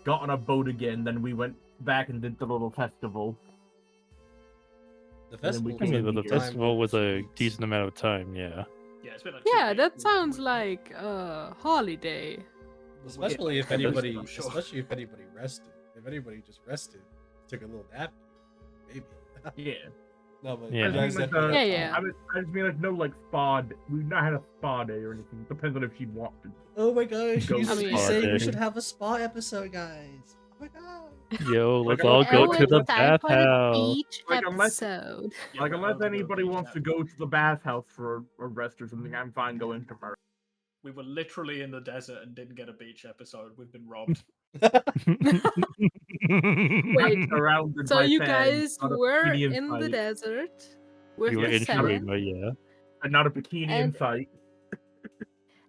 got on a boat again, then we went back and did the little festival.
The
then we
festival.
came
I mean,
in
but the
here.
festival was a
2 weeks.
decent amount of time, yeah.
Yeah, it's been like
Yeah,
2
that
weeks.
sounds like a holiday.
Especially if
Yeah,
anybody,
I'm sure.
especially if anybody rested. If anybody just rested, took a little nap, maybe.
Yeah.
No, but
Yeah.
you guys
I mean,
definitely
Yeah,
have
yeah.
time.
I just mean, like, no, like, spa. We've not had a spa day or anything. Depends on if she'd want to.
Oh my gosh,
Go
you
I mean-
saying we
Spa
should
day.
have a spa episode, guys. Oh my god.
Yo,
Like,
let's
I
all
was-
go
Oh,
to the
it's time for the
bathhouse.
beach
Like, unless-
episode.
Yeah,
Like,
we're
unless
over the
anybody
beach
wants to
now.
go to the bathhouse for a rest or something, I'm fine going tomorrow.
We were literally in the desert and didn't get a beach episode. We've been robbed.
Wait,
Surrounded
so
by
you
fans,
guys
not a
were
bikini
in the
sight.
desert with
You were
the
in
seven,
Shurima, yeah.
And not a bikini in
And-
sight.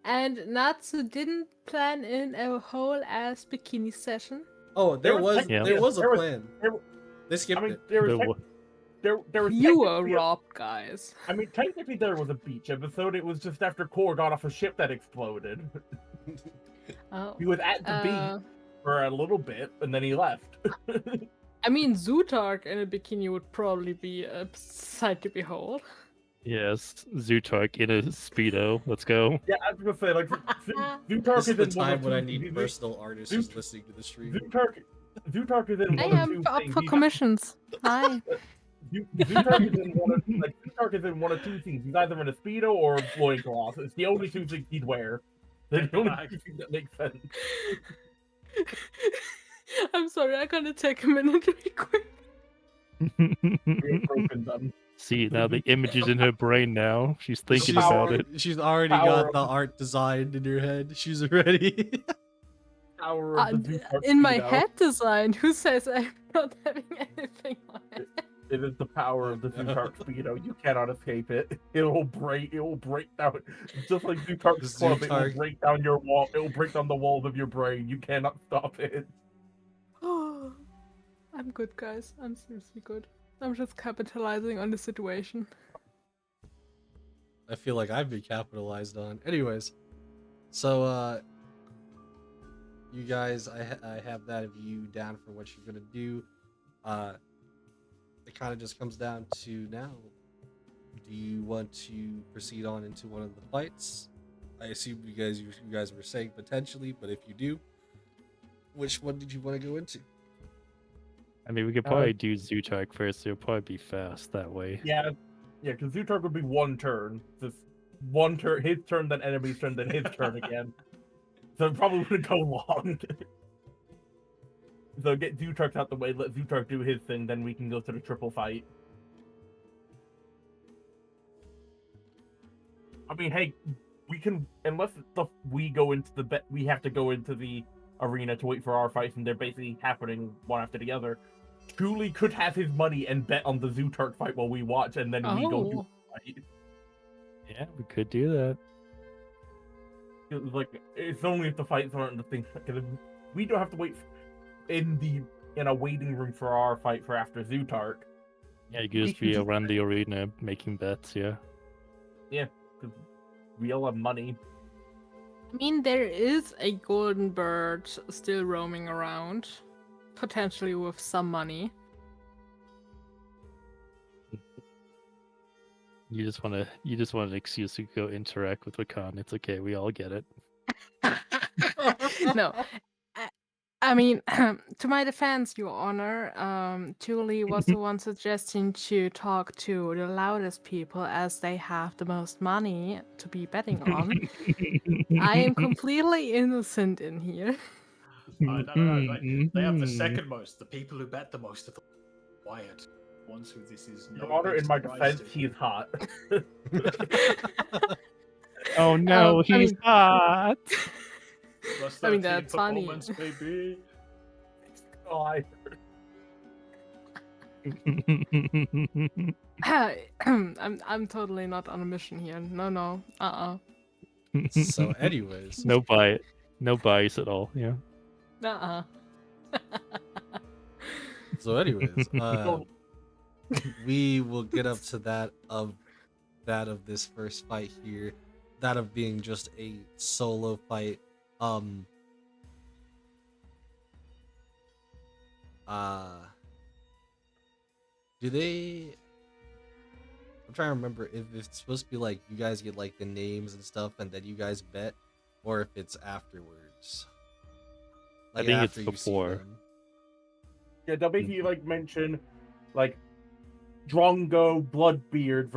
and Natsu didn't plan in a whole ass bikini session.
Oh, there was
Yeah.
there was a
There was-
plan.
there-
They skipped
I mean,
it.
there was,
There wa-
there was
You were
technically a-
robbed, guys.
I mean, technically there was a beach episode. It was just after Core got off a ship that exploded.
Oh.
He was at the beach for a little bit, and then he left.
I mean, Zutark in a bikini would probably be a sight to behold.
Yes, Zutark in a speedo. Let's go.
Yeah, I was gonna say, like, Zutark
This is the
in one
time
of
when I
two
need
things.
personal artists
Zoot-
just listening to the stream.
Zutark is in
I
one of
am
two
up
things.
for
He's-
commissions. Hi.
Zutark is in one of two things. He's either in a speedo or loincloth. It's the only 2 things he'd wear. They're the only 2 things that make sense.
I'm sorry, I gotta take a minute really quick.
We ain't broken them.
See, now the image is in her brain now. She's thinking
She's
about
already,
it.
she's already
Power
got the art designed in her head. She's ready.
Power of the Zutark
In my
speedo.
head design, who says I'm not having anything on it?
It is the power of the Zutark speedo. You cannot escape it. It will break down. Just like Zutark's club, it will
Zutark.
break down your wall. It will break down the walls of your brain. You cannot stop it.
Oh, I'm good, guys. I'm seriously good. I'm just capitalizing on the situation.
I feel like I've been capitalized on. Anyways, So, you guys, I have that of you down for what you're gonna do. It kind of just comes down to now. Do you want to proceed on into one of the fights? I assume you guys were saying potentially, but if you do, which one did you want to go into?
I mean, we could probably do Zutark first. It'll probably be fast that way.
Yeah, because Zutark would be one turn. Just one turn, his turn, then enemy's turn, then his turn again. So it probably wouldn't go long. So get Zutark out the way, let Zutark do his thing, then we can go to the triple fight. I mean, hey, we can, unless we go into the we have to go into the arena to wait for our fights, and they're basically happening one after the other. Truly could have his money and bet on the Zutark fight while we watch, and then we go do
Oh.
the fight.
Yeah, we could do that.
It's like, it's only if the fights aren't the thing, because we don't have to wait in a waiting room for our fight for after Zutark.
Yeah, you could just be around the arena making bets. Yeah.
Because we all have money.
I mean, there is a golden bird still roaming around, potentially with some money.
You just want an excuse to go interact with Rakan. It's okay. We all get it.
No, I mean, to my defense, Your Honor, Julie was the one suggesting to talk to the loudest people as they have the most money to be betting on. I am completely innocent in here.
No. They have the second most. The people who bet the most are the quiet ones who this is no
Your Honor,
big
in my
surprise
defense,
to.
he's hot.
Oh no,
I
he's
mean-
hot.
Plus
I mean,
13
that's funny.
performance, baby.
Oh,
I'm totally not on a mission here. No.
So, anyways,
no bias at all. Yeah.
Uh-uh.
so anyways, we will get up to that of this first fight here, that of being just a solo fight. Do they? I'm trying to remember if it's supposed to be like you guys get like the names and stuff, and then you guys bet, or if it's afterwards.
I think it's
after you see
before.
them.
yeah, they'll basically like mention like Drongo Bloodbeard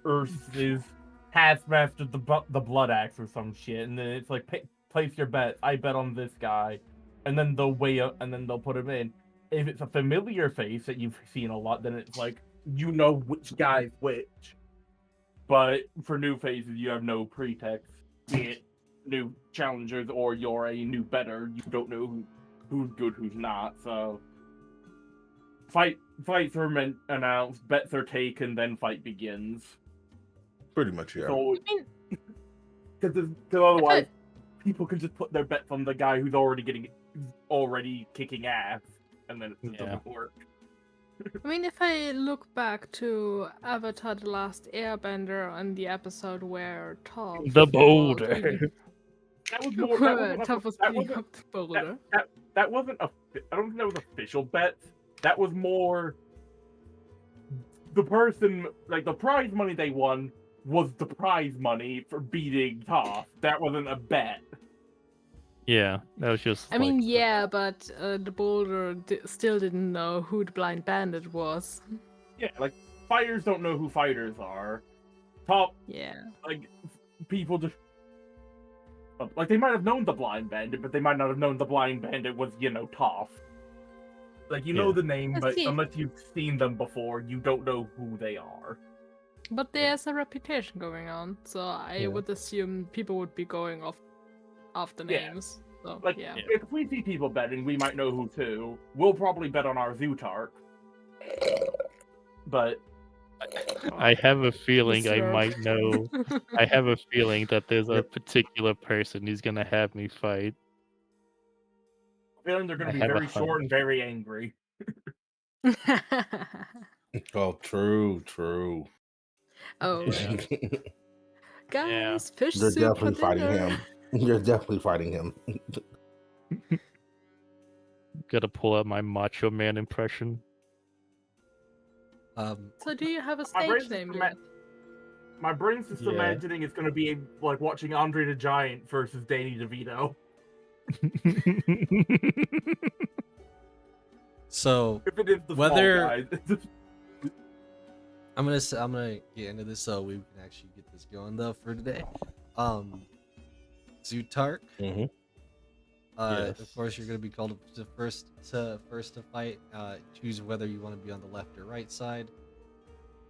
versus Taskmaster the Blood Axe or some shit, and then it's like place your bet. I bet on this guy, and then they'll weigh up, and then they'll put him in. If it's a familiar face that you've seen a lot, then it's like you know which guy's which. But for new faces, you have no pretext. Be it new challengers or you're a new bettor, you don't know who's good, who's not. So fights are announced, bets are taken, then fight begins.
Pretty much, yeah.
So, because otherwise, people can just put their bets on the guy who's already kicking ass, and then it just doesn't work.
I mean, if I look back to Avatar: The Last Airbender on the episode where Toph
The
was
boulder.
beating-
That was more.
Toph was
That
beating
wasn't,
up the boulder.
that wasn't a. I don't think that was official bets. That was more. The person, like the prize money they won, was the prize money for beating Toph. That wasn't a bet.
Yeah, that was just.
I mean, yeah, but the boulder still didn't know who the blind bandit was.
Yeah, like fighters don't know who fighters are. Top,
Yeah.
like people just like they might have known the blind bandit, but they might not have known the blind bandit was Toph. Like you know
Yeah.
the name,
I
but
see.
unless you've seen them before, you don't know who they are.
But there's a reputation going on, so I
Yeah.
would assume people would be going off the
Yeah.
names. So,
Like
yeah.
if we see people betting, we might know who to. We'll probably bet on our Zutark. But
I have a feeling I
Slurp.
might know. I have a feeling that there's a particular person who's gonna have me fight.
I'm feeling they're going
I
to be
have a
very short
hunch.
and very angry.
Oh, true.
Oh, guys, fish
You're
soup for
definitely fighting
dinner.
him. You're definitely fighting him.
Gotta pull out my Macho Man impression.
So do you have a
My brain's
stage
just
name
ima-
yet?
My brain's just
Yeah.
imagining it's gonna be like watching Andre the Giant versus Danny DeVito.
So
If it is the
Whether-
small guy.
I'm gonna get into this so we can actually get this going though for today. Zutark.
Mm-hmm.
Yes.
Of course, you're gonna be called to first to fight. Choose whether you want to be on the left or right side.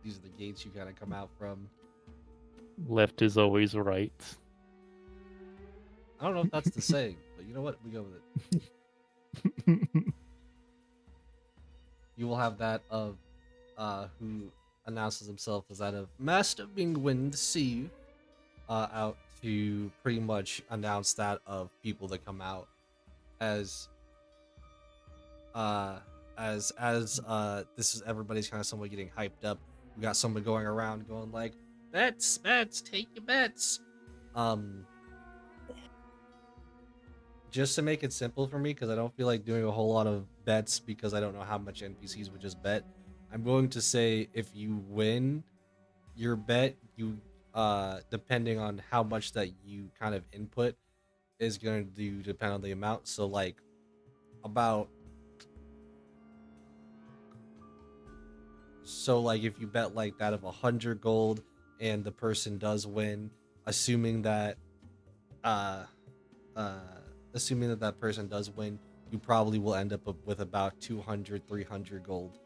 These are the gates you gotta come out from.
Left is always right.
I don't know if that's the saying, but you know what? We go with it. You will have that of who announces himself as that of Master Bingwind Sea, out to pretty much announce that of people that come out as this is everybody's kind of somewhat getting hyped up. We got someone going around going like, bets, take your bets. Just to make it simple for me, because I don't feel like doing a whole lot of bets because I don't know how much NPCs would just bet. I'm going to say if you win your bet, you depending on how much that you kind of input is going to depend on the amount. So like if you bet like that of 100 gold and the person does win, assuming that that person does win, you probably will end up with about 200 300 gold.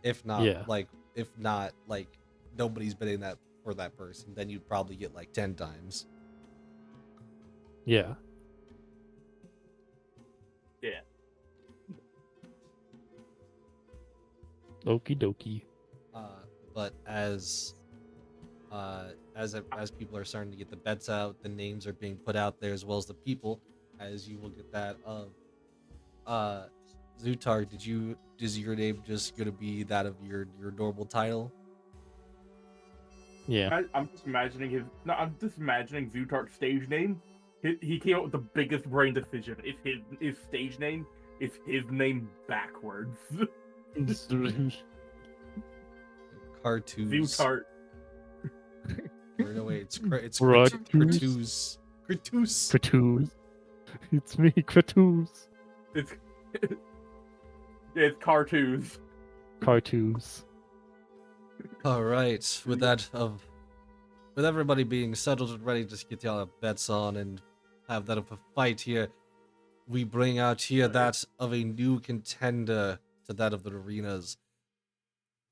If not like nobody's bidding that for that person, then you'd probably get like 10 times.
Yeah.
Yeah.
Okie dokie.
But as people are starting to get the bets out, the names are being put out there as well as the people, as you will get that of Zutar. Is your name just gonna be that of your normal title?
Yeah.
I'm just imagining Zutark's stage name. He came up with the biggest brain decision. If his stage name is his name backwards.
Cartoons.
Zutart.
Or no wait, it's
Kratus.
Kratus.
Kratus. It's me, Kratus.
It's it's cartoons.
Cartoons.
All right, with everybody being settled and ready to get y'all bets on and have that of a fight here, we bring out here that of a new contender to that of the arenas.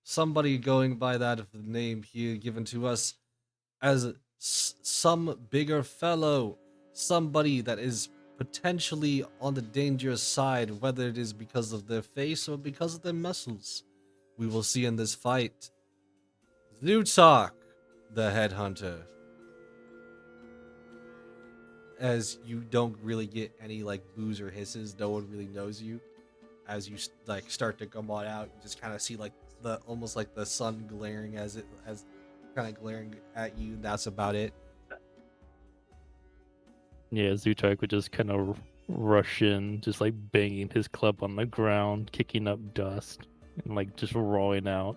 Somebody going by that of the name here given to us as some bigger fellow, somebody that is potentially on the dangerous side, whether it is because of their face or because of their muscles. We will see in this fight. Zutark, the headhunter. As you don't really get any like boos or hisses, no one really knows you. As you like start to come on out, you just kind of see like the almost like the sun glaring as kind of glaring at you. That's about it.
Yeah, Zutark would just kind of rush in, just like banging his club on the ground, kicking up dust, and like just rolling out.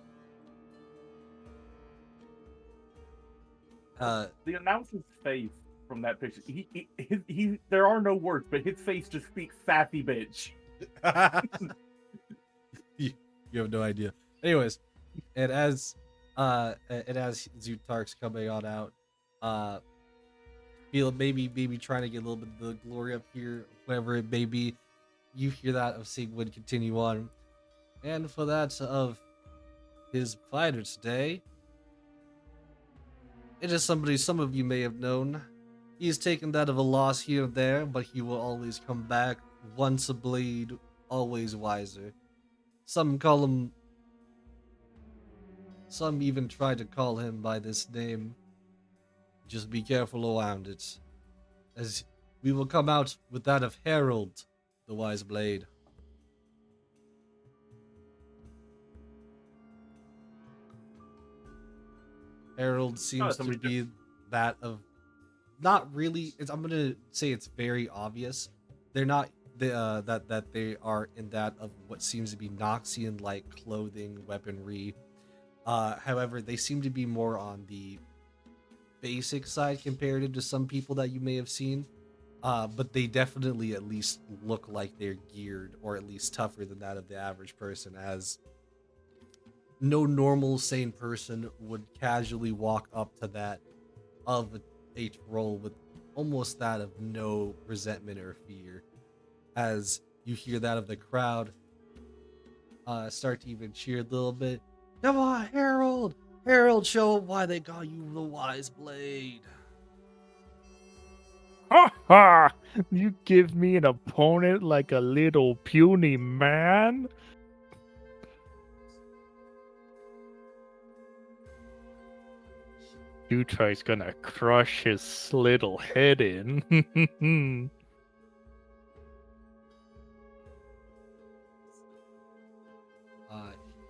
The announcer's face from that picture. He there are no words, but his face just speaks sassy bitch.
You have no idea. Anyways, and as Zutark's coming on out, feel maybe trying to get a little bit of the glory up here, whatever it may be, you hear that of Sigmund continue on. And for that of his fighter today, it is somebody some of you may have known. He's taken that of a loss here and there, but he will always come back, once a blade, always wiser. Some even try to call him by this name. Just be careful around it, as we will come out with that of Harold, the Wise Blade. Harold seems to be that of not really. I'm gonna say it's very obvious. They're not that they are in that of what seems to be Noxian like clothing, weaponry. However, they seem to be more on the basic side comparative to some people that you may have seen. But they definitely at least look like they're geared, or at least tougher than that of the average person, as no normal sane person would casually walk up to that of a troll with almost that of no resentment or fear. As you hear that of the crowd start to even cheer a little bit. Come on, Harold! Harold, show 'em why they call you the Wise Blade.
Ha ha! You give me an opponent like a little puny man? Utai's gonna crush his little head in.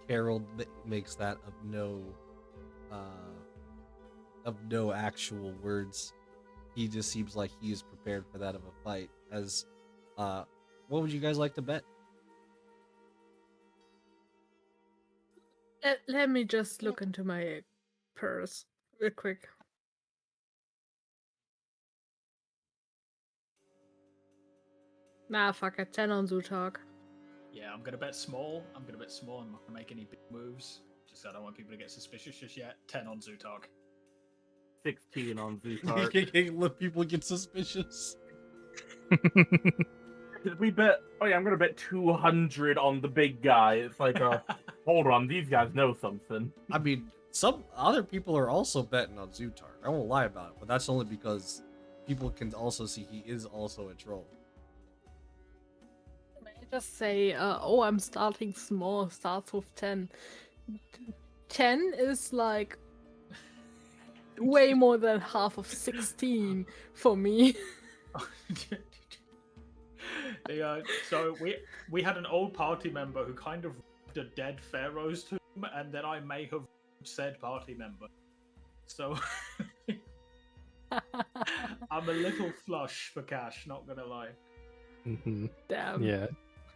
Harold makes that of no actual words. He just seems like he is prepared for that of a fight. As, what would you guys like to bet?
Let me just look into my purse real quick. Nah, fuck it. 10 on Zootalk.
Yeah, I'm gonna bet small. I'm not gonna make any big moves. Just I don't want people to get suspicious just yet. 10 on Zootalk.
16 on
You
Zootark.
can't let people get suspicious.
We bet. Oh yeah, I'm gonna bet 200 on the big guy. It's like, hold on, these guys know something.
I mean, some other people are also betting on Zootark. I won't lie about it, but that's only because people can also see he is also a troll.
May I just say, oh, I'm starting small, starts with 10. 10 is like way more than half of 16 for me.
So we had an old party member who kind of robbed a dead pharaoh's tomb, and then I may have said party member. So I'm a little flush for cash, not gonna lie.
Damn.
Yeah.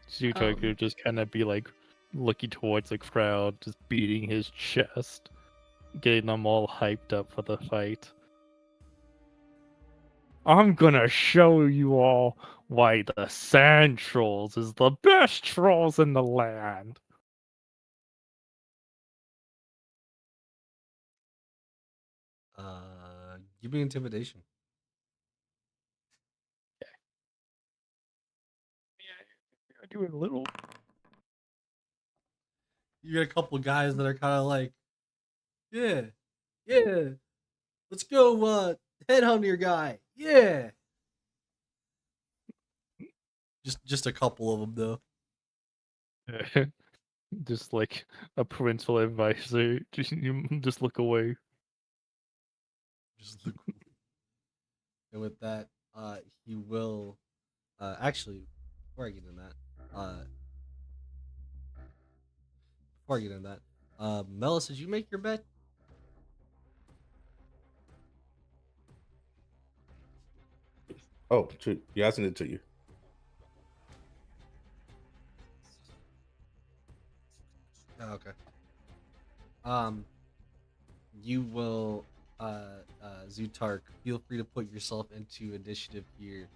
Zutai could just kind of be like looking towards the crowd, just beating his chest, getting them all hyped up for the fight. I'm gonna show you all why the Sand Trolls is the best trolls in the land.
Give me intimidation.
Yeah, I do it a little.
You got a couple guys that are kind of like, yeah, let's go, headhunt your guy, yeah. Just a couple of them though.
Just like a parental advisor, just look away.
Just look. And with that, he will. Actually, before I get in that, Melis, did you make your bet?
Oh, shoot. Yeah, I sent it to you.
Oh, okay. You will, Zutark, feel free to put yourself into initiative here,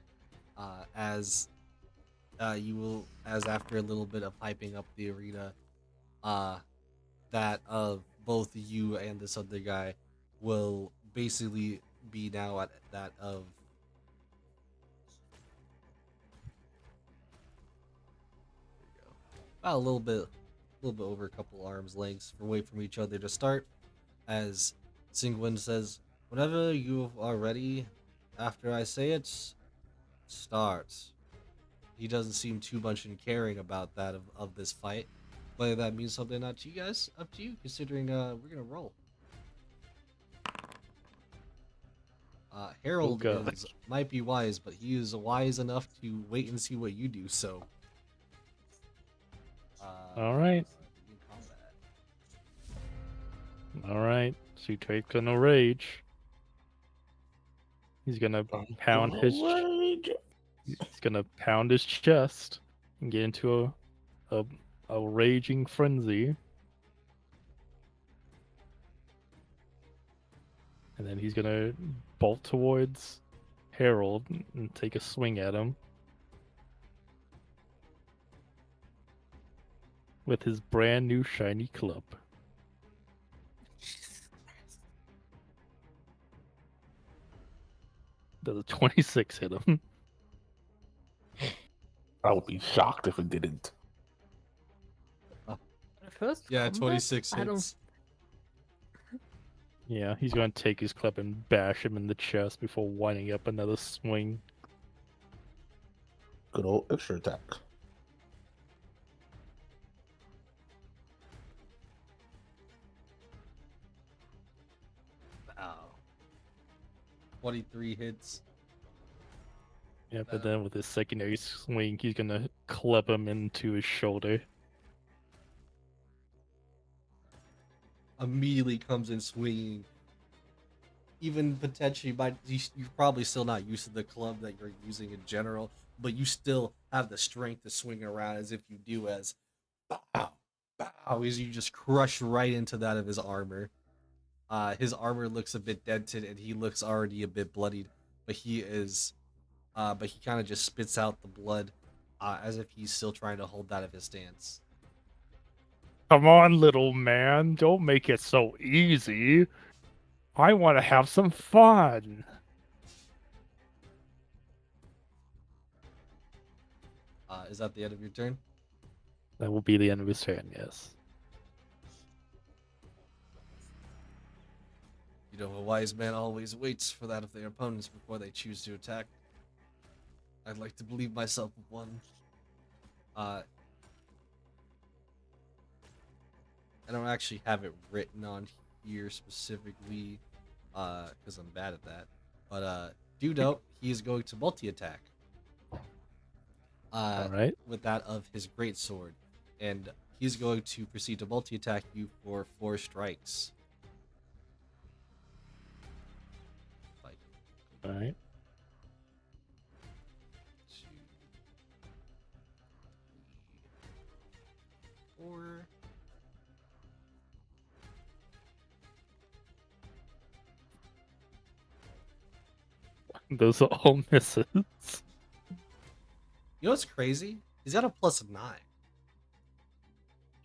as you will, as after a little bit of hyping up the arena, that of both you and this other guy will basically be now at that of about a little bit over a couple arms lengths away from each other to start. As Singwin says, "Whenever you are ready, after I say it, start." He doesn't seem too much in caring about that of this fight. Whether that means something or not to you guys, up to you. Considering we're gonna roll. Harold might be wise, but he is wise enough to wait and see what you do. So.
All right. Alright, Sutrate's gonna rage. He's gonna pound his he's gonna pound his chest and get into a raging frenzy. And then he's gonna bolt towards Harold and take a swing at him with his brand new shiny club. Does a 26 hit him?
I would be shocked if it didn't.
First
Yeah,
combat?
26
I don't-
hits.
Yeah, he's gonna take his club and bash him in the chest before winding up another swing.
Good old extra attack.
Wow. 23 hits.
Yeah, but then with his secondary swing, he's gonna club him into his shoulder.
Immediately comes in swinging. Even potentially, you're probably still not used to the club that you're using in general, but you still have the strength to swing around as if you do, as bow, bow, as you just crush right into that of his armor. His armor looks a bit dented and he looks already a bit bloodied, but he kind of just spits out the blood as if he's still trying to hold that of his stance.
Come on, little man, don't make it so easy. I want to have some fun.
Is that the end of your turn?
That will be the end of his turn, yes.
You know, a wise man always waits for that of their opponents before they choose to attack. I'd like to believe myself one. I don't actually have it written on here specifically, because I'm bad at that. But Dudo, he is going to multi-attack.
Alright.
With that of his great sword, and he's going to proceed to multi-attack you for 4 strikes.
Alright.
2, 3, 4.
Those are all misses.
You know what's crazy? He's got a +9.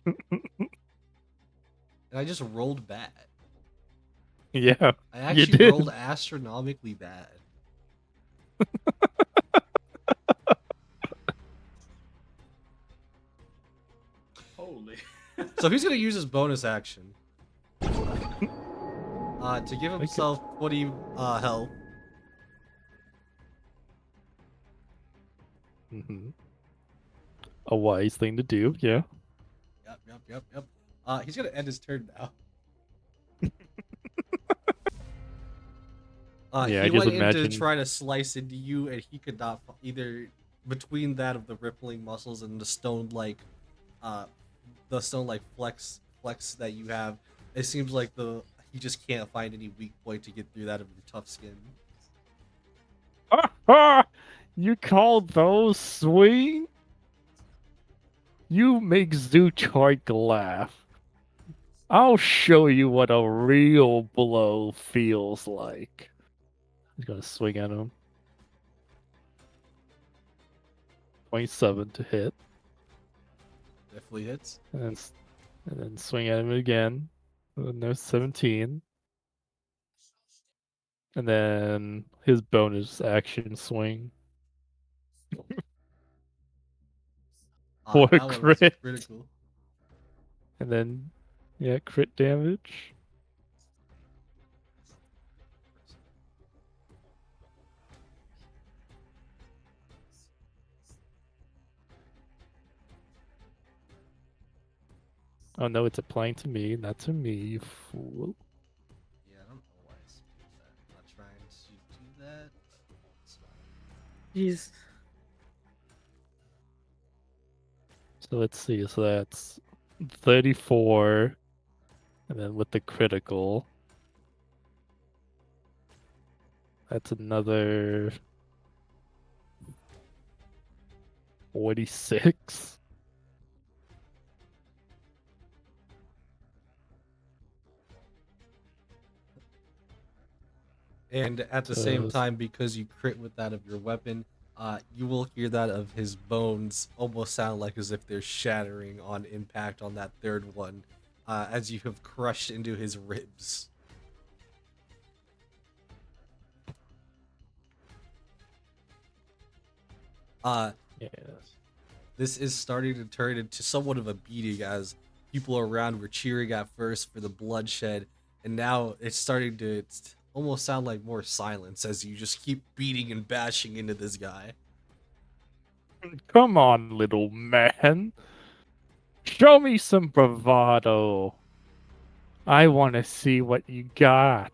And I just rolled bad.
Yeah,
I
you
actually
did.
rolled astronomically bad.
Holy.
So he's gonna use his bonus action to give himself 20 health.
A wise thing to do, yeah.
Yep. He's gonna end his turn now.
Yeah,
he
I just
went in to
imagine-
try to slice into you, and he could not either between that of the rippling muscles and the stone-like flex that you have. It seems like he just can't find any weak point to get through that of your tough skin.
You call those swing? You make Zootark laugh. I'll show you what a real blow feels like. He's gonna swing at him. 27 to hit.
Definitely hits.
And then swing at him again. No 17. And then his bonus action swing. For a
That one was
crit.
critical.
And then, yeah, crit damage. Oh no, it's applying to me, not to me, you fool.
Yeah, I don't know why it's doing that. I'm not trying to do that, but it's fine.
Jeez.
So let's see, so that's 34 And then with the critical, that's another 46.
And at the same time, because you crit with that of your weapon, you will hear that of his bones almost sound like as if they're shattering on impact on that third one, as you have crushed into his ribs.
Yes.
This is starting to turn into somewhat of a beating as people around were cheering at first for the bloodshed, and now it's starting to almost sound like more silence as you just keep beating and bashing into this guy.
Come on, little man. Show me some bravado. I want to see what you got.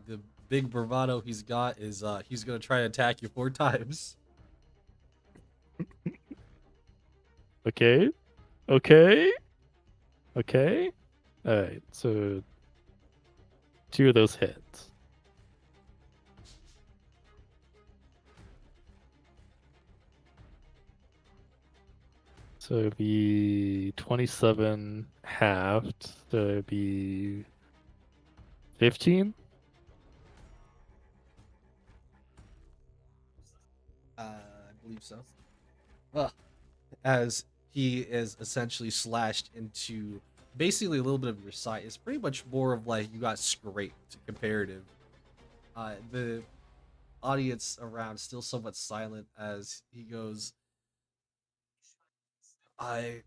The big bravado he's got is he's gonna try to attack you 4 times.
Okay. Okay. Okay. Alright, so 2 of those hits. So it'd be 27 halved. So it'd be 15?
I believe so. As he is essentially slashed into basically a little bit of your side. It's pretty much more of like you got scraped comparative. The audience around still somewhat silent as he goes, I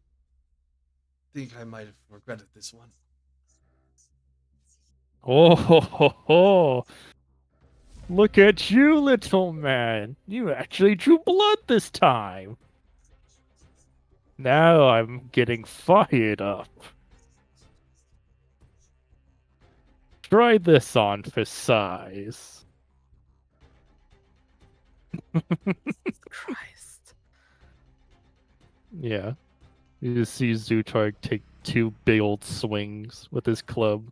think I might have regretted this one.
Oh, ho, ho, ho. Look at you, little man. You actually drew blood this time. Now I'm getting fired up. Try this on for size.
Christ.
Yeah. You just see Zutard take 2 big old swings with his club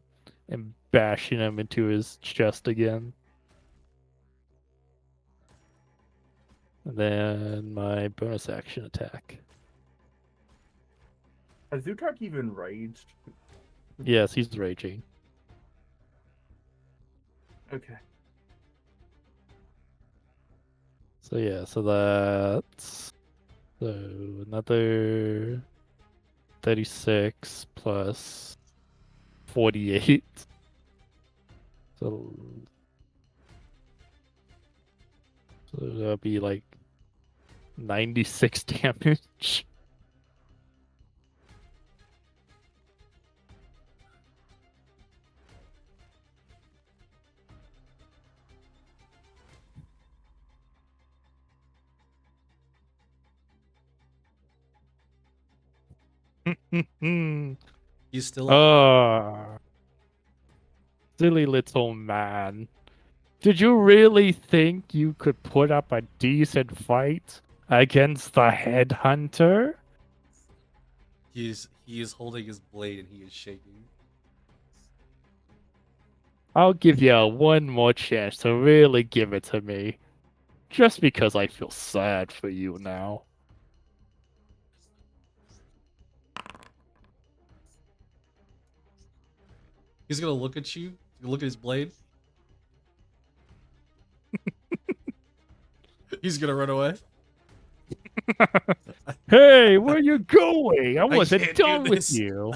and bashing him into his chest again. And then my bonus action attack.
Has Zutark even raged?
Yes, he's raging.
Okay.
So yeah, so that's another 36 plus 48. So that'll be like 96 damage.
He's still up.
Oh, silly little man. Did you really think you could put up a decent fight against the headhunter?
He is holding his blade and he is shaking.
I'll give you one more chance to really give it to me. Just because I feel sad for you now.
He's gonna look at you. Look at his blade. He's gonna run away.
Hey, where are you going? I wasn't
can't do
done with
this.
you.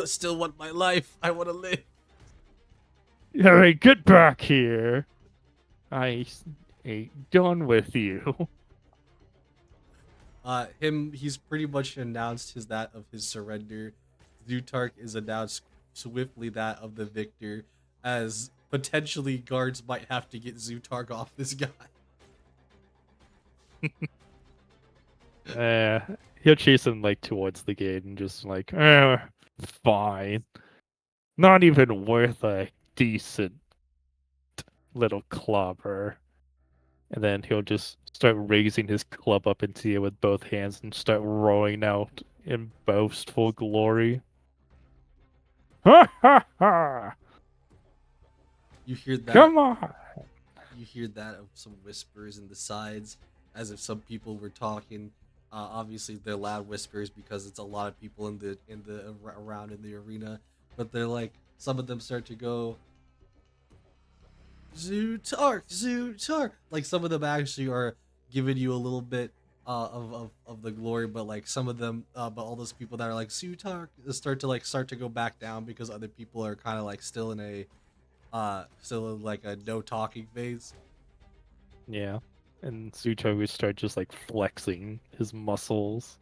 Still want my life. I want to live.
Hey, get back here. I ain't done with you.
He's pretty much announced his surrender. Zutark is announced swiftly that of the victor, as potentially guards might have to get Zutark off this guy.
He'll chase him like towards the gate and just like, fine. Not even worth a decent little clobber. And then he'll just start raising his club up into the air with both hands and start roaring out in boastful glory. Ha ha ha!
You hear that?
Come on!
You hear that of some whispers in the sides, as if some people were talking. Obviously, they're loud whispers because it's a lot of people around in the arena. But they're like, some of them start to go, Zootark. Like some of them actually are giving you a little bit of the glory, but like some of them, but all those people that are like Zootark start to go back down because other people are kind of like still in like a no talking phase.
Yeah. And Zuto would start just like flexing his muscles.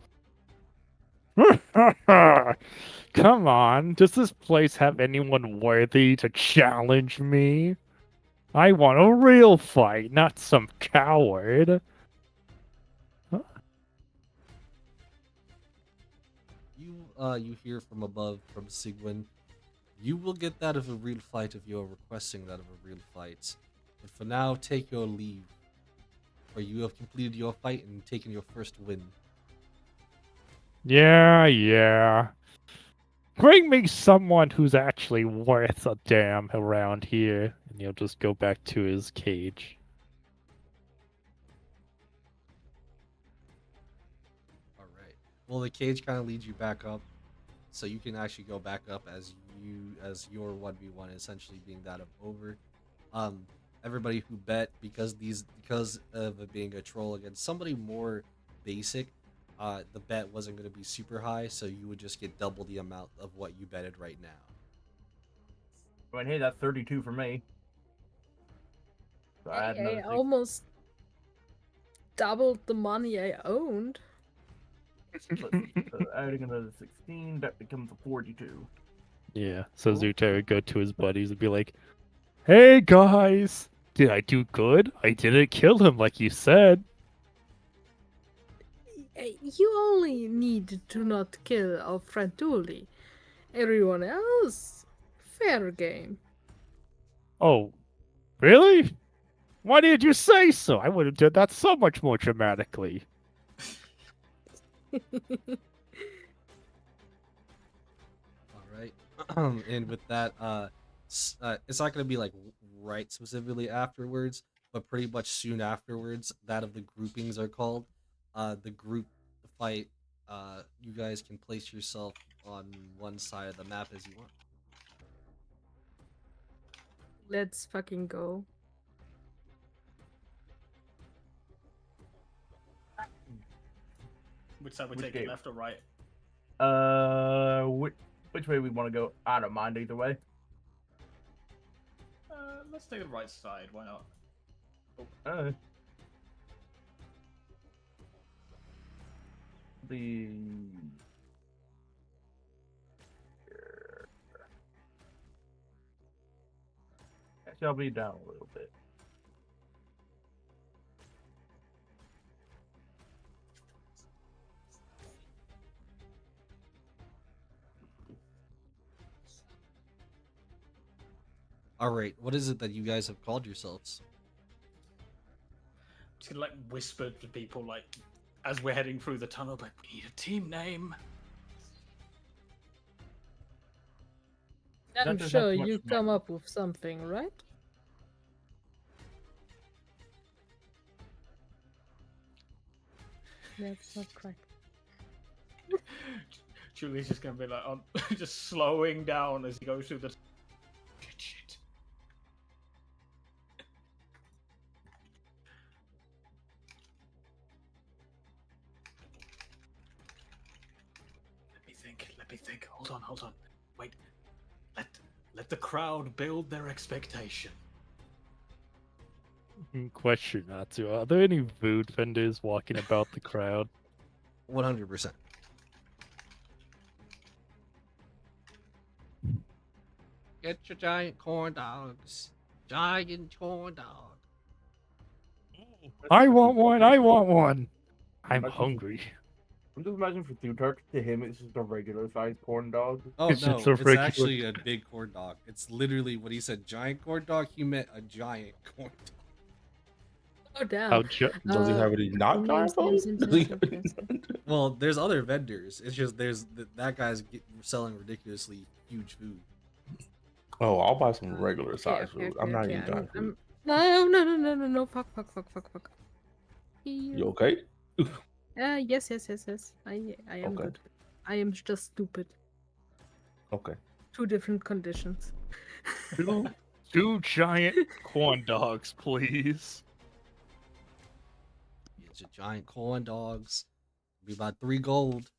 Come on, does this place have anyone worthy to challenge me? I want a real fight, not some coward.
You hear from above from Sigwin. You will get that of a real fight if you are requesting that of a real fight. But for now, take your leave, for you have completed your fight and taken your first win.
Yeah. Bring me someone who's actually worth a damn around here, and he'll just go back to his cage.
All right. Well, the cage kind of leads you back up, so you can actually go back up as your 1v1 essentially being that of over. Everybody who bet because of it being a troll against somebody more basic, the bet wasn't going to be super high, so you would just get double the amount of what you betted right now.
I mean, hey, that's 32 for me. So I had another
I
6.
almost doubled the money I owned.
Let's see. So adding another 16, that becomes a 42.
Yeah, so
Cool.
Zuto would go to his buddies and be like, "Hey guys, did I do good? I didn't kill him like you said."
You only need to not kill our friend Dooley. Everyone else, fair game.
Oh, really? Why did you say so? I would have done that so much more dramatically.
All right. And with that, it's not going to be like right specifically afterwards, but pretty much soon afterwards, that of the groupings are called. The group fight, you guys can place yourself on one side of the map as you want.
Let's fucking go.
Which side we
Which
taking,
game?
left or right?
Which way we want to go? I don't mind either way.
Let's take the right side. Why not?
Uh, the actually, I'll be down a little bit.
All right. What is it that you guys have called yourselves?
I'm just gonna like whisper to people like as we're heading through the tunnel, like we need a team name.
I'm
That
sure
doesn't have
you
much
come
money.
up with something, right? That's not correct.
Julie's just gonna be like on, just slowing down as he goes through the. Shit. Let me think. Hold on. Wait. Let the crowd build their expectation.
Question, Natsu, are there any food vendors walking about the crowd?
100%. Get your giant corn dogs. Giant corn dog.
I want one. I'm hungry.
I'm just imagining for Plutarch, to him it's just a regular sized corn dog.
Oh
It's
no,
just a
it's
regular-
actually a big corn dog. It's literally when he said giant corn dog, he meant a giant corn dog.
Oh damn.
How
Does he have any not giant
names,
bones?
names,
Does he
names,
have any
names, names.
Well, there's other vendors. It's just that guy's selling ridiculously huge food.
Oh, I'll buy some regular
Okay,
size
okay,
food. I'm not
okay,
eating giant food.
No. Fuck.
You okay?
Yes. I am
Okay.
good. I am just stupid.
Okay.
Two different conditions.
two giant corn dogs, please.
It's a giant corn dogs. Be about 3 gold.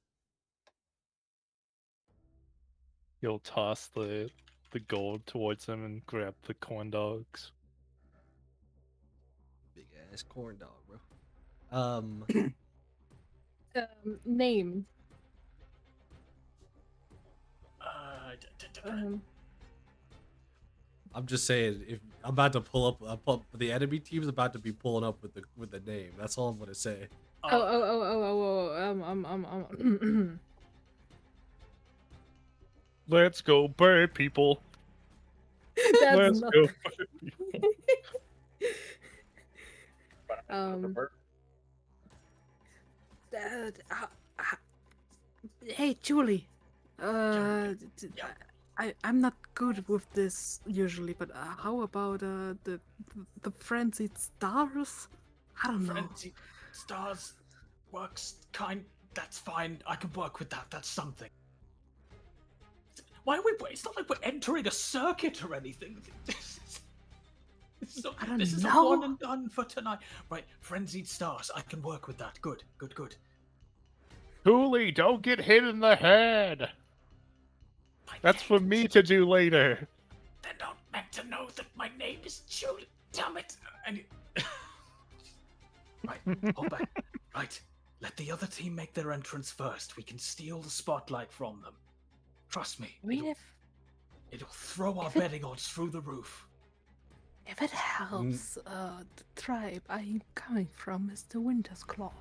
You'll toss the gold towards him and grab the corn dogs.
Big ass corn dog, bro.
Name.
I'm just saying, if I'm about to pull up, the enemy team's about to be pulling up with the name. That's all I'm gonna say.
Let's go, bird people.
That's
Let's
not.
go.
Hey, Julie. I'm not good with this usually, but how about the frenzied stars? I don't know.
Frenzy stars works kind. That's fine. I can work with that. That's something. Why are we? It's not like we're entering a circuit or anything.
I don't
this is a
know.
one and done for tonight. Right, frenzied stars. I can work with that. Good.
Cooley, don't get hit in the head.
My
That's for
name-
me to do later.
They're not meant to know that my name is Julie. Damn it. Right, hold back. Right, let the other team make their entrance first. We can steal the spotlight from them. Trust me. It'll throw our betting odds through the roof.
If it helps, the tribe I'm coming from is the Winter's Claw.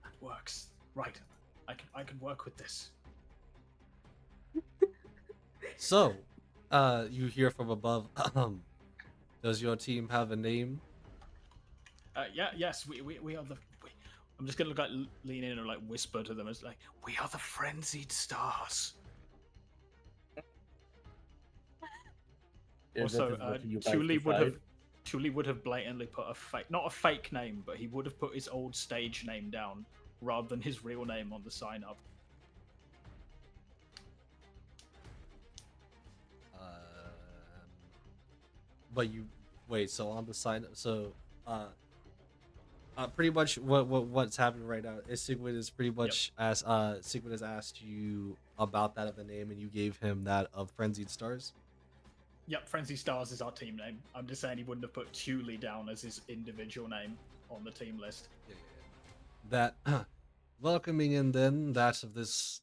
That works. Right. I can work with this.
So, you hear from above. Does your team have a name?
Yes, we are the. I'm just gonna lean in and whisper to them. It's like, we are the frenzied stars. Also, Chuli would have blatantly put not a fake name, but he would have put his old stage name down rather than his real name on the sign up.
But you wait. So on the sign, pretty much what's happening right now is Sigmund is pretty much Sigmund has asked you about that of the name, and you gave him that of Frenzied Stars.
Yep, Frenzy Stars is our team name. I'm just saying he wouldn't have put Tuley down as his individual name on the team list.
That welcoming in then that of this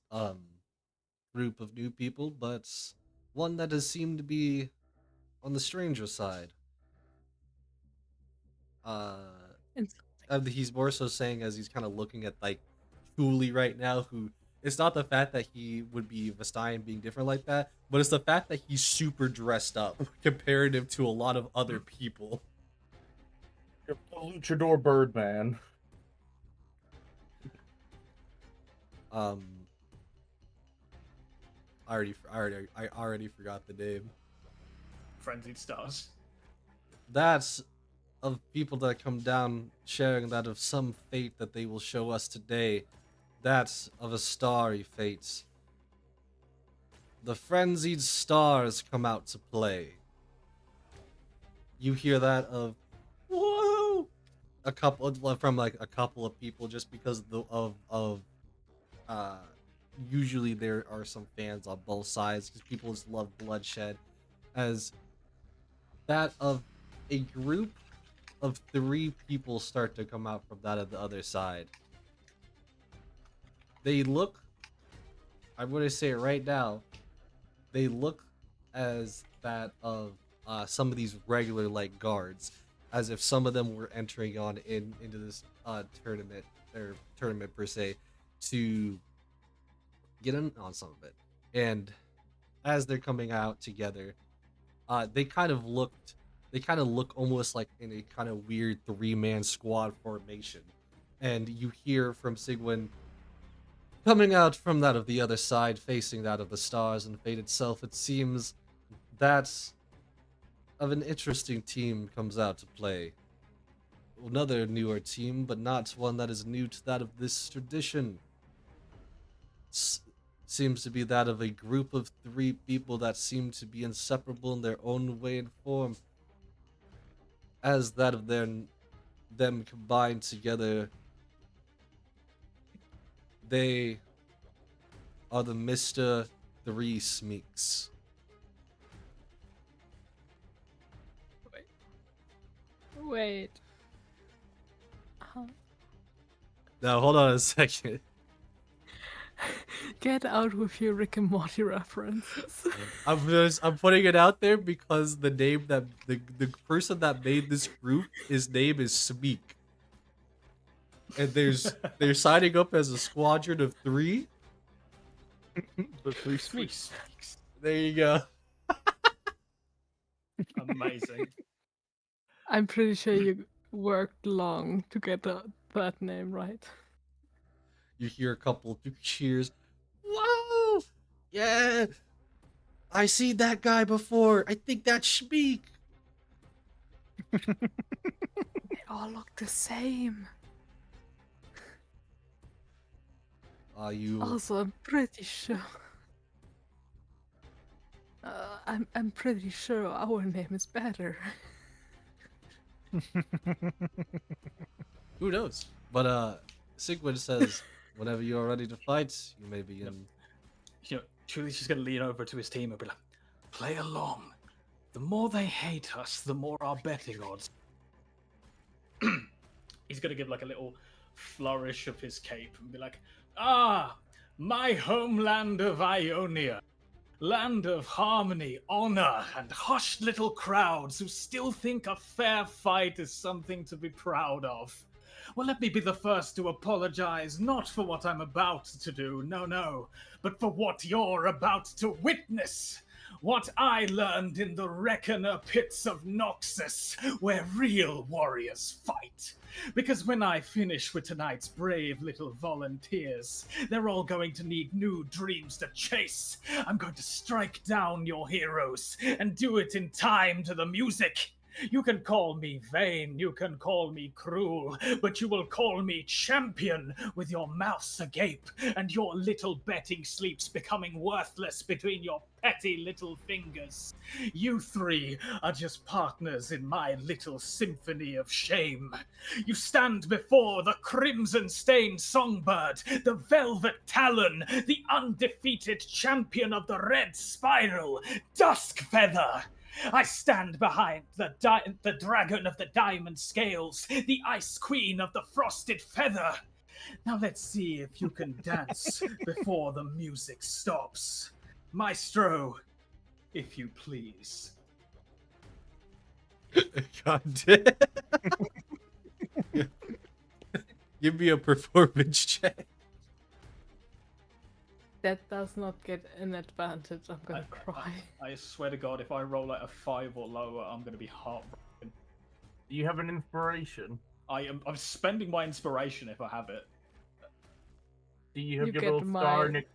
group of new people, but one that has seemed to be on the stranger side. He's more so saying as he's kind of looking at Thule right now, who it's not the fact that he would be Vestayan being different like that, but it's the fact that he's super dressed up comparative to a lot of other people.
You're the luchador bird man.
I already forgot the name.
Frenzied Stars.
That's of people that come down sharing that of some fate that they will show us today. That's of a starry fate. The frenzied stars come out to play. You hear that of whoa, a couple of people, just because usually there are some fans on both sides because people just love bloodshed, as that of a group of 3 people start to come out from that of the other side. They look, I'm going to say it right now, they look as that of some of these regular guards. as if some of them were entering into this tournament per se to get in on some of it. And as they're coming out together, they kind of look almost like in a kind of weird 3-man squad formation. And you hear from Sigwin coming out from that of the other side, facing that of the stars and fate itself. It seems that of an interesting team comes out to play. Another newer team, but not one that is new to that of this tradition. Seems to be that of a group of 3 people that seem to be inseparable in their own way and form. As that of them combined together, they are the Mr. 3 Smeeks.
Wait. Huh?
Now, hold on a second.
Get out with your Rick and Morty references.
I'm putting it out there because the name that the person that made this group, his name is Smeek. And they're signing up as a squadron of 3.
The 3
Three
Smeeks.
speaks.
There you go.
Amazing.
I'm pretty sure you worked long to get that name right.
You hear a couple of cheers. Whoa! Yeah! I seen that guy before. I think that's Smeek.
They all look the same.
You
Also, I'm pretty sure. I'm pretty sure our name is better.
who knows? But Sigwin says, whenever you are ready to fight, you may begin.
You know, Julie's just gonna lean over to his team and be like, "Play along. The more they hate us, the more our betting odds." He's gonna give like a little flourish of his cape and be like, "Ah, my homeland of Ionia. Land of harmony, honor, and hushed little crowds who still think a fair fight is something to be proud of. Well, let me be the first to apologize, not for what I'm about to do, no, but for what you're about to witness. What I learned in the Reckoner pits of Noxus, where real warriors fight. Because when I finish with tonight's brave little volunteers, they're all going to need new dreams to chase. I'm going to strike down your heroes and do it in time to the music. You can call me vain, you can call me cruel, but you will call me champion with your mouths agape and your little betting sleeps becoming worthless between your petty little fingers. You 3 are just partners in my little symphony of shame. You stand before the crimson-stained songbird, the velvet talon, the undefeated champion of the red spiral, Dusk Feather. I stand behind the dragon of the diamond scales, the ice queen of the frosted feather. Now let's see if you can dance before the music stops. Maestro, if you please.
God damn. Give me a performance check.
That does not get an advantage. I'm gonna cry.
I swear to God, if I roll like a 5 or lower, I'm gonna be heartbroken.
Do you have an inspiration?
I'm spending my inspiration if I have it.
Do you have
You
your
get
little star
my-
next?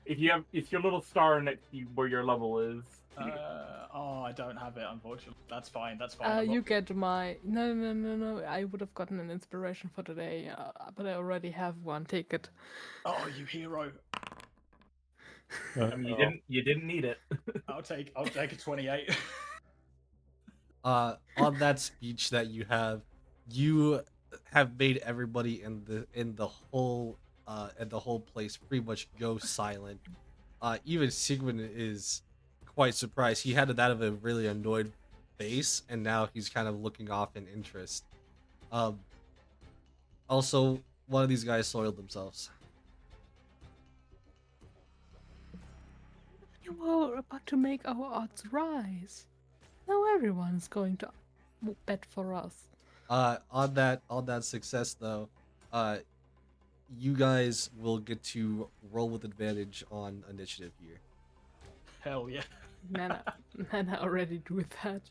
It's your little star next to you where your level is.
I don't have it, unfortunately. That's fine. That's fine.
You get my no. I would have gotten an inspiration for today, but I already have one. Take it.
Oh, you hero!
I mean, you didn't need it.
I'll take a 28.
On that speech that you have made everybody in the whole place pretty much go silent. Even Sigmund is quite surprised. He had that of a really annoyed face, and now he's kind of looking off in interest. Also, one of these guys soiled themselves.
You are about to make our odds rise. Now everyone's going to bet for us.
On that success though, you guys will get to roll with advantage on initiative here.
Hell yeah.
Man, I already do that.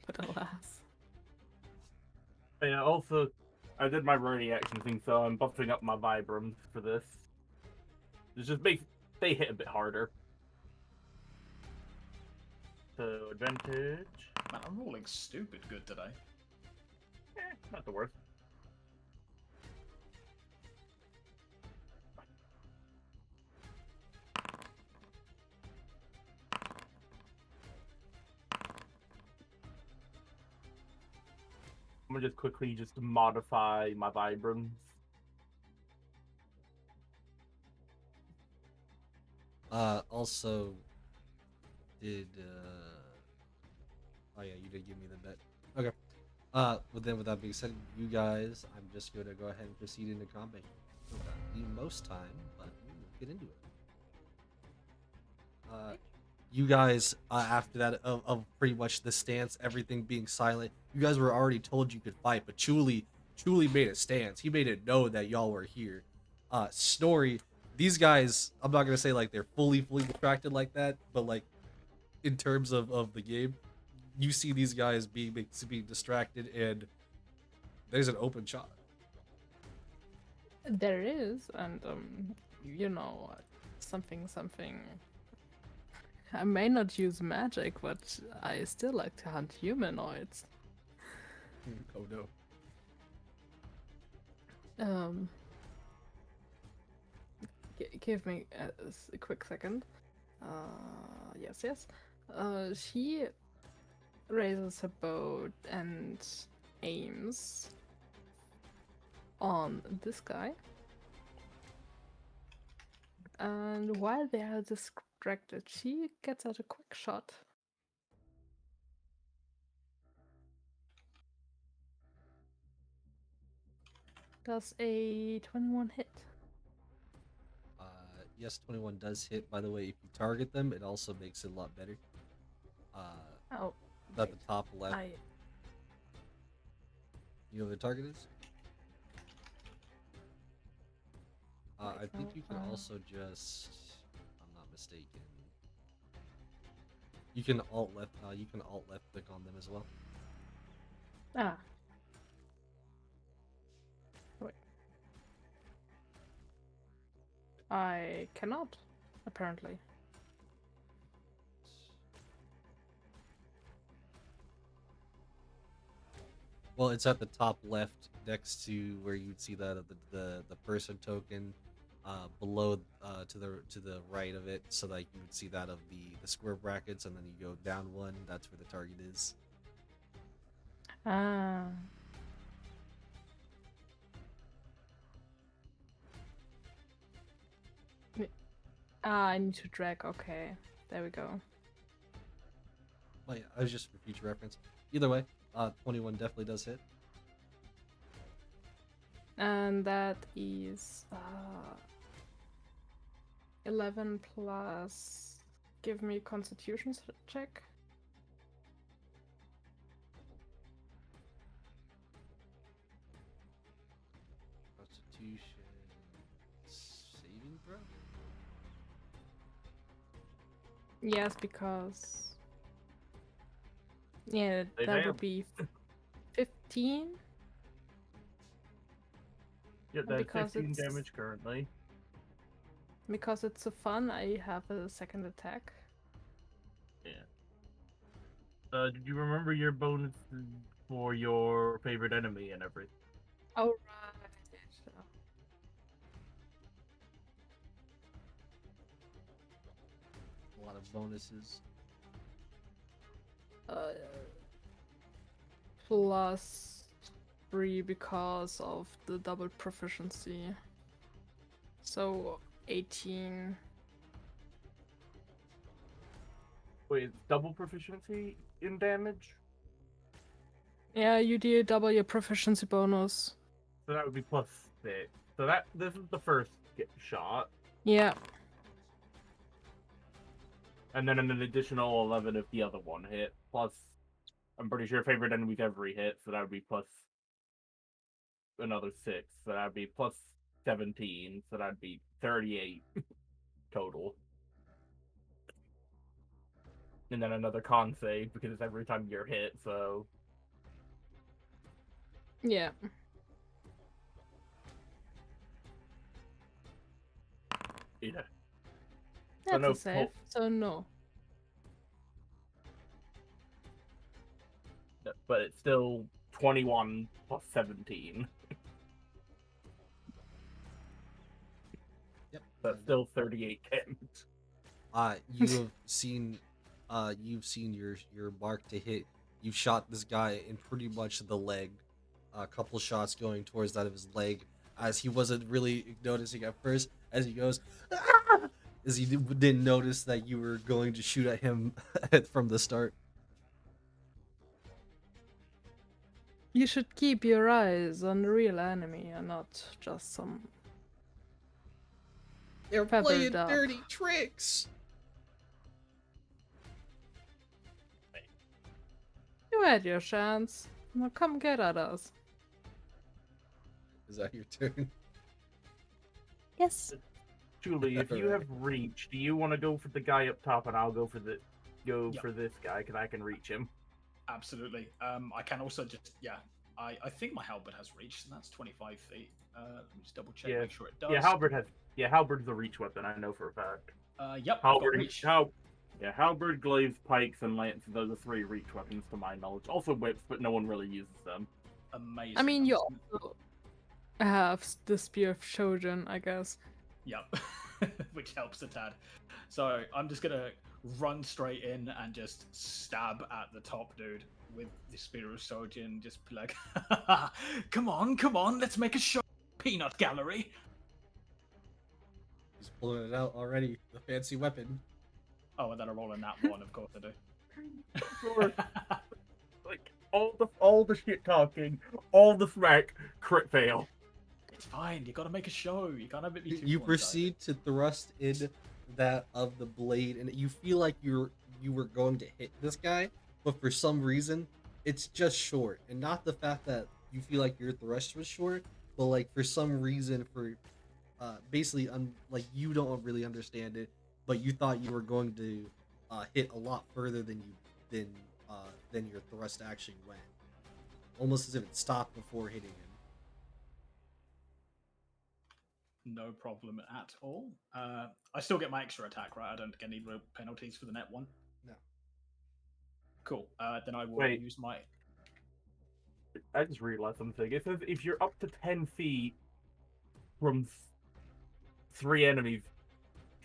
But alas.
Yeah, also, I did my running action thing, so I'm buffing up my Vibrams for this. It just makes they hit a bit harder. So, advantage.
Man, I'm rolling stupid good today.
Not the worst. I'm gonna just quickly modify my Vibrams.
Also, did oh yeah, you did give me the bet. Okay. But then with that being said, you guys, I'm just gonna go ahead and proceed into combat. Without the most time, but we will get into it. You guys, after that, of pretty much the stance, everything being silent, you guys were already told you could fight, but Chuli made a stance. He made it known that y'all were here. Snorri, these guys, I'm not gonna say like they're fully distracted like that, but like in terms of the game, you see these guys being distracted, and there's an open shot.
There is, and you know, something. I may not use magic, but I still like to hunt humanoids.
Oh no.
Give me a quick second. Yes. She raises her bow and aims on this guy. And while they are distracted, she gets out a quick shot. Does a 21 hit?
Yes, 21 does hit. By the way, if you target them, it also makes it a lot better.
Oh,
At the top left.
I
You know what the target is? I
Wait,
think
no,
you can also just, if I'm not mistaken, you can alt left. You can alt left click on them as well.
ah. Wait. I cannot, apparently.
Well, it's at the top left, next to where you'd see that the person token, below to the right of it, so like you would see that of the square brackets, and then you go down one. That's where the target is.
Ah. I need to drag. Okay, there we go.
Oh yeah, I was just for future reference. Either way, 21 definitely does hit.
And that is 11 plus. Give me Constitution check.
Constitution saving throw.
Yes, because yeah,
They
that
failed.
would be 15.
Yep, that's
Because
15
it's-
damage currently.
Because it's so fun, I have a second attack.
Yeah. Did you remember your bonus for your favorite enemy and everything?
Oh right.
A lot of bonuses.
Plus 3 because of the double proficiency. So 18.
Wait, it's double proficiency in damage?
Yeah, you do double your proficiency bonus.
So that would be plus 6. So this is the first shot,
Yeah.
and then an additional 11 if the other one hit, plus I'm pretty sure favorite enemies every hit, so that would be plus another 6, so that'd be plus 17, so that'd be 38 total. And then another con save because it's every time you're hit, so
Yeah.
yeah.
That's
no
a save. So no.
But it's still 21 plus 17.
Yep.
That's still 38 damage.
You've seen your mark to hit. You've shot this guy in pretty much the leg. A couple shots going towards that of his leg, as he wasn't really noticing at first. As he goes, "Ah!" As he didn't notice that you were going to shoot at him from the start.
You should keep your eyes on the real enemy and not just some.
They're
Feathered
playing
up.
dirty tricks.
You had your chance. Now come get at us.
Is that your turn?
Yes.
Julie, if you have reach, do you want to go for the guy up top and I'll go for
Yep.
for this guy because I can reach him?
Absolutely. I can also just I think my halberd has reach, and that's 25 feet. Let me just double check,
Yeah.
make sure it does.
Halberd's a reach weapon, I know for a fact.
Yep. I've got
Halberd,
reach.
halberd, glaives, pikes, and lances are the 3 reach weapons to my knowledge. Also whips, but no one really uses them.
Amazing.
I mean, you also have the Spear of Shoujin, I guess.
Yep. Which helps a tad. So I'm just gonna run straight in and just stab at the top dude with the Spear of Sojin. Just be like, come on, let's make a show. Peanut gallery.
He's pulling it out already. The fancy weapon.
Oh, and then I roll in that one, of course I do.
Of course. Like all the shit talking, all the smack, crit fail.
It's fine. You gotta make a show. You can't have it be too
You
one-sided.
proceed to thrust in that of the blade, and you feel like you were going to hit this guy, but for some reason, it's just short. And not the fact that you feel like your thrust was short, but like for some reason, basically, like you don't really understand it, but you thought you were going to hit a lot further than your thrust actually went. Almost as if it stopped before hitting him.
No problem at all. I still get my extra attack, right? I don't get any real penalties for the net one.
No.
Cool. Then I will
Wait.
use my.
I just realized something. It says if you're up to 10 feet from 3 enemies,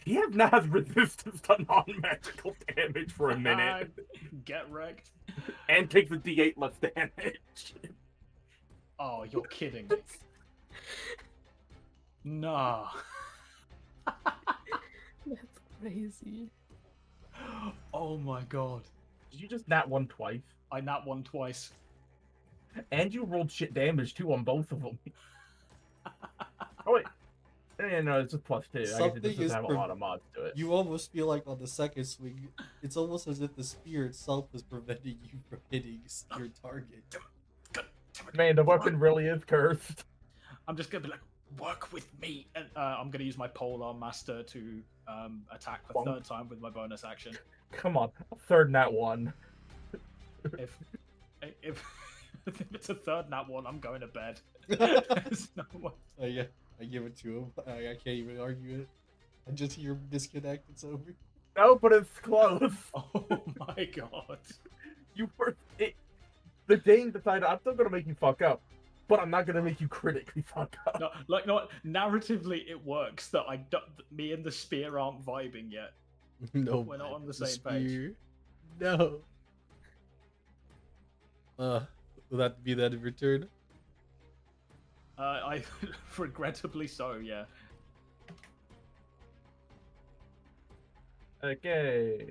he now has resistance to non-magical damage for a minute.
Get wrecked.
And takes a d8 less damage.
Oh, you're kidding me. Nah.
That's crazy.
Oh my god.
Did you just nat 1 twice?
I nat one twice.
And you rolled shit damage too on both of them. Oh wait. Yeah, no, it's just +2. I guess it
Something
just
is
doesn't have a lot of mods to it.
You almost feel like on the second swing, it's almost as if the spear itself was preventing you from hitting your target.
Man, the weapon really is cursed.
I'm just gonna be like, work with me, and I'm gonna use my polearm master to attack the
Bonk.
3rd time with my bonus action.
Come on, a third nat 1.
If if it's a 3rd nat 1, I'm going to bed. There's no way.
Oh yeah, I give it to him. I can't even argue it. I just hear him disconnect. It's over.
No, but it's close.
Oh my god.
You were. The Dane decided, I'm still gonna make you fuck up, but I'm not gonna make you critically fuck up.
No, like, no, narratively it works that me and the spear aren't vibing yet.
No,
We're not on the same page.
spear. No. Will that be that in return?
I regrettably so, yeah.
Okay.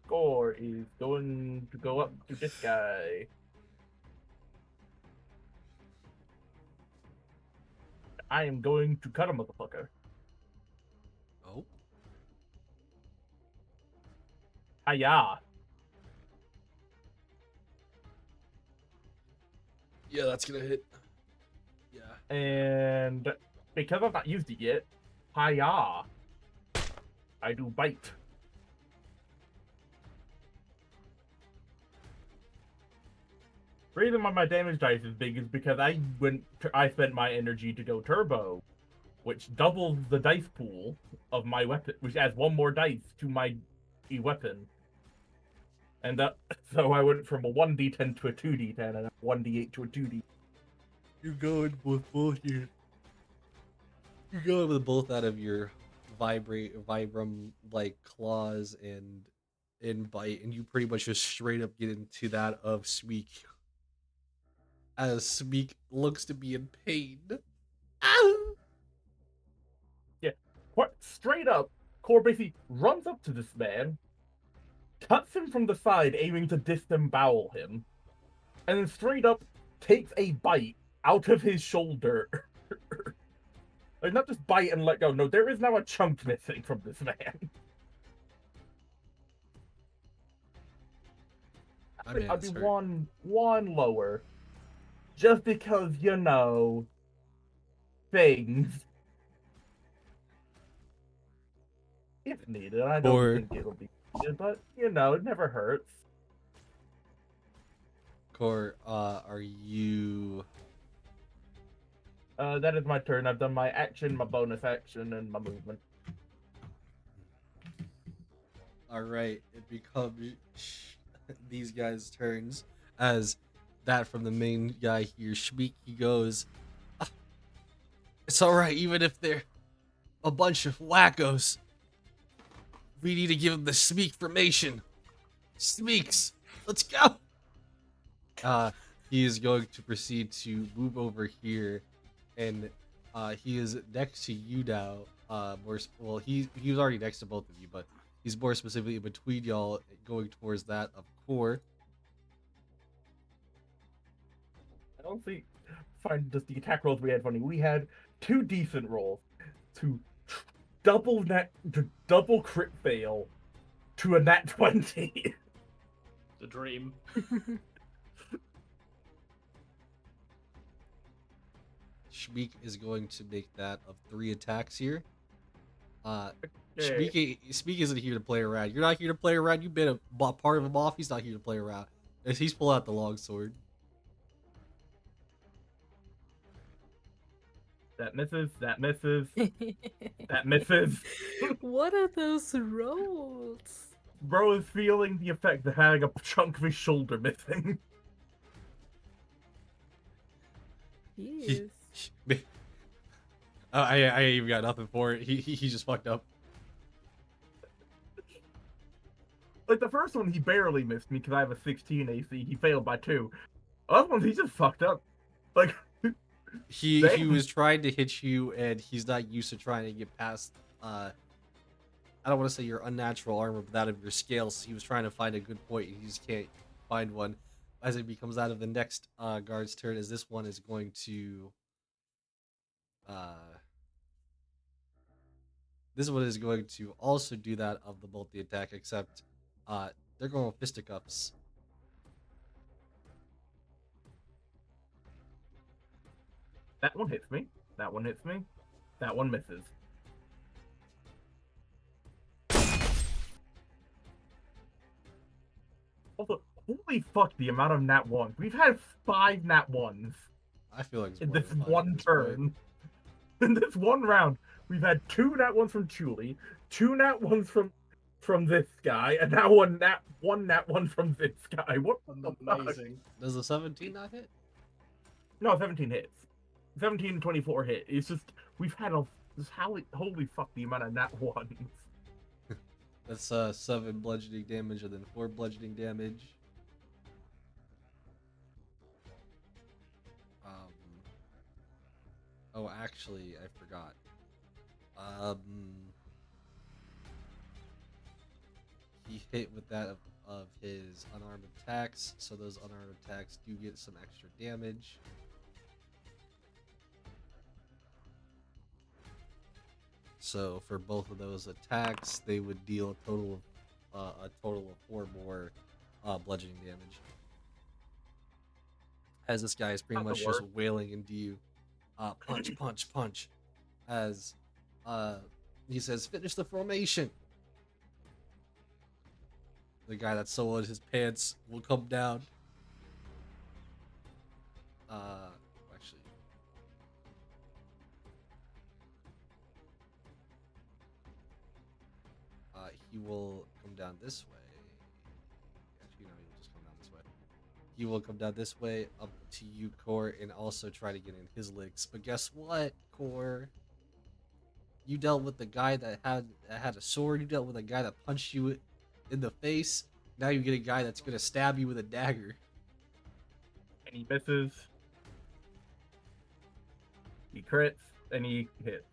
Score is going to go up to this guy. I am going to cut a motherfucker.
Oh.
Hiya.
Yeah, that's gonna hit. Yeah.
And because I've not used it yet, hiya, I do bite. The reason why my damage dice is big is because I spent my energy to go turbo, which doubles the dice pool of my weapon, which adds one more dice to my weapon. And so I went from a 1d10 to a 2d10 and a 1d8 to a 2d.
You're going with both your. You're going with both out of your vibram like claws and bite, and you pretty much just straight up get into that of Smeek. As Smeek looks to be in pain. Ah!
Yeah, what straight up, Core basically runs up to this man, cuts him from the side, aiming to disembowel him, and then straight up takes a bite out of his shoulder. Like, not just bite and let go. No, there is now a chunk missing from this man. I'd be one lower, just because things. If needed, I don't think it'll be needed, but it never hurts.
Core, are you?
That is my turn. I've done my action, my bonus action, and my movement.
All right, it becomes these guys' turns as that from the main guy here, Shmeek. He goes, "Ah, it's all right, even if they're a bunch of wackos. We need to give them the Smeek formation. Smeeks, let's go." He is going to proceed to move over here, and he is next to you now. He was already next to both of you, but he's more specifically in between y'all, going towards that of Core.
I don't find just the attack rolls we had funny. We had 2 decent rolls to double crit fail to a nat 20.
The dream.
Shmeek is going to make that of 3 attacks here.
Okay.
Shmeek isn't here to play around. You're not here to play around. You've been a part of him off. He's not here to play around. He's pulling out the longsword.
That misses. That misses. That misses.
What are those rolls?
Bro is feeling the effect of having a chunk of his shoulder missing.
Yes.
I ain't even got nothing for it. He just fucked up.
Like, the first one, he barely missed me because I have a 16 AC. He failed by 2. Other ones, he just fucked up. Like,
He
damn.
was trying to hit you, and he's not used to trying to get past. I don't want to say your unnatural armor, but that of your scales. So he was trying to find a good point, and he just can't find one. As it becomes out of the next guard's turn, as this one is going to. This one is going to also do that of the multi attack, except they're going with fisticuffs.
That one hits me. That one hits me. That one misses. Also, holy fuck, the amount of nat 1s. We've had 5 nat 1s
I feel like it's
in
more
this
than 5 at
one
this point.
turn. In this one round, we've had 2 nat 1s from Chuli, 2 nat 1s from this guy, and now one nat 1 from this guy. What the fuck?
Amazing.
Does the 17 not hit?
No, 17 hits. 17 and 24 hit. It's just, we've had holy fuck, the amount of nat 1s.
That's 7 bludgeoning damage and then 4 bludgeoning damage. Oh, actually, I forgot. He hit with that of his unarmed attacks, so those unarmed attacks do get some extra damage. So for both of those attacks, they would deal a total of 4 more bludgeoning damage. as this guy is pretty
Not the
much just
worst.
wailing into you. Punch, punch, punch. As he says, finish the formation. The guy that soloed his pants will come down. Actually. He will come down this way. Actually, no, he will just come down this way. He will come down this way up to you, Core, and also try to get in his licks. But guess what, Core? You dealt with the guy that had a sword. You dealt with a guy that punched you in the face. Now you get a guy that's gonna stab you with a dagger.
And he misses. He crits and he hits.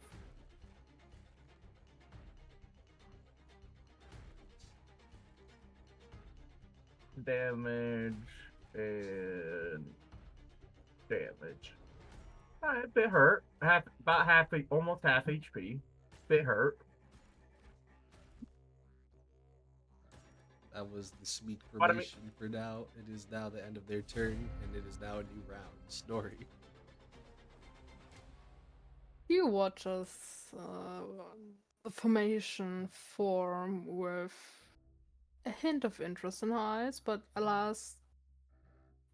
Damage and damage. Alright, bit hurt. Almost half HP. Bit hurt.
That was the sweet
But I mean-
formation for now. It is now the end of their turn, and it is now a new round. Snorri.
You watch us the formation form with a hint of interest in her eyes, but alas,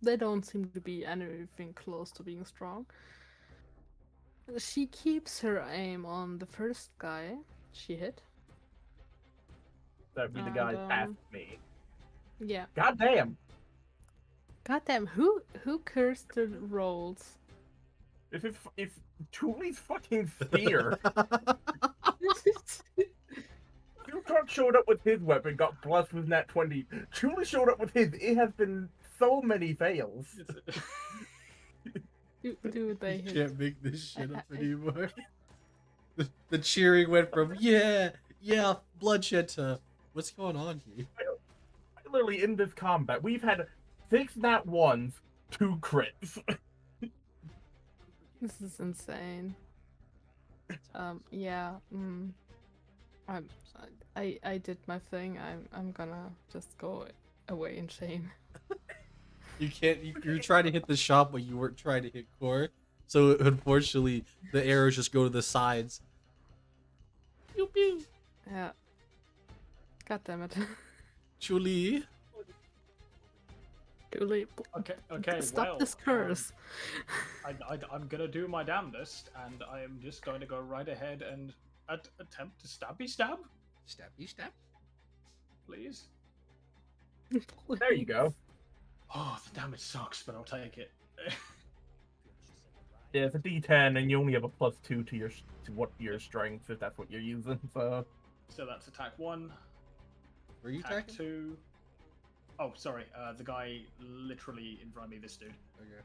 they don't seem to be anything close to being strong. She keeps her aim on the first guy she hit.
That'd be the
And,
guy past me.
Yeah.
God damn!
Goddamn, who cursed the rolls?
If Thule's fucking spear. Tutok showed up with his weapon, got blessed with nat 20. Thule showed up with his. It has been so many fails.
Do they
You
hit?
can't make this shit up anymore. The cheering went from yeah, bloodshed to what's going on here?
Literally, in this combat, we've had 6 nat 1s, 2 crits.
This is insane. Yeah. I did my thing. I'm gonna just go away in shame.
You can't. You're trying to hit the shot, but you weren't trying to hit Core. So unfortunately, the arrows just go to the sides. Pew pew.
Yeah. God damn it.
Julie.
Too late.
Okay.
Stop
well,
this curse.
I'm gonna do my damnedest, and I am just going to go right ahead and attempt to stabby stab,
Stabby stab.
please.
There you go.
Oh, the damage sucks, but I'll take it.
Yeah, it's a D10, and you only have a +2 to your strength if that's what you're using. So
So that's attack 1,
Were you
attack
attacking?
2. Oh, sorry, the guy literally in front of me, this dude.
Okay.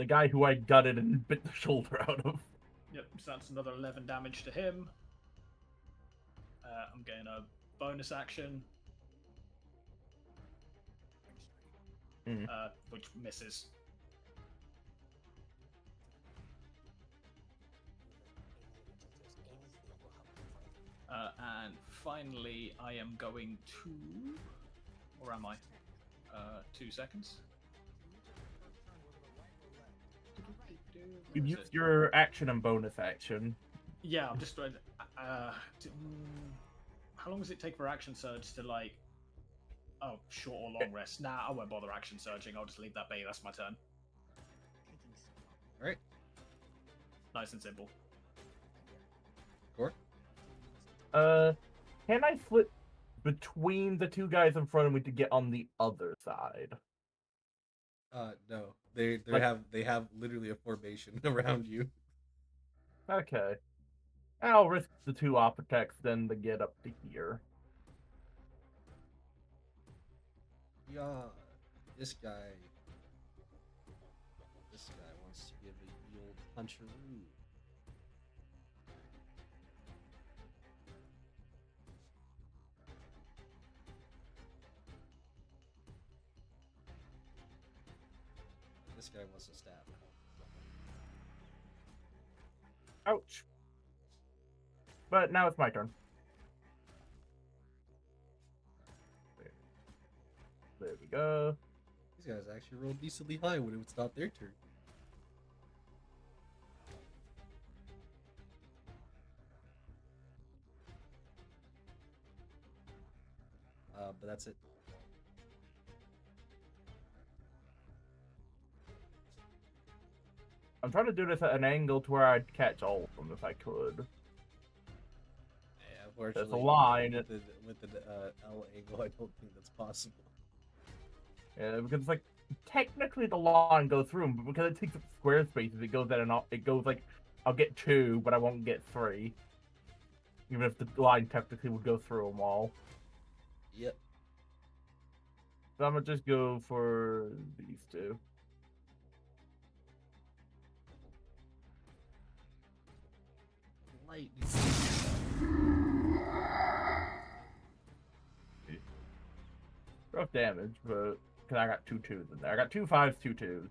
the guy who I gutted and bit the shoulder out of.
Yep, so that's another 11 damage to him. I'm getting a bonus action, which misses. And finally, I am going to... Where am I? 2 seconds.
You
Where is
used
it?
your action and bonus action.
Yeah, I'm just trying. How long does it take for action surge to like? Oh, short or long rest? Nah, I won't bother action surging. I'll just leave that be. That's my turn.
All right.
Nice and simple.
Core.
Can I flip between the 2 guys in front of me to get on the other side?
No. They
Like-
have literally a formation around you.
Okay. I'll risk the 2 architects then to get up to here.
Yeah. This guy wants to give the old puncheroo. This guy wants to stab.
Ouch. But now it's my turn. There we go.
These guys actually rolled decently high when it was not their turn. But that's it.
I'm trying to do this at an angle to where I'd catch all of them if I could.
Yeah, unfortunately,
There's a line.
with the L angle. I don't think that's possible.
Yeah, because like technically the line goes through them, but because it takes up square spaces, it goes at it goes like I'll get 2, but I won't get 3. Even if the line technically would go through them all.
Yep.
So I'm gonna just go for these 2.
Lightning.
Rough damage, but because I got 2 2s in there. I got 2 5s, 2 2s.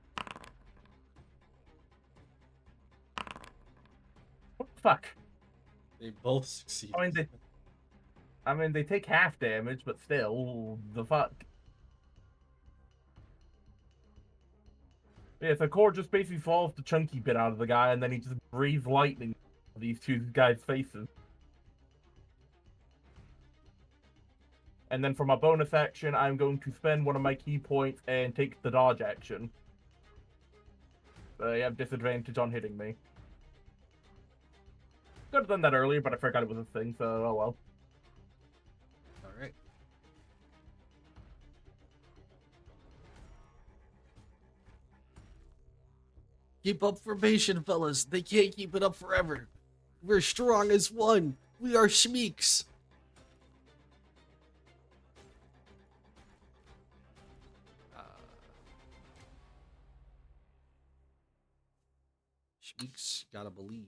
What the fuck?
They both succeed.
I mean, they take half damage, but still, the fuck. Yeah, so Core just basically falls the chunky bit out of the guy, and then he just breathes lightning on these 2 guys' faces. And then for my bonus action, I'm going to spend one of my key points and take the dodge action. They have disadvantage on hitting me. Could have done that earlier, but I forgot it was a thing, so oh well.
Alright. Keep up formation, fellas. They can't keep it up forever. We're strong as one. We are Schmeeks. Schmeeks gotta believe.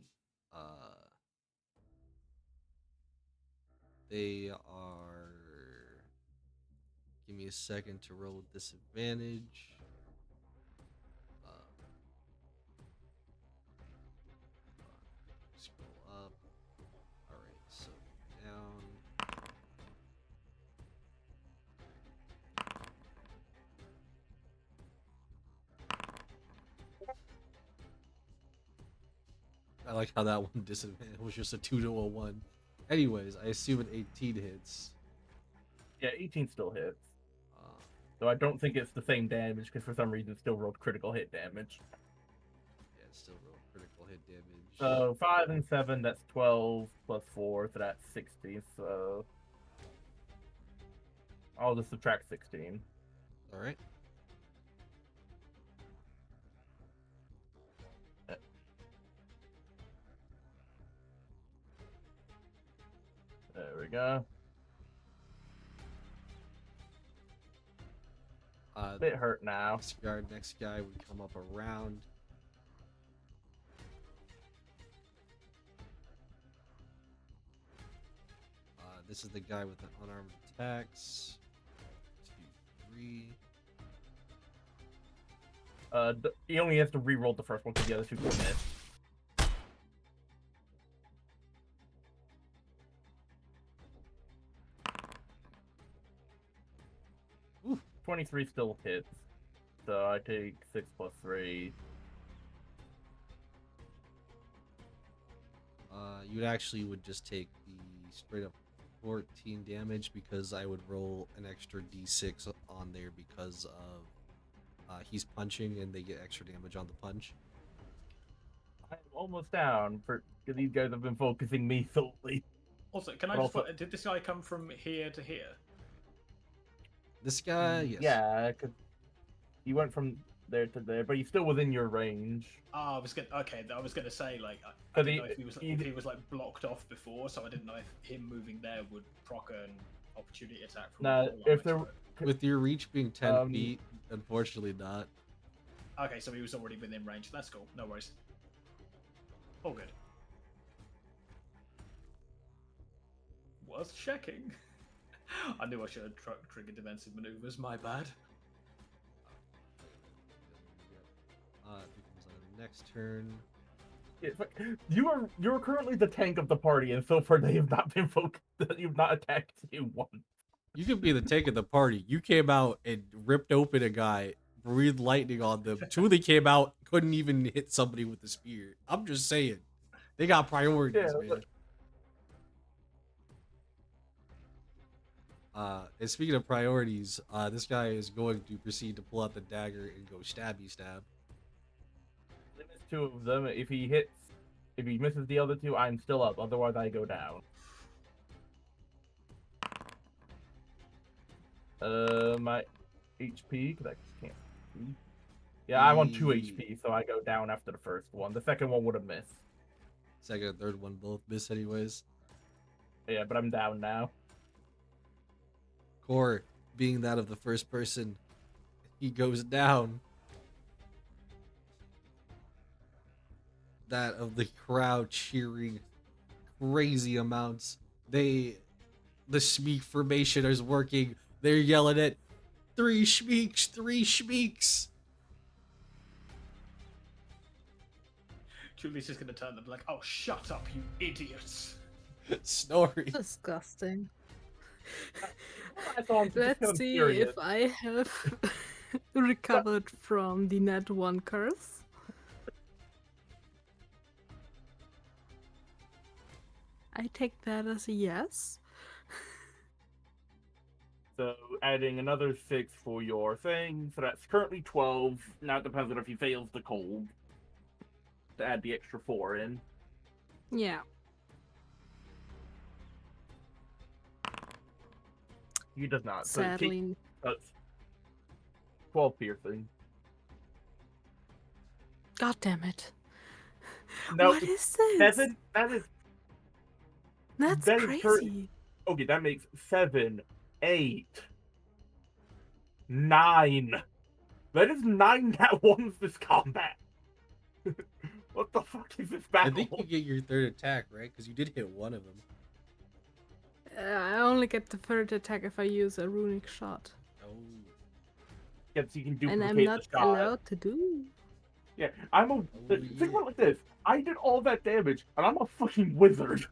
They are. Give me a second to roll with disadvantage. Scroll up. Alright, so down. I like how that one disadvantage was just a 2 to a 1. Anyways, I assume an 18 hits.
Yeah, 18 still hits. So I don't think it's the same damage, because for some reason it still rolled critical hit damage.
Yeah, it still rolled critical hit damage.
So 5 and 7, that's 12 plus 4, so that's 60. So I'll just subtract 16.
Alright.
There we go. Bit hurt now.
Next guy would come up around. This is the guy with the unarmed attacks. 2, 3.
He only has to re-roll the first one because the other 2 can miss. Ooh, 23 still hits. So I take 6 plus 3.
You actually would just take the straight up 14 damage because I would roll an extra d6 on there because of he's punching and they get extra damage on the punch.
I'm almost down because these guys have been focusing me solely.
Also, can I just put, did this guy come from here to here?
This guy, yes.
Yeah, because he went from there to there, but he's still within your range.
Oh, I was gonna say like I didn't know if he was like blocked off before, so I didn't know if him moving there would proc an opportunity attack from.
Nah, if there
with your reach being 10 feet, unfortunately not.
Okay, so he was already within range. That's cool. No worries. All good. Worth checking. I knew I should have triggered defensive maneuvers. My bad.
It becomes on the next turn.
You're currently the tank of the party, and so far they have not been focused. You've not attacked you once.
You could be the tank of the party. You came out and ripped open a guy, breathed lightning on them. Two of them came out, couldn't even hit somebody with a spear. I'm just saying. They got priorities,
Yeah,
man.
but-
And speaking of priorities, this guy is going to proceed to pull out the dagger and go stabby stab.
Limits two of them. If he misses the other two, I'm still up. Otherwise, I go down. My HP, because I can't see. Yeah, I'm on 2 HP, so I go down after the first one. The second one would have missed.
Second and third one both miss anyways.
Yeah, but I'm down now.
Core, being that of the first person, he goes down. That of the crowd cheering crazy amounts. The Shmeek formation is working. They're yelling at 3 Shmeeks, 3 Shmeeks.
Julie's just gonna turn them like, "Oh, shut up, you idiots!"
Snorri.
Disgusting.
I thought I'm just
Let's
kinda
see
curious.
if I have recovered from the Net 1 curse. I take that as a yes.
So adding another 6 for your thing. So that's currently 12. Now it depends on if he fails the cold. To add the extra 4 in.
Yeah.
He does not. So it keeps-
Sadly.
that's 12 piercing.
God damn it.
No,
What is this?
7.
That's
that is
crazy.
cur- Okay, that makes 7, 8, 9. That is 9 that ones this combat. What the fuck is this
I
battle?
think you get your third attack, right? Because you did hit one of them.
I only get the third attack if I use a runic shot.
Oh.
Yeah, so you can
And
duplicate
I'm not
the shot.
allowed to do.
Yeah, I'm a. Think
yeah.
about it like this. I did all that damage, and I'm a fucking wizard.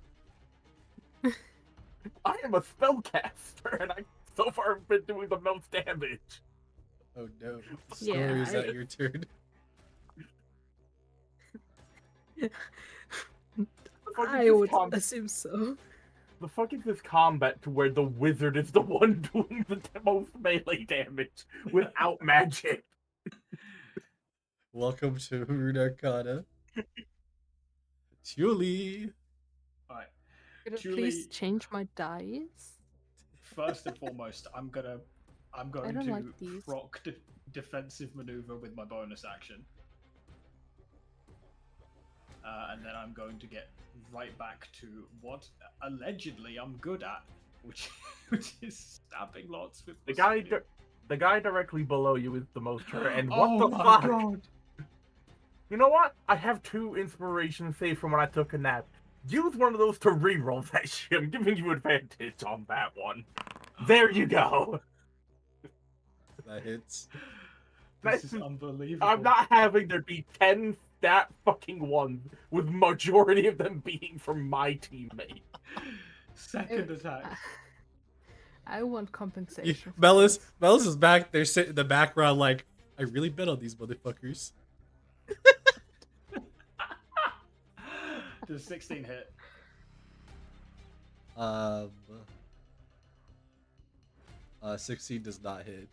I am a spellcaster, and I so far have been doing the most damage.
Oh no.
Yeah,
Snorri, is that
I-
your turn?
The fuck is
I
this
would
com-
assume so.
The fuck is this combat to where the wizard is the one doing the most melee damage without magic?
Welcome to Runarcana. Julie.
Alright.
Could I
Julie-
please change my dice?
First and foremost, I'm going
don't
to
like these.
proc defensive maneuver with my bonus action. And then I'm going to get right back to what allegedly I'm good at, which is stabbing lots with
The
the
guy,
spear.
the guy directly below you is the most hurt. And what
Oh
the
my
fuck?
God.
You know what? I have 2 inspirations saved from when I took a nap. Use one of those to reroll that shit. I'm giving you advantage on that one. There you go.
That hits.
This
This
is
is-
unbelievable.
I'm not having there be 10 stat fucking ones, with majority of them being from my teammate.
Second attack.
I want compensation. for
Melis
this.
is back there sitting in the background like, I really bet on these motherfuckers.
Does 16 hit?
Um 16 does not hit.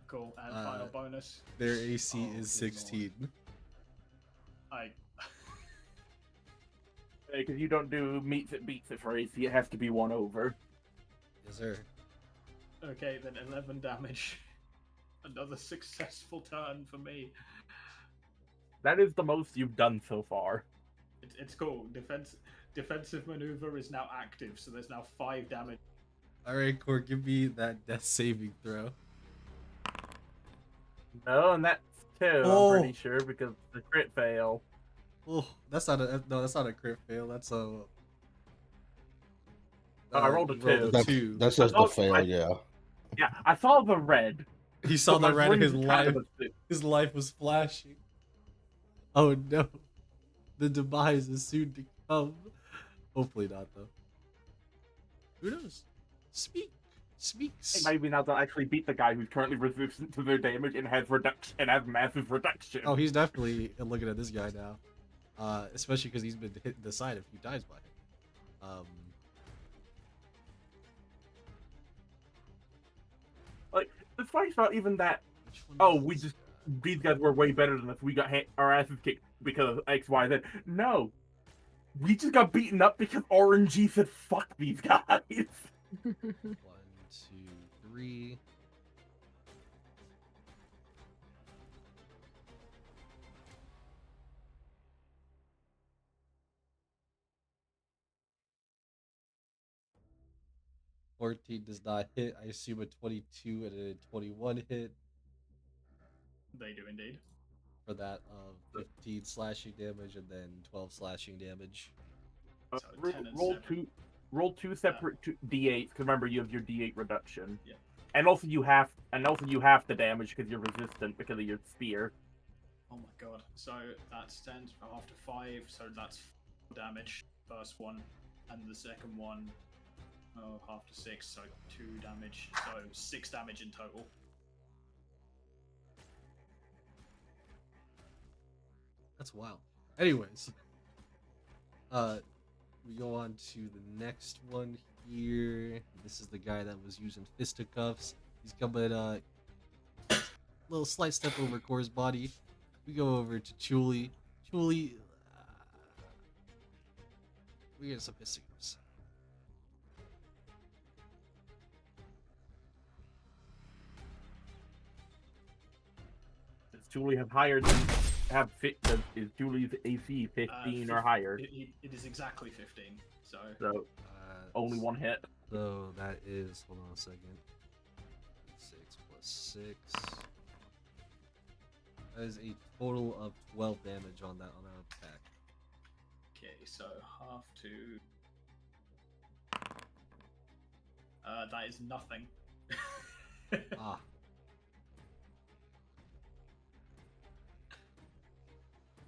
Cool. And final bonus.
Their AC
Oh,
is
good lord.
16.
I
Because you don't do meets it, beats it for AC, it has to be 1 over.
Yes, sir.
Okay, then 11 damage. Another successful turn for me.
That is the most you've done so far.
It's cool. Defensive maneuver is now active, so there's now 5 damage.
Alright, Core, give me that death saving throw.
No, and that's 2,
Oh.
I'm pretty sure, because the crit fail.
Oh, that's not a crit fail. That's a.
Oh, I rolled a
you
2.
That's,
2.
that's just
I
the
thought-
fail, yeah.
Yeah, I saw the red.
He saw
so
the
my
red.
brain
His
kind
life.
of assumed-
His life was flashing. Oh no, the demise is soon to come. Hopefully not, though. Who knows? Speak. Speaks.
Maybe now they'll actually beat the guy who's currently resistant to their damage and has massive reduction.
Oh, he's definitely looking at this guy now. Especially because he's been hit in the side a few times by him.
Like, the fight's not even that.
Which one
Oh,
is
we
this
just
guy?
these guys were way better than us. We got our asses kicked because of X, Y, Z. No, we just got beaten up because RNG said fuck these guys.
1, 2, 3. $14 does not hit. I assume a 22 and a 21 hit
They do indeed.
for that of 15 slashing damage and then 12 slashing damage.
So 10 and
roll
7.
roll two separate d8s. Because remember, you have your d8 reduction.
Yeah.
And also you have the damage because you're resistant because of your spear.
Oh my god. So that's 10 after 5, so that's 4 damage. First one, and the second one, half to 6, so 2 damage. So 6 damage in total.
That's wild. Anyways, we go on to the next one here. This is the guy that was using fisticuffs. He's coming little slight step over Core's body. We go over to Chuli. Chuli, we get some fisticuffs.
Does Julie have higher is Julie's AC 15 or higher?
It is exactly 15. So
So only one hit.
So that is, hold on a second. 6 plus 6. That is a total of 12 damage on that attack.
okay, so half to. That is nothing.
Ah.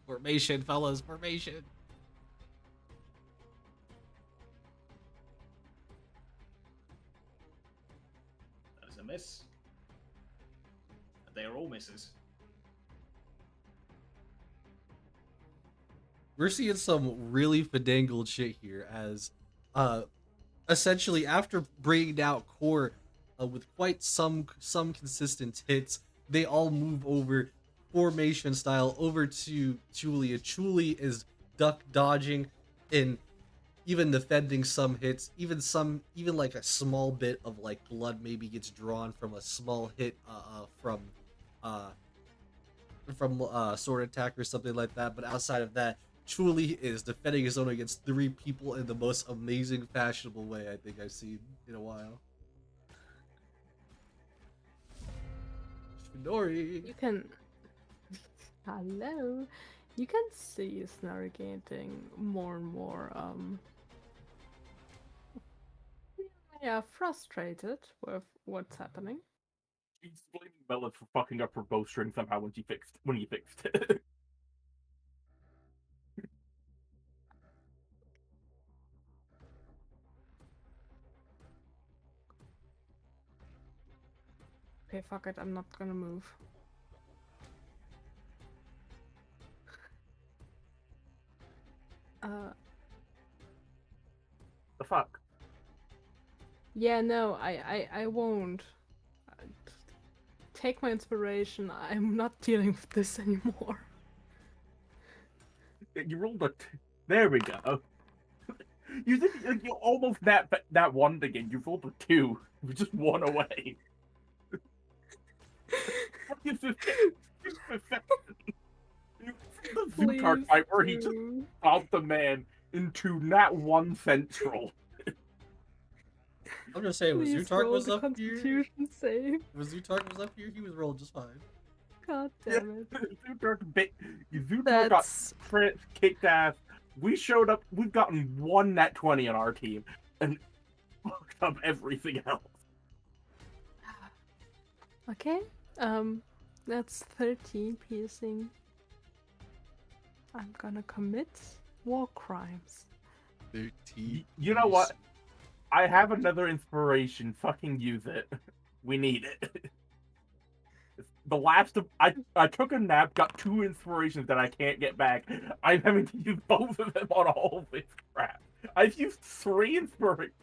Formation, fellas, formation.
That is a miss. They are all misses.
We're seeing some really finagled shit here as essentially after bringing down Core with quite some consistent hits, they all move over formation style over to Julia. Chuli is duck dodging and even defending some hits, even like a small bit of like blood maybe gets drawn from a small hit from sword attack or something like that. But outside of that, Chuli is defending his own against 3 people in the most amazing, fashionable way I think I've seen in a while. Shinori.
You can. Hello. You can see Snorri getting more and more frustrated with what's happening.
She's blaming Bella for fucking up her bowstring somehow when he fixed it.
Okay, fuck it, I'm not gonna move.
The fuck?
Yeah, no, I won't. Take my inspiration. I'm not dealing with this anymore.
You rolled there we go. You almost that one again. You rolled a 2. You're just 1 away. What is this? The Zutard fight where he just stomped the man into Nat 1 Central.
I'm just saying, when
Please
Zutard
roll
was
the
up here,
Constitution save.
when Zutard was up here, he was rolling just fine.
God damn it.
Zutard got kicked ass. We showed up. We've gotten 1 Nat 20 on our team, and fucked up everything else.
Okay, that's 13 piercing. I'm gonna commit war crimes.
13.
You know what? I have another inspiration. Fucking use it. We need it. The last of I took a nap, got 2 inspirations that I can't get back. I'm having to use both of them on all of this crap. I've used 3 inspirations.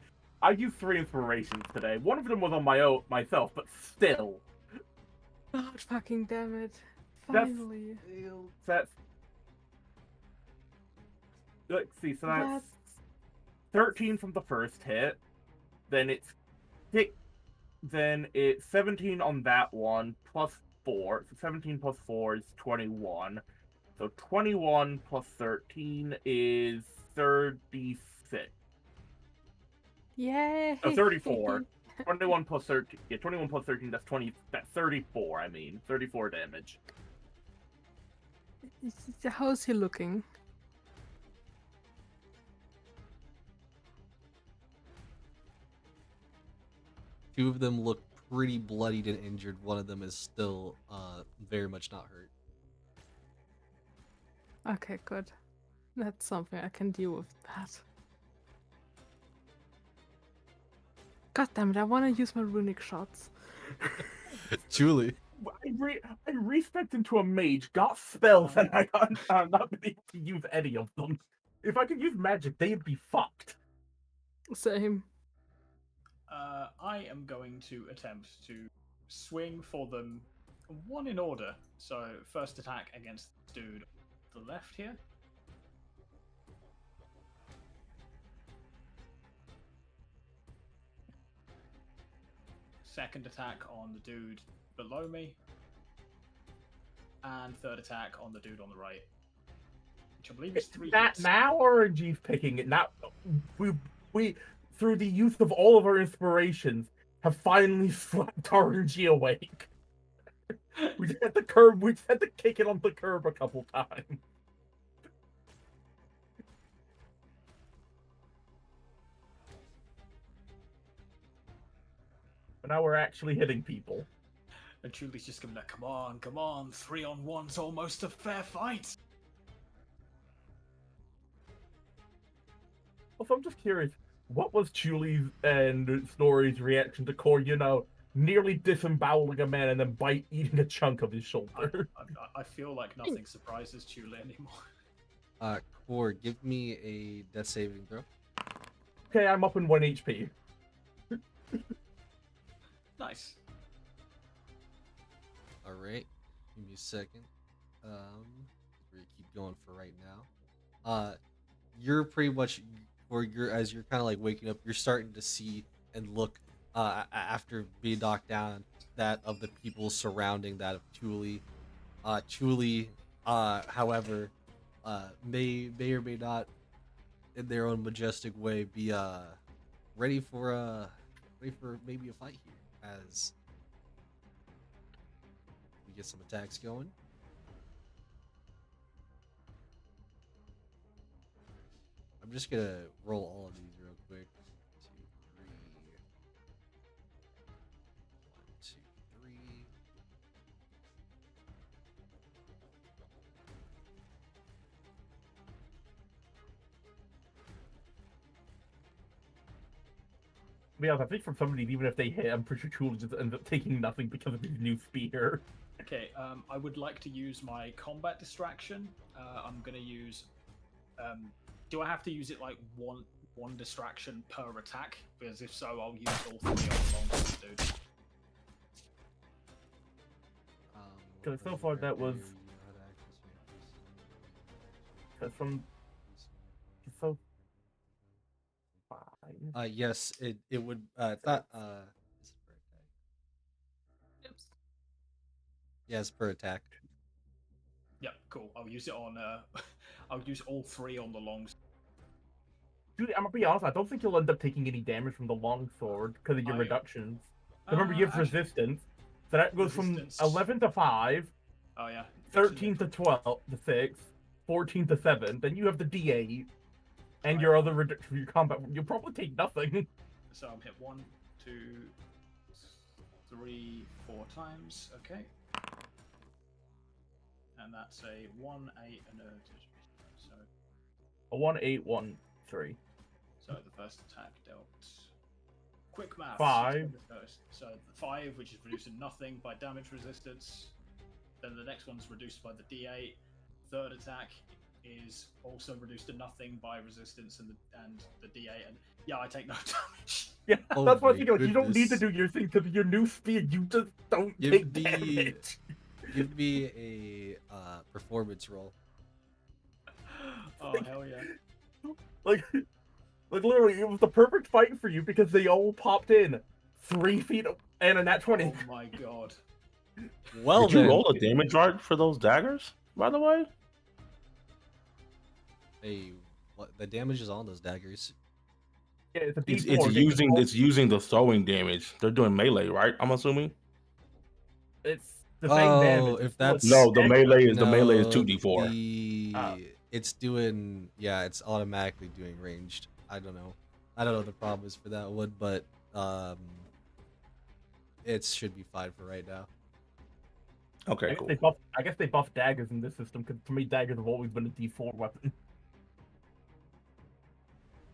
I used 3 inspirations today. One of them was on my own myself, but still.
God fucking damn it.
That's-
Finally.
That's let's see, so that's
That's
13 from the first hit. Then it's 6, then it's 17 on that one, plus 4. So 17 plus 4 is 21. So 21 plus 13 is 36.
yay.
Oh, 34. 21 plus 13. Yeah, 21 plus 13, that's 20. That's 34, I mean. 34 damage.
How's he looking?
Two of them look pretty bloodied and injured. One of them is still very much not hurt.
Okay, good. That's something I can deal with that. God damn it, I want to use my runic shots.
Julie.
I respect into a mage, got spells, and I'm not been able to use any of them. If I could use magic, they'd be fucked.
Same.
I am going to attempt to swing for them, one in order. So first attack against the dude on the left here. Second attack on the dude below me. And third attack on the dude on the right. Which I believe is 3 hits.
Now RNG's picking it. Now we through the use of all of our inspirations have finally slapped RNG awake. We just had the curb. We just had to kick it on the curb a couple times. But now we're actually hitting people.
And Julie's just gonna be like, come on, 3-on-1's almost a fair fight.
Also, I'm just curious, what was Chuli's and Snorri's reaction to Core, nearly disemboweling a man and then eating a chunk of his shoulder?
I feel like nothing surprises Julie anymore.
Core, give me a death saving throw.
Okay, I'm up in 1 HP.
Nice.
All right, give me a second. We're gonna keep going for right now. You're pretty much, or as you're kind of like waking up, you're starting to see and look after being knocked down that of the people surrounding that of Thule. Thule, however, may or may not, in their own majestic way, be ready for maybe a fight here as we get some attacks going. I'm just gonna roll all of these real quick. 2, 3. 1, 2, 3.
To be honest, I think from somebody, even if they hit, I'm pretty sure Chuli just ends up taking nothing because of his new spear.
Okay, I would like to use my combat distraction. I'm gonna use. Do I have to use it like one distraction per attack? Because if so, I'll use all 3 on the long dude.
Because so far that was from so fine.
Yes, it would. It's not. Is it per attack?
Oops.
Yeah, it's per attack.
Yeah, cool. I'll use it on. I'll use all 3 on the longs.
Dude, I'm gonna be honest, I don't think you'll end up taking any damage from the longsword because of your reductions. Remember, you have
Actually,
resistance. So that goes
resistance.
from 11 to 5,
Oh yeah.
13 to 12 to 6, 14 to 7. Then you have the D8 and your other reduction for your combat. You'll probably take nothing.
So I'm hit 1, 2, 3, 4 times. Okay. And that's a 1, 8, and a 2. So
A 1, 8, 1, 3.
So the first attack dealt Quick math.
5.
So 5, which is reduced to nothing by damage resistance. Then the next one's reduced by the D8. Third attack is also reduced to nothing by resistance and the D8. And yeah, I take no damage.
Yeah,
Oh
that's what
my
I think. You don't need to
goodness.
do your thing because your new spear, you just don't
Give
take
me-
damage.
Give me a performance roll.
Oh hell yeah!
Like literally, it was the perfect fight for you because they all popped in 3 feet and a nat 20.
Oh my god!
Well
Did you
then,
roll a damage art for those daggers, by the way?
hey, what the damage is on those daggers?
Yeah, it's a
It's
D4.
using the throwing damage. They're doing melee, right? I'm assuming.
It's the same damage.
Oh,
It's
if
still a
that's
No, the
extra.
melee is
no,
2d4.
It's doing, yeah, it's automatically doing ranged. I don't know what the problem is for that one, but it should be fine for right now.
Okay,
I
cool.
guess they buffed daggers in this system because to me daggers have always been a D4 weapon.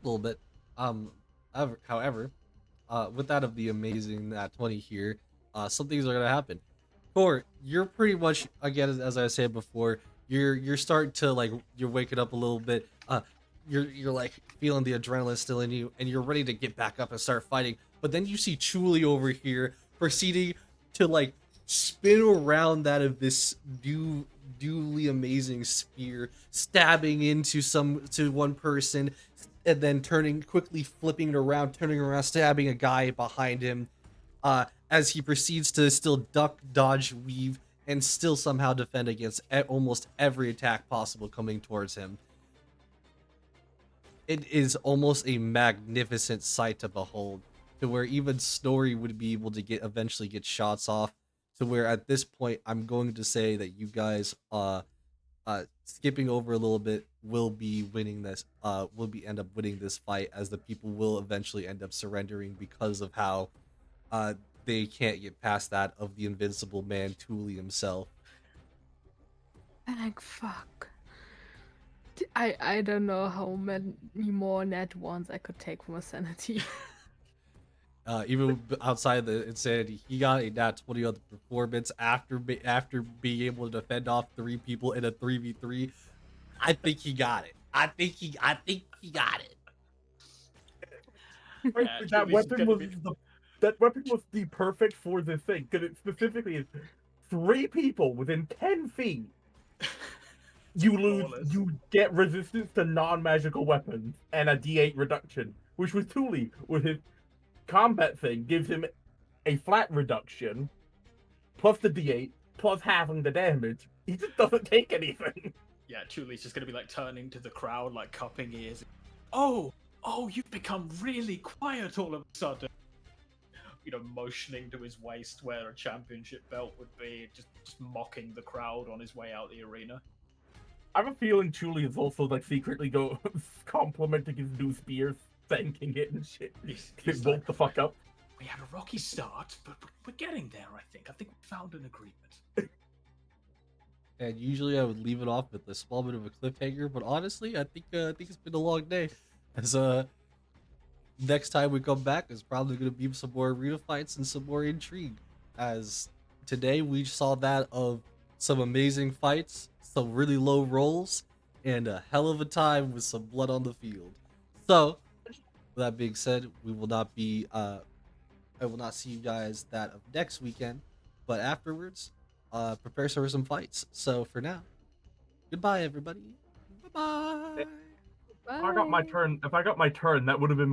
A little bit. However, with that of the amazing nat 20 here, some things are gonna happen. Core, you're pretty much, again, as I said before, you're starting to, like, you're waking up a little bit. You're like feeling the adrenaline still in you, and you're ready to get back up and start fighting. But then you see Chuli over here proceeding to, like, spin around that of this duly amazing spear, stabbing into one person, and then quickly flipping it around, turning around, stabbing a guy behind him, as he proceeds to still duck, dodge, weave, and still somehow defend against almost every attack possible coming towards him. It is almost a magnificent sight to behold, to where even Snorri would be able to eventually get shots off, to where at this point I'm going to say that you guys, skipping over a little bit, will be winning this, end up winning this fight, as the people will eventually end up surrendering because of how they can't get past that of the invincible man Thule himself.
Thank fuck. I don't know how many more nat ones I could take from a sanity.
Even outside the insanity, he got a nat 20 on the performance after being able to defend off 3 people in a 3v3. I think he got it. I think he got it.
Right,
Yeah,
that
Chuli's
weapon
gonna
was
be-
that weapon was the perfect for this thing because it specifically is 3 people within 10 feet.
Flawless.
You get resistance to non-magical weapons and a D8 reduction, which with Thule, with his combat thing, gives him a flat reduction, plus the D8, plus halving the damage. He just doesn't take anything.
Yeah, Chuli's just gonna be like turning to the crowd, like cupping ears. Oh, you've become really quiet all of a sudden. You know, motioning to his waist where a championship belt would be, just mocking the crowd on his way out the arena.
I have a feeling Chuli is also like secretly complimenting his new spears, thanking it and shit.
He's
It woke
like,
the fuck up.
We had a rocky start, but we're getting there. I think we found an agreement.
And usually I would leave it off with a small bit of a cliffhanger, but honestly, I think it's been a long day. As next time we come back is probably going to be some more arena fights and some more intrigue. As today we saw that of some amazing fights, some really low rolls, and a hell of a time with some blood on the field. So, with that being said, we will not be I will not see you guys that of next weekend, but afterwards, prepare for some fights. So for now, goodbye everybody. Bye bye.
If I got my turn, that would have been